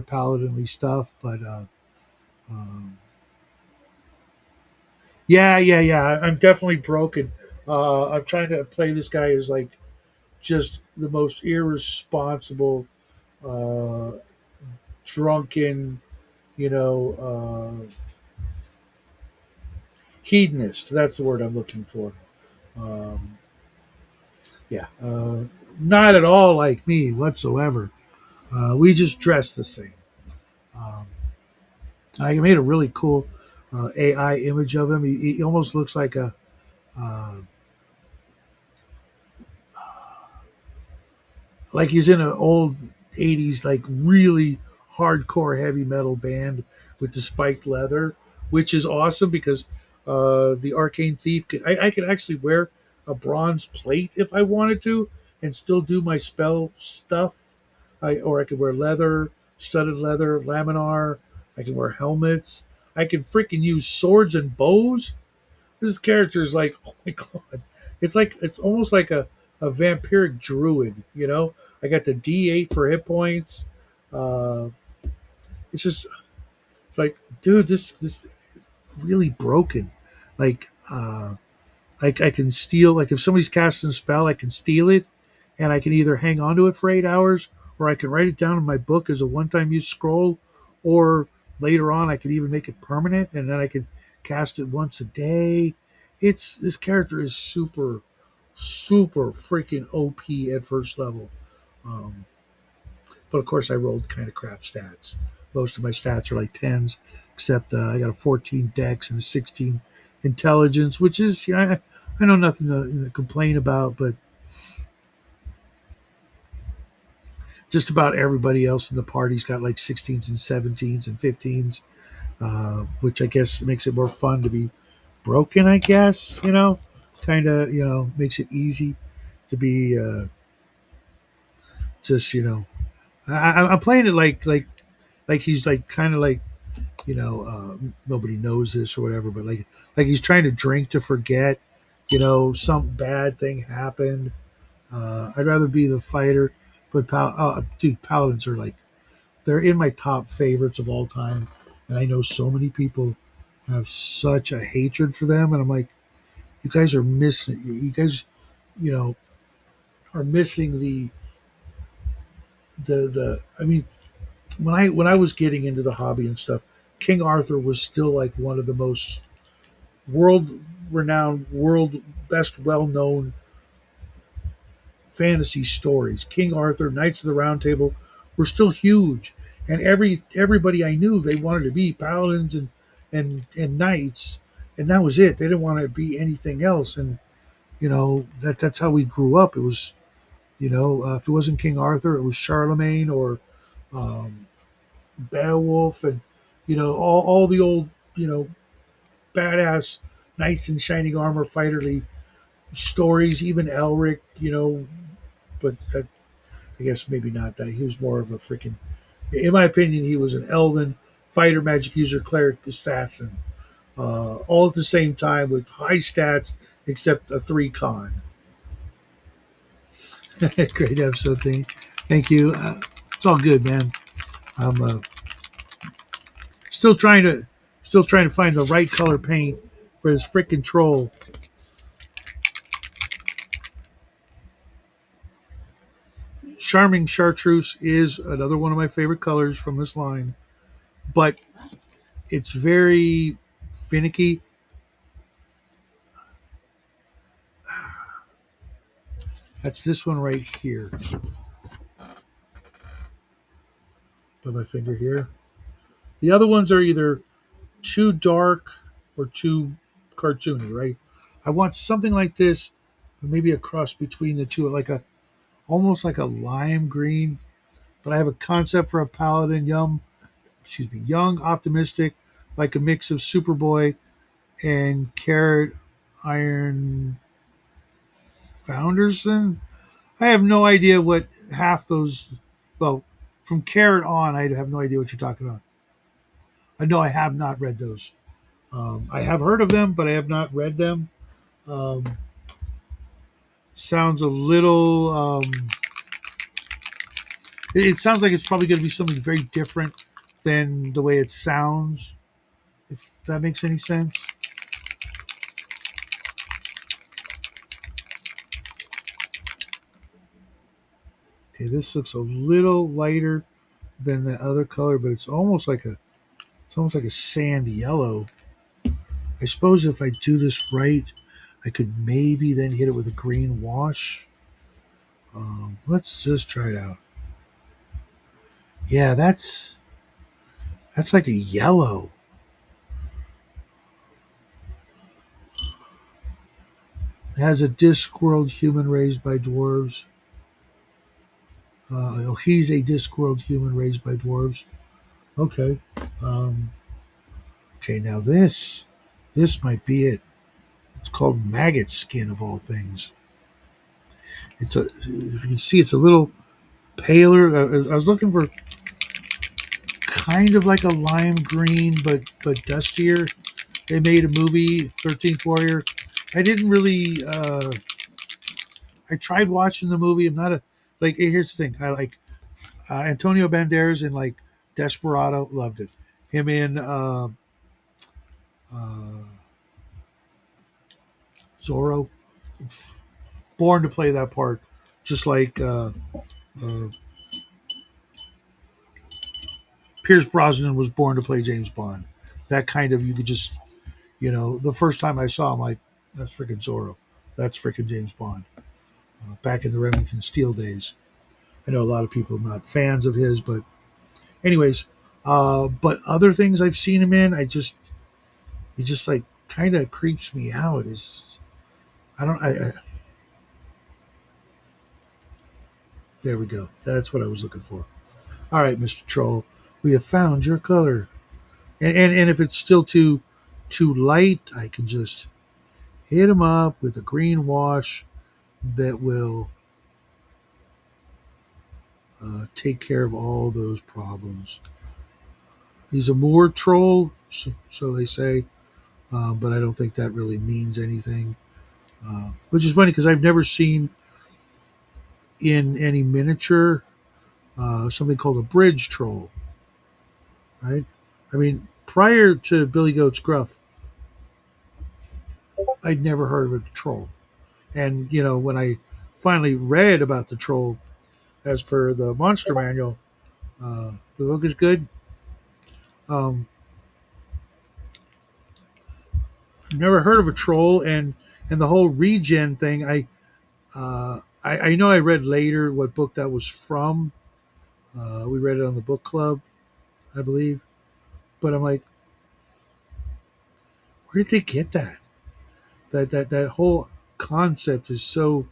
Speaker 1: paladinly stuff. But um, yeah, yeah, yeah. I'm definitely broken. I'm trying to play this guy as like just the most irresponsible, uh, drunken, you know, hedonist. That's the word I'm looking for. Um, yeah, not at all like me whatsoever. We just dress the same. Um, I made a really cool AI image of him. He almost looks like a uh, like he's in an old '80s like really hardcore heavy metal band with the spiked leather, which is awesome because the Arcane Thief I could actually wear a bronze plate if I wanted to and still do my spell stuff. Or I could wear leather, studded leather, laminar. I can wear helmets. I can freaking use swords and bows. This character is like, oh my god, it's almost like a vampiric druid. You know, I got the D8 for hit points. Uh, it's just it's like, dude, this is really broken. Like, I can steal, like if somebody's casting a spell, I can steal it, and I can either hang on to it for 8 hours, or I can write it down in my book as a one-time use scroll, or later on I could even make it permanent, and then I could cast it once a day. It's this character is super freaking OP at first level. Um, but of course, I rolled kind of crap stats. Most of my stats are like tens, except I got a 14 dex and a 16 intelligence, which is, yeah, I know nothing to complain about, but just about everybody else in the party's got like 16s and 17s and 15s, which I guess makes it more fun to be broken, I guess, kind of, makes it easy to be just, I'm playing it like he's like kind of like nobody knows this or whatever, but like he's trying to drink to forget, some bad thing happened. I'd rather be the fighter, but dude, paladins are like they're in my top favorites of all time, and I know so many people have such a hatred for them, and I'm like, you guys are missing. You guys, you know, are missing the. I mean, when I was getting into the hobby and stuff, King Arthur was still like one of the most world renowned, world best well known fantasy stories. King Arthur, Knights of the Round Table were still huge, and everybody I knew they wanted to be paladins and knights, and that was it. They didn't want to be anything else, and that's how we grew up. It was if it wasn't King Arthur, it was Charlemagne or um, Beowulf, and all the old badass knights in shining armor fighterly stories, even Elric, but that I guess maybe not that. He was more of a freaking, in my opinion, he was an elven fighter, magic user, cleric, assassin, all at the same time with high stats, except a 3 con. Great episode thing. Thank you. It's all good, man. I'm still trying to still trying to find the right color paint for this freaking troll. Charming Chartreuse is another one of my favorite colors from this line, but it's very finicky. That's this one right here. Put my finger here. The other ones are either too dark or too cartoony, right? I want something like this, but maybe a cross between the two, like a almost like a lime green. But I have a concept for a paladin, young, optimistic, like a mix of Superboy and Carrot Iron Founderson. I have no idea what half those. Well, from Carrot on, I have no idea what you're talking about. I know I have not read those. I have heard of them, but I have not read them. Um, sounds a little. It sounds like it's probably going to be something very different than the way it sounds. If that makes any sense. Okay, this looks a little lighter than the other color, but it's almost like a sand yellow. I suppose if I do this right, I could maybe then hit it with a green wash. Let's just try it out. Yeah, that's like a yellow. It has a Discworld human raised by dwarves. Oh, he's a Discworld human raised by dwarves. Okay. Um, okay, now this might be it. It's called maggot skin of all things. If you can see, it's a little paler. I was looking for kind of like a lime green, but dustier. They made a movie, 13th Warrior. I didn't really. I tried watching the movie. I'm not a like. Here's the thing. I like Antonio Banderas in like Desperado. Loved it. Him in uh, Zorro. Born to play that part. Just like uh, Pierce Brosnan was born to play James Bond. That kind of, you could just, the first time I saw him, like, that's freaking Zorro. That's freaking James Bond. Back in the Remington Steele days. I know a lot of people are not fans of his, but anyways, but other things I've seen him in, he just like kind of creeps me out. Is I don't, I There we go. That's what I was looking for. All right, Mr. Troll, we have found your color. And if it's still too light, I can just hit him up with a green wash that will take care of all those problems. He's a Moor troll, so they say, but I don't think that really means anything. Which is funny because I've never seen in any miniature something called a bridge troll, right? I mean, prior to Billy Goat's Gruff, I'd never heard of a troll. And, when I finally read about the troll as per the monster manual, the book is good. Um, Never heard of a troll, and the whole regen thing. I know I read later what book that was from. We read it on the book club, I believe. But I'm like, where did they get that? That whole concept is so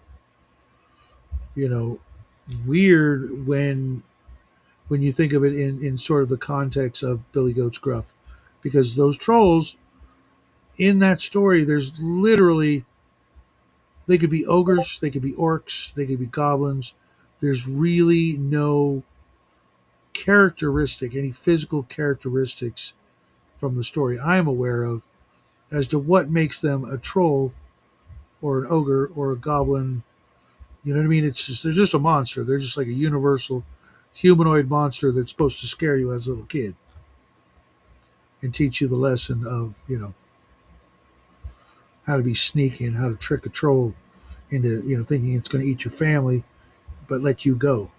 Speaker 1: you know weird when you think of it in sort of the context of Billy Goat's Gruff, because those trolls in that story, there's literally, they could be ogres, they could be orcs, they could be goblins. There's really no any physical characteristics from the story I'm aware of as to what makes them a troll or an ogre or a goblin. You know what I mean? They're just a monster. They're just like a universal humanoid monster that's supposed to scare you as a little kid and teach you the lesson of, how to be sneaky and how to trick a troll into, thinking it's going to eat your family, but let you go,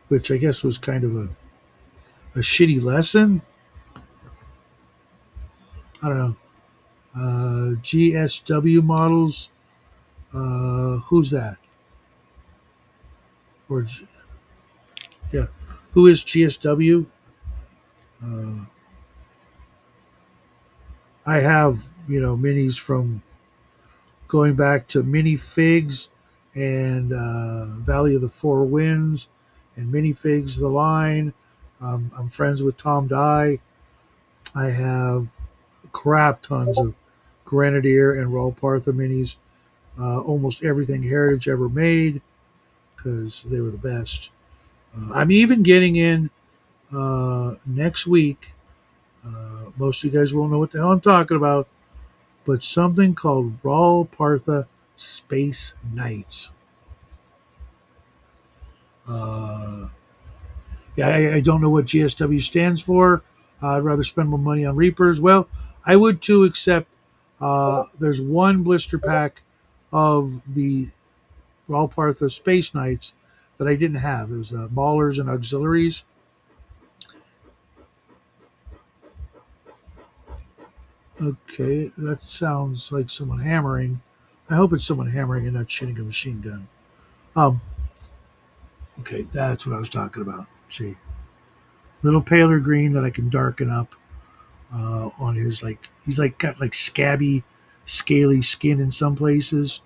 Speaker 1: which I guess was kind of a shitty lesson. I don't know. GSW models. Who's that? Or yeah, who is GSW? Uh, I have minis from going back to minifigs and Valley of the Four Winds and minifigs the line. I'm friends with Tom Dye. I have crap tons of Grenadier and Raw Partha minis. Almost everything Heritage ever made because they were the best. I'm even getting in next week. Most of you guys won't know what the hell I'm talking about, but something called Raw Partha Space Knights. Uh, yeah, I don't know what GSW stands for. I'd rather spend my money on Reapers. Well, I would too, except there's one blister pack of the Raw Partha Space Knights that I didn't have. It was Maulers and Auxiliaries. Okay, that sounds like someone hammering. I hope it's someone hammering and not shooting a machine gun. Um, okay, that's what I was talking about. See, little paler green that I can darken up on his like he's like got like scabby, scaly skin in some places,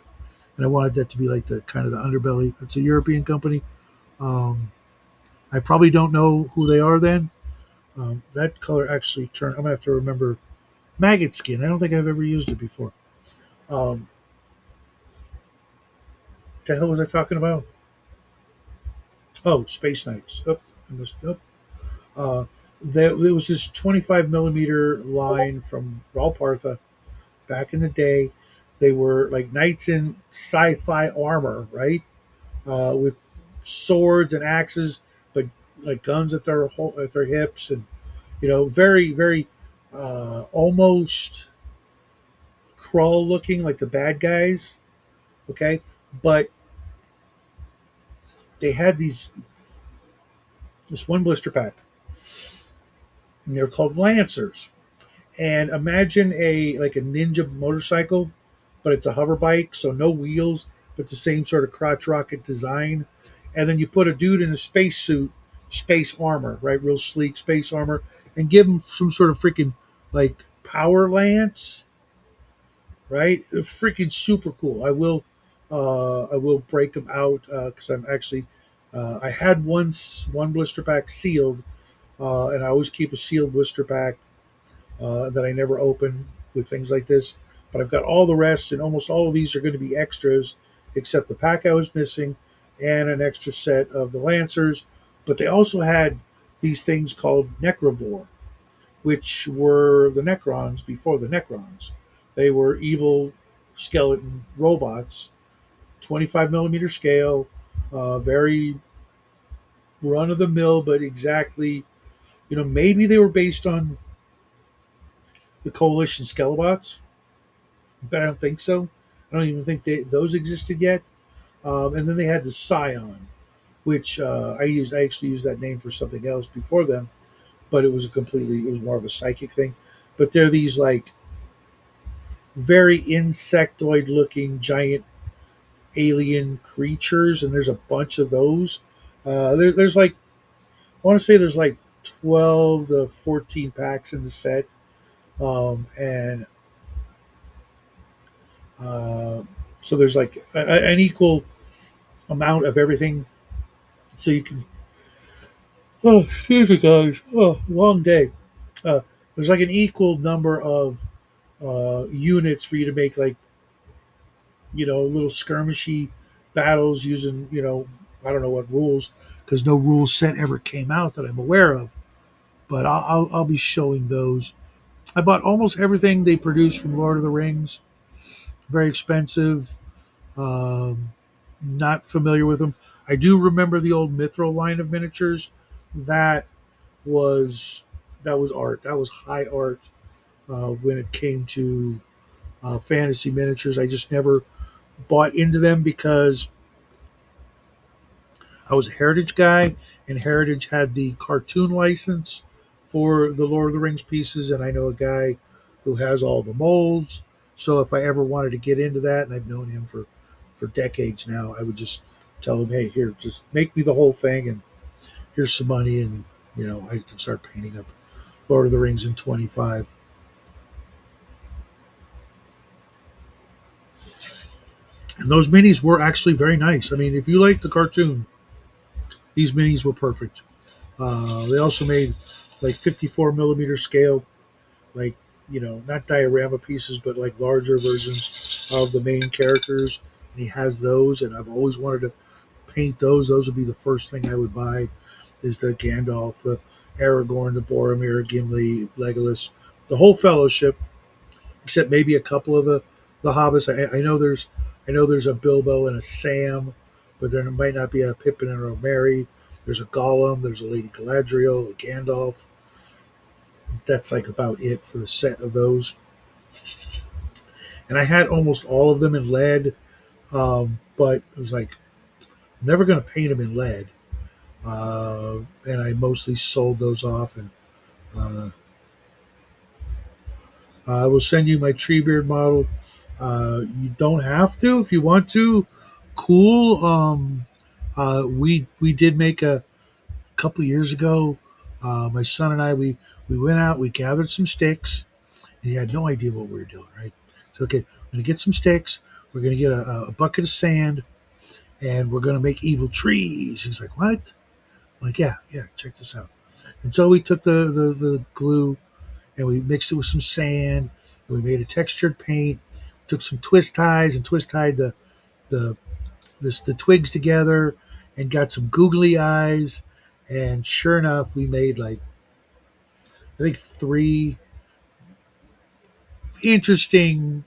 Speaker 1: and I wanted that to be like the kind of the underbelly. It's a European company. Um, I probably don't know who they are then. That color actually turned. I'm gonna have to remember maggot skin. I don't think I've ever used it before. Um, what the hell was I talking about? Oh, Space Knights. Oh, I missed. Oh. Uh, there was this 25 millimeter line from Ralpartha back in the day. They were like knights in sci-fi armor, right? With swords and axes, but like guns at their hips, and very very almost crawl looking like the bad guys. Okay, but they had this one blister pack, and they're called Lancers. And imagine a ninja motorcycle, but it's a hover bike, so no wheels, but the same sort of crotch rocket design. And then you put a dude in a space suit, space armor, right, real sleek space armor, and give him some sort of freaking like power lance, right? Freaking super cool. I will break them out because I'm actually I had one blister pack sealed, and I always keep a sealed blister pack that I never open with things like this. But I've got all the rest, and almost all of these are going to be extras, except the pack I was missing and an extra set of the Lancers. But they also had these things called Necrovore, which were the Necrons before the Necrons. They were evil skeleton robots, 25 millimeter scale, very run of the mill, but exactly, maybe they were based on the Coalition Skelelots, but I don't think so. I don't even think those existed yet. And then they had the Scion, which I used. I actually used that name for something else before them, but it was more of a psychic thing. But they're these like very insectoid looking giant alien creatures, and there's a bunch of those. There's like, I want to say there's like 12 to 14 packs in the set, and uh, so there's like an equal amount of everything, so you can. Oh, excuse me, guys. Oh, long day. There's like an equal number of units for you to make like little skirmishy battles using I don't know what rules, because no rule set ever came out that I'm aware of. But I'll be showing those. I bought almost everything they produced from Lord of the Rings. Very expensive. Um, Not familiar with them. I do remember the old Mithril line of miniatures. That was that was art. That was high art when it came to fantasy miniatures. I just never bought into them because I was a Heritage guy, and Heritage had the cartoon license for the Lord of the Rings pieces, and I know a guy who has all the molds. So if I ever wanted to get into that, and I've known him for decades now, I would just tell him, "Hey, here, just make me the whole thing, and here's some money, and I can start painting up Lord of the Rings in 25." And those minis were actually very nice. I mean, if you like the cartoon, these minis were perfect. They also made like 54 millimeter scale, like not diorama pieces, but like larger versions of the main characters. And he has those, and I've always wanted to paint those. Those would be the first thing I would buy. Is the Gandalf, the Aragorn, the Boromir, Gimli, Legolas, the whole Fellowship, except maybe a couple of the hobbits. I know there's a Bilbo and a Sam, but there might not be a Pippin and a Merry. There's a Gollum. There's a Lady Galadriel, a Gandalf. That's like about it for the set of those. And I had almost all of them in lead, but it was like I'm never going to paint them in lead. And I mostly sold those off. And uh, I will send you my tree beard model. You don't have to if you want to. Cool. We did make a couple of years ago. My son and I we went out. We gathered some sticks. And he had no idea what we were doing. Right. So okay, we're gonna get some sticks. We're gonna get a bucket of sand, and we're gonna make evil trees. He's like, what? I'm like, yeah, yeah. Check this out. And so we took the glue and we mixed it with some sand and we made a textured paint. Took some twist ties and twist tied the the twigs together and got some googly eyes. And sure enough, we made like I think three interesting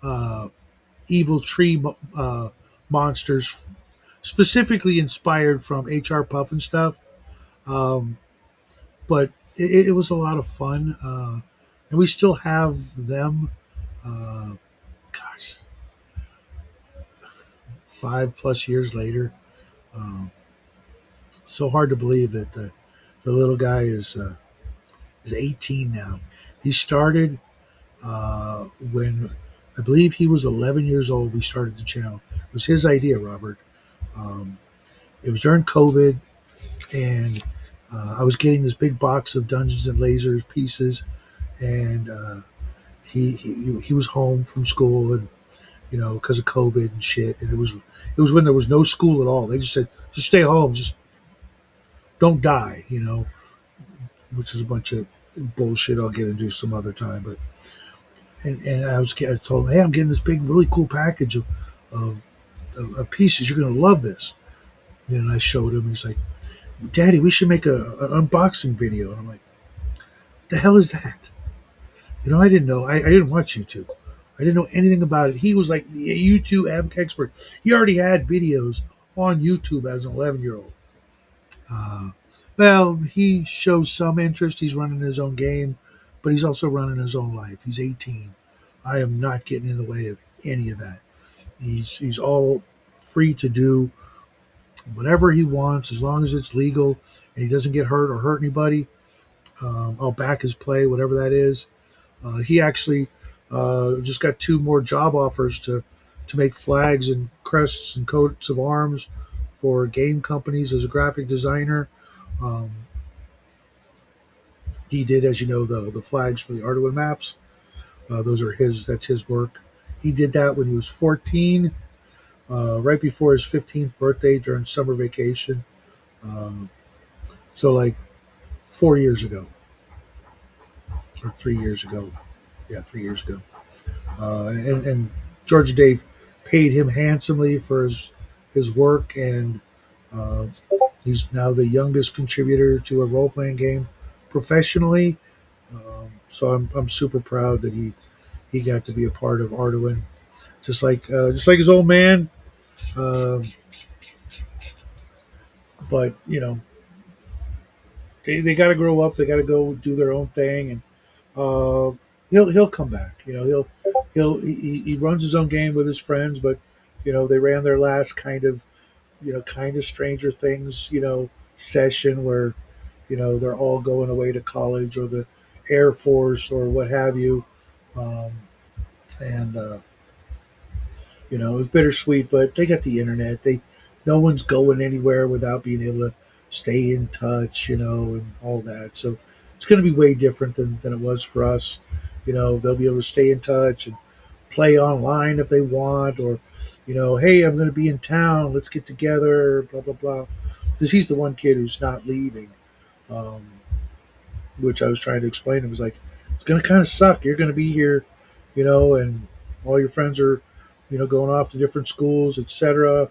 Speaker 1: uh, evil tree monsters, specifically inspired from HR Puff and stuff. Um, but it was a lot of fun, and we still have them. Uh, gosh, 5+ years later. Um, so hard to believe that the little guy is 18 now. He started when I believe he was 11 years old. We started the channel. It was his idea, Robert. Um, it was during COVID, and I was getting this big box of Dungeons and Lasers pieces, and he was home from school, and because of COVID and shit, and it was when there was no school at all. They just said just stay home, just don't die, which is a bunch of bullshit. I'll get into some other time, but and I told him, hey, I'm getting this big, really cool package of, of pieces. You're gonna love this. And I showed him. He's like, Daddy, we should make an unboxing video. And I'm like, what the hell is that? I didn't know. I didn't watch YouTube. I didn't know anything about it. He was like the YouTube expert. He already had videos on YouTube as an 11-year-old. Uh, well, he shows some interest. He's running his own game, but he's also running his own life. He's 18. I am not getting in the way of any of that. He's all free to do whatever he wants as long as it's legal and he doesn't get hurt or hurt anybody. I'll back his play, whatever that is. He actually just got two more job offers to make flags and crests and coats of arms for game companies as a graphic designer. Um, he did, as you know, the flags for the Arduino maps. Those are his. That's his work. He did that when he was 14, right before his 15th birthday during summer vacation. Um, so like 4 years ago or 3 years ago. Yeah, 3 years ago. And George Dave paid him handsomely for his work, and uh, he's now the youngest contributor to a role playing game professionally. So I'm super proud that he got to be a part of Arduino, just like his old man. Um, but they got to grow up. They got to go do their own thing, and he'll come back. He runs his own game with his friends, but they ran their last kind of Stranger Things session where they're all going away to college or the Air Force or what have you, um, and it was bittersweet. But they got the internet. No one's going anywhere without being able to stay in touch, and all that. So it's going to be way different than it was for us. They'll be able to stay in touch and play online if they want, or hey, I'm going to be in town. Let's get together. Blah blah blah. Because he's the one kid who's not leaving, um, which I was trying to explain. It was like it's going to kind of suck. You're going to be here, and all your friends are, going off to different schools, etc.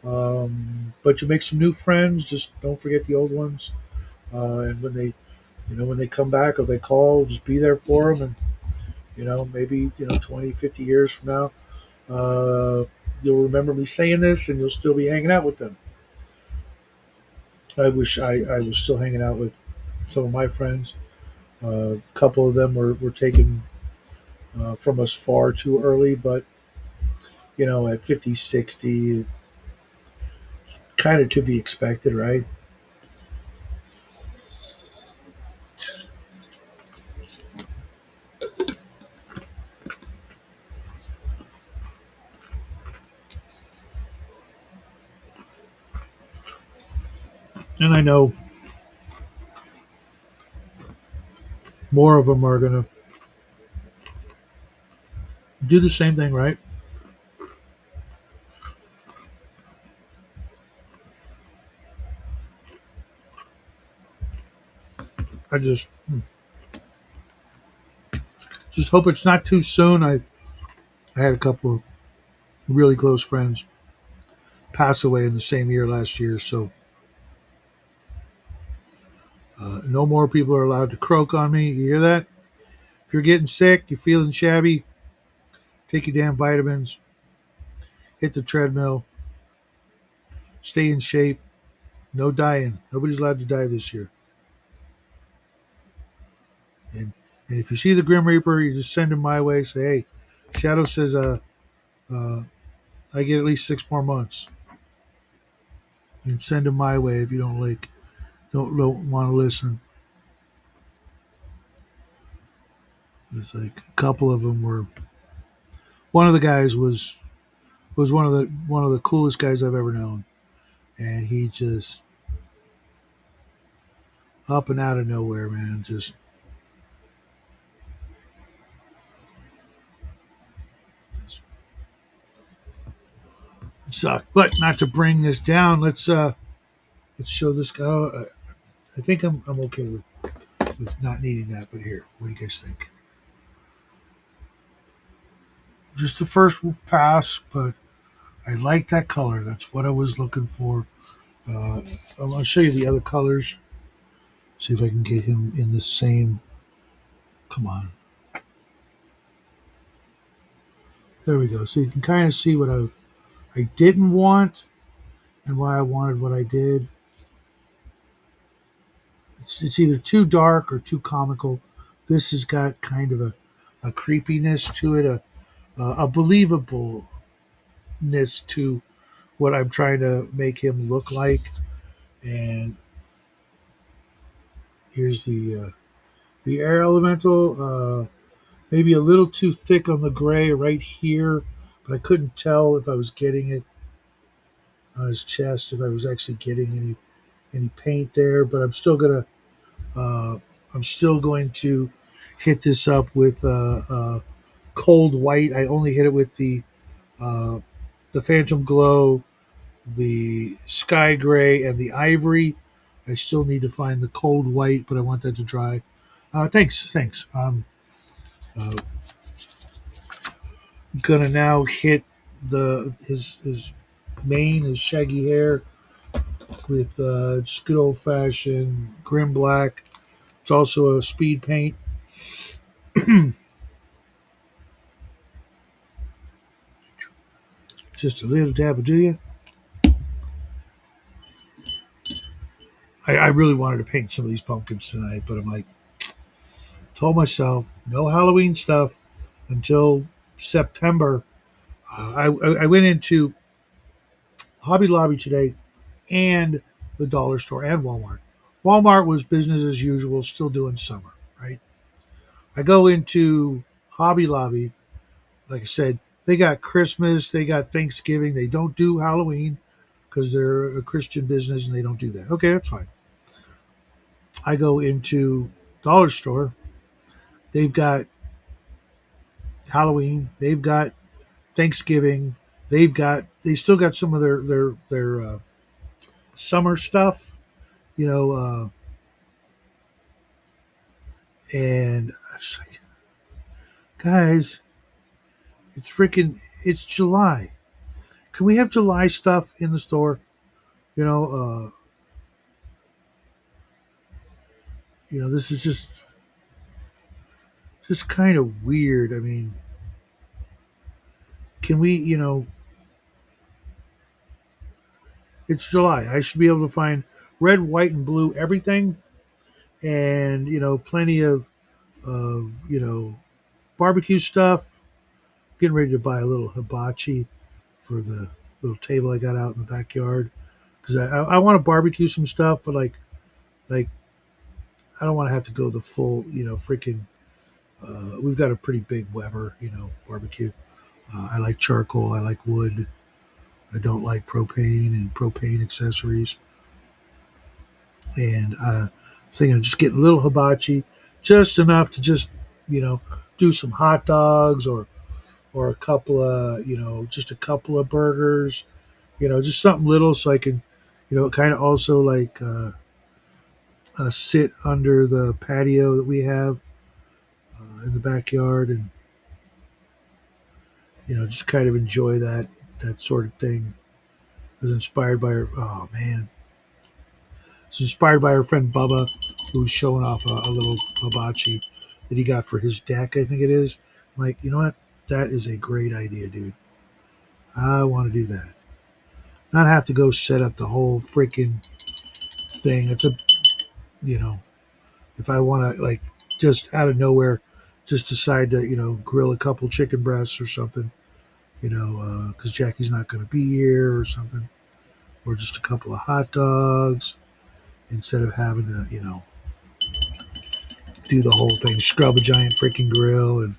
Speaker 1: But you make some new friends. Just don't forget the old ones. And when they come back or they call, just be there for them. And maybe 20, 50 years from now, you'll remember me saying this, and you'll still be hanging out with them. I wish I was still hanging out with some of my friends. A couple of them were taken from us far too early, but at 50, 60, kind of to be expected, right? And I know more of them are going to do the same thing, right? I just hope it's not too soon. I had a couple of really close friends pass away in the same year last year, so no more people are allowed to croak on me. You hear that? If you're getting sick, you're feeling shabby, take your damn vitamins, hit the treadmill, stay in shape. No dying. Nobody's allowed to die this year. And and if you see the Grim Reaper, you just send him my way. Say, hey, Shadow says, uh, I get at least 6 more months. And send him my way if you don't want to listen. It's like a couple of them were. One of the guys was one of the coolest guys I've ever known, and he just up and out of nowhere, man, just sucked. But not to bring this down, let's show this guy. I think I'm okay with not needing that. But here, what do you guys think? Just the first pass, but I like that color. That's what I was looking for. I'll show you the other colors. See if I can get him in the same. Come on. There we go. So you can kind of see what I didn't want and why I wanted what I did. It's either too dark or too comical. This has got kind of a creepiness to it, a believableness to what I'm trying to make him look like. And here's the air elemental. Maybe a little too thick on the gray right here, but I couldn't tell if I was getting it on his chest, if I was actually getting any paint there. But I'm still going to hit this up with cold white. I only hit it with uh, the Phantom Glow, the Sky Gray, and the Ivory. I still need to find the cold white, but I want that to dry. Thanks. Uh, Gonna now hit the his mane, his shaggy hair with just good old fashioned grim black. It's also a speed paint. Just a little dab of do you. I really wanted to paint some of these pumpkins tonight, but I'm like, told myself no Halloween stuff until September. I went into Hobby Lobby today and the dollar store and Walmart. Walmart was business as usual, still doing summer, right? I go into Hobby Lobby, like I said, they got Christmas, they got Thanksgiving, they don't do Halloween because they're a Christian business and they don't do that. Okay, that's fine. I go into dollar store, they've got Halloween, they've got Thanksgiving, they still got some of their summer stuff, you know, and I was like, guys, it's July. Can we have July stuff in the store? You know, this is just kind of weird. I mean, can we, it's July. I should be able to find red, white, and blue everything, and plenty of barbecue stuff. Getting ready to buy a little hibachi. for the little table I got out in the backyard because I want to barbecue some stuff, but like I don't want to have to go the full, freaking. We've got a pretty big Weber, barbecue. I like charcoal. I like wood. I don't like propane and propane accessories. And thinking of just getting a little hibachi, just enough to just, you know, do some hot dogs or a couple of, just a couple of burgers, just something little so I can, kind of also like sit under the patio that we have in the backyard and, just kind of enjoy that sort of thing. I was inspired by her. Oh man, it's inspired by our friend Bubba, who's showing off a little hibachi that he got for his deck. I think it is. I'm like, you know what? That is a great idea, dude. I want to do that. Not have to go set up the whole freaking thing. It's a, you know, if I want to like just out of nowhere, just decide to grill a couple chicken breasts or something, because Jackie's not going to be here or something, or just a couple of hot dogs instead of having to do the whole thing, scrub a giant freaking grill and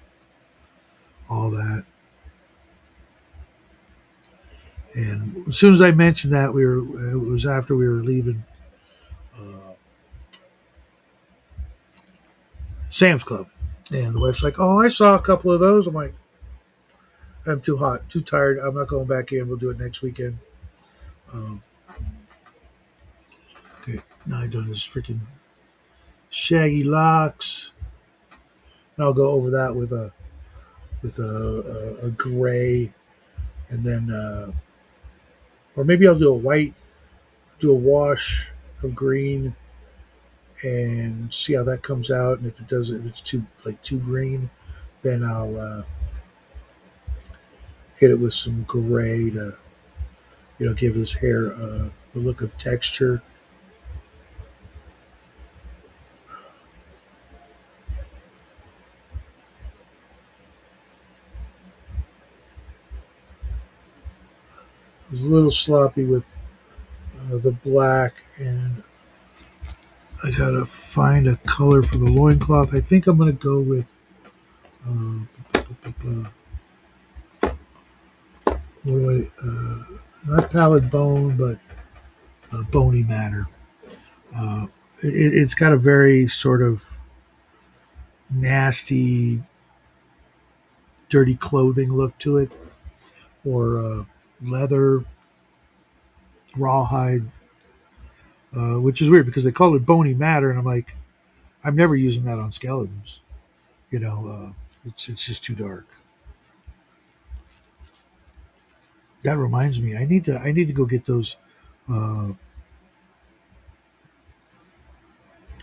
Speaker 1: all that. And as soon as I mentioned that, it was after we were leaving uh, Sam's Club, and the wife's like, "Oh, I saw a couple of those." I'm like, "I'm too hot, too tired. I'm not going back in. We'll do it next weekend." Um, okay, now I've done his freaking shaggy locks, and I'll go over that with a gray, and then or maybe I'll do a white, do a wash of green, and see how that comes out. And if it does, if it's too green, then I'll hit it with some gray to give his hair a look of texture. I was a little sloppy with the black, and I gotta find a color for the loincloth. I think I'm gonna go with what do not pallid bone, but bony matter. Uh, it's got a very sort of nasty, dirty clothing look to it, or leather, rawhide, which is weird because they call it bony matter, and I'm like, I'm never using that on skeletons. It's just too dark. That reminds me, I need to go get those uh,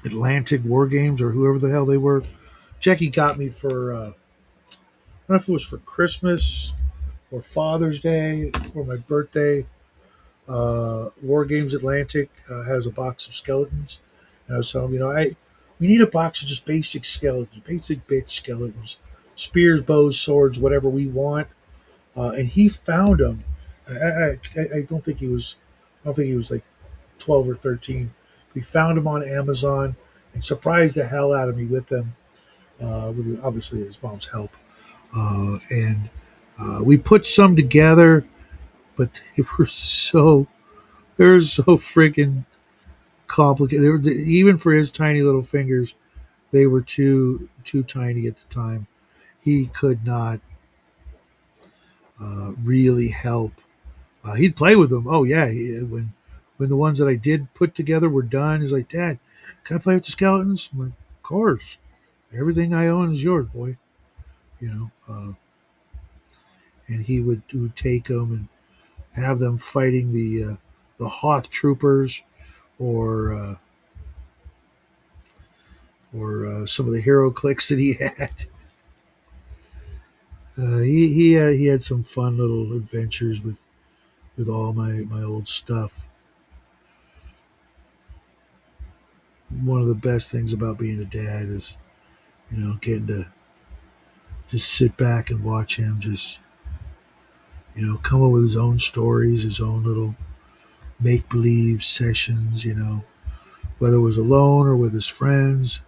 Speaker 1: Atlantic War Games or whoever the hell they were. Jackie got me for I don't know if it was for Christmas or Father's Day or my birthday. War Games Atlantic has a box of skeletons, and I was telling him, we need a box of just basic skeletons, basic bitch skeletons, spears, bows, swords, whatever we want. And he found them. I don't think he was, I don't think he was like 12 or 13. We found them on Amazon and surprised the hell out of me with them. With obviously his mom's help, and we put some together, but they were so freaking complicated. Even for his tiny little fingers, they were too tiny at the time. He could not really help. He'd play with them. Oh yeah, when the ones that I did put together were done, he's like, "Dad, can I play with the skeletons?" I'm like, "Of course. Everything I own is yours, boy." You know. And he would take them and have them fighting the Hoth troopers or some of the hero clicks that he had. He had some fun little adventures with all my old stuff. One of the best things about being a dad is getting to just sit back and watch him just come up with his own stories, his own little make believe sessions, whether it was alone or with his friends.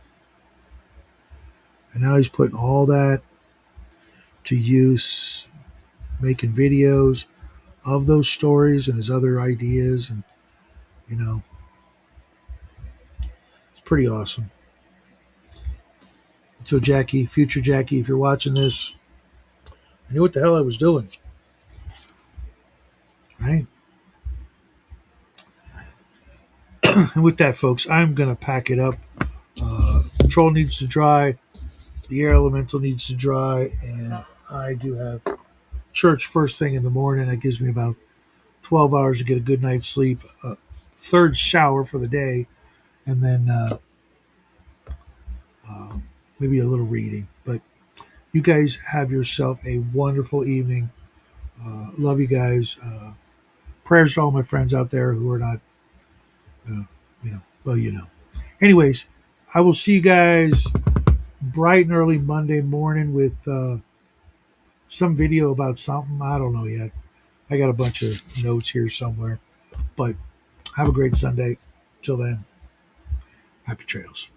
Speaker 1: And now he's putting all that to use, making videos of those stories and his other ideas. And, you know, it's pretty awesome. So, Jackie, future Jackie, if you're watching this, I knew what the hell I was doing, right? And with that, folks, I'm going to pack it up. Control needs to dry. The air elemental needs to dry. And I do have church first thing in the morning. That gives me about 12 hours to get a good night's sleep. Third shower for the day. And then maybe a little reading. But you guys have yourself a wonderful evening. Love you guys. Prayers to all my friends out there who are not, uh, well. Anyways, I will see you guys bright and early Monday morning with some video about something. I don't know yet. I got a bunch of notes here somewhere. But have a great Sunday. Till then, happy trails.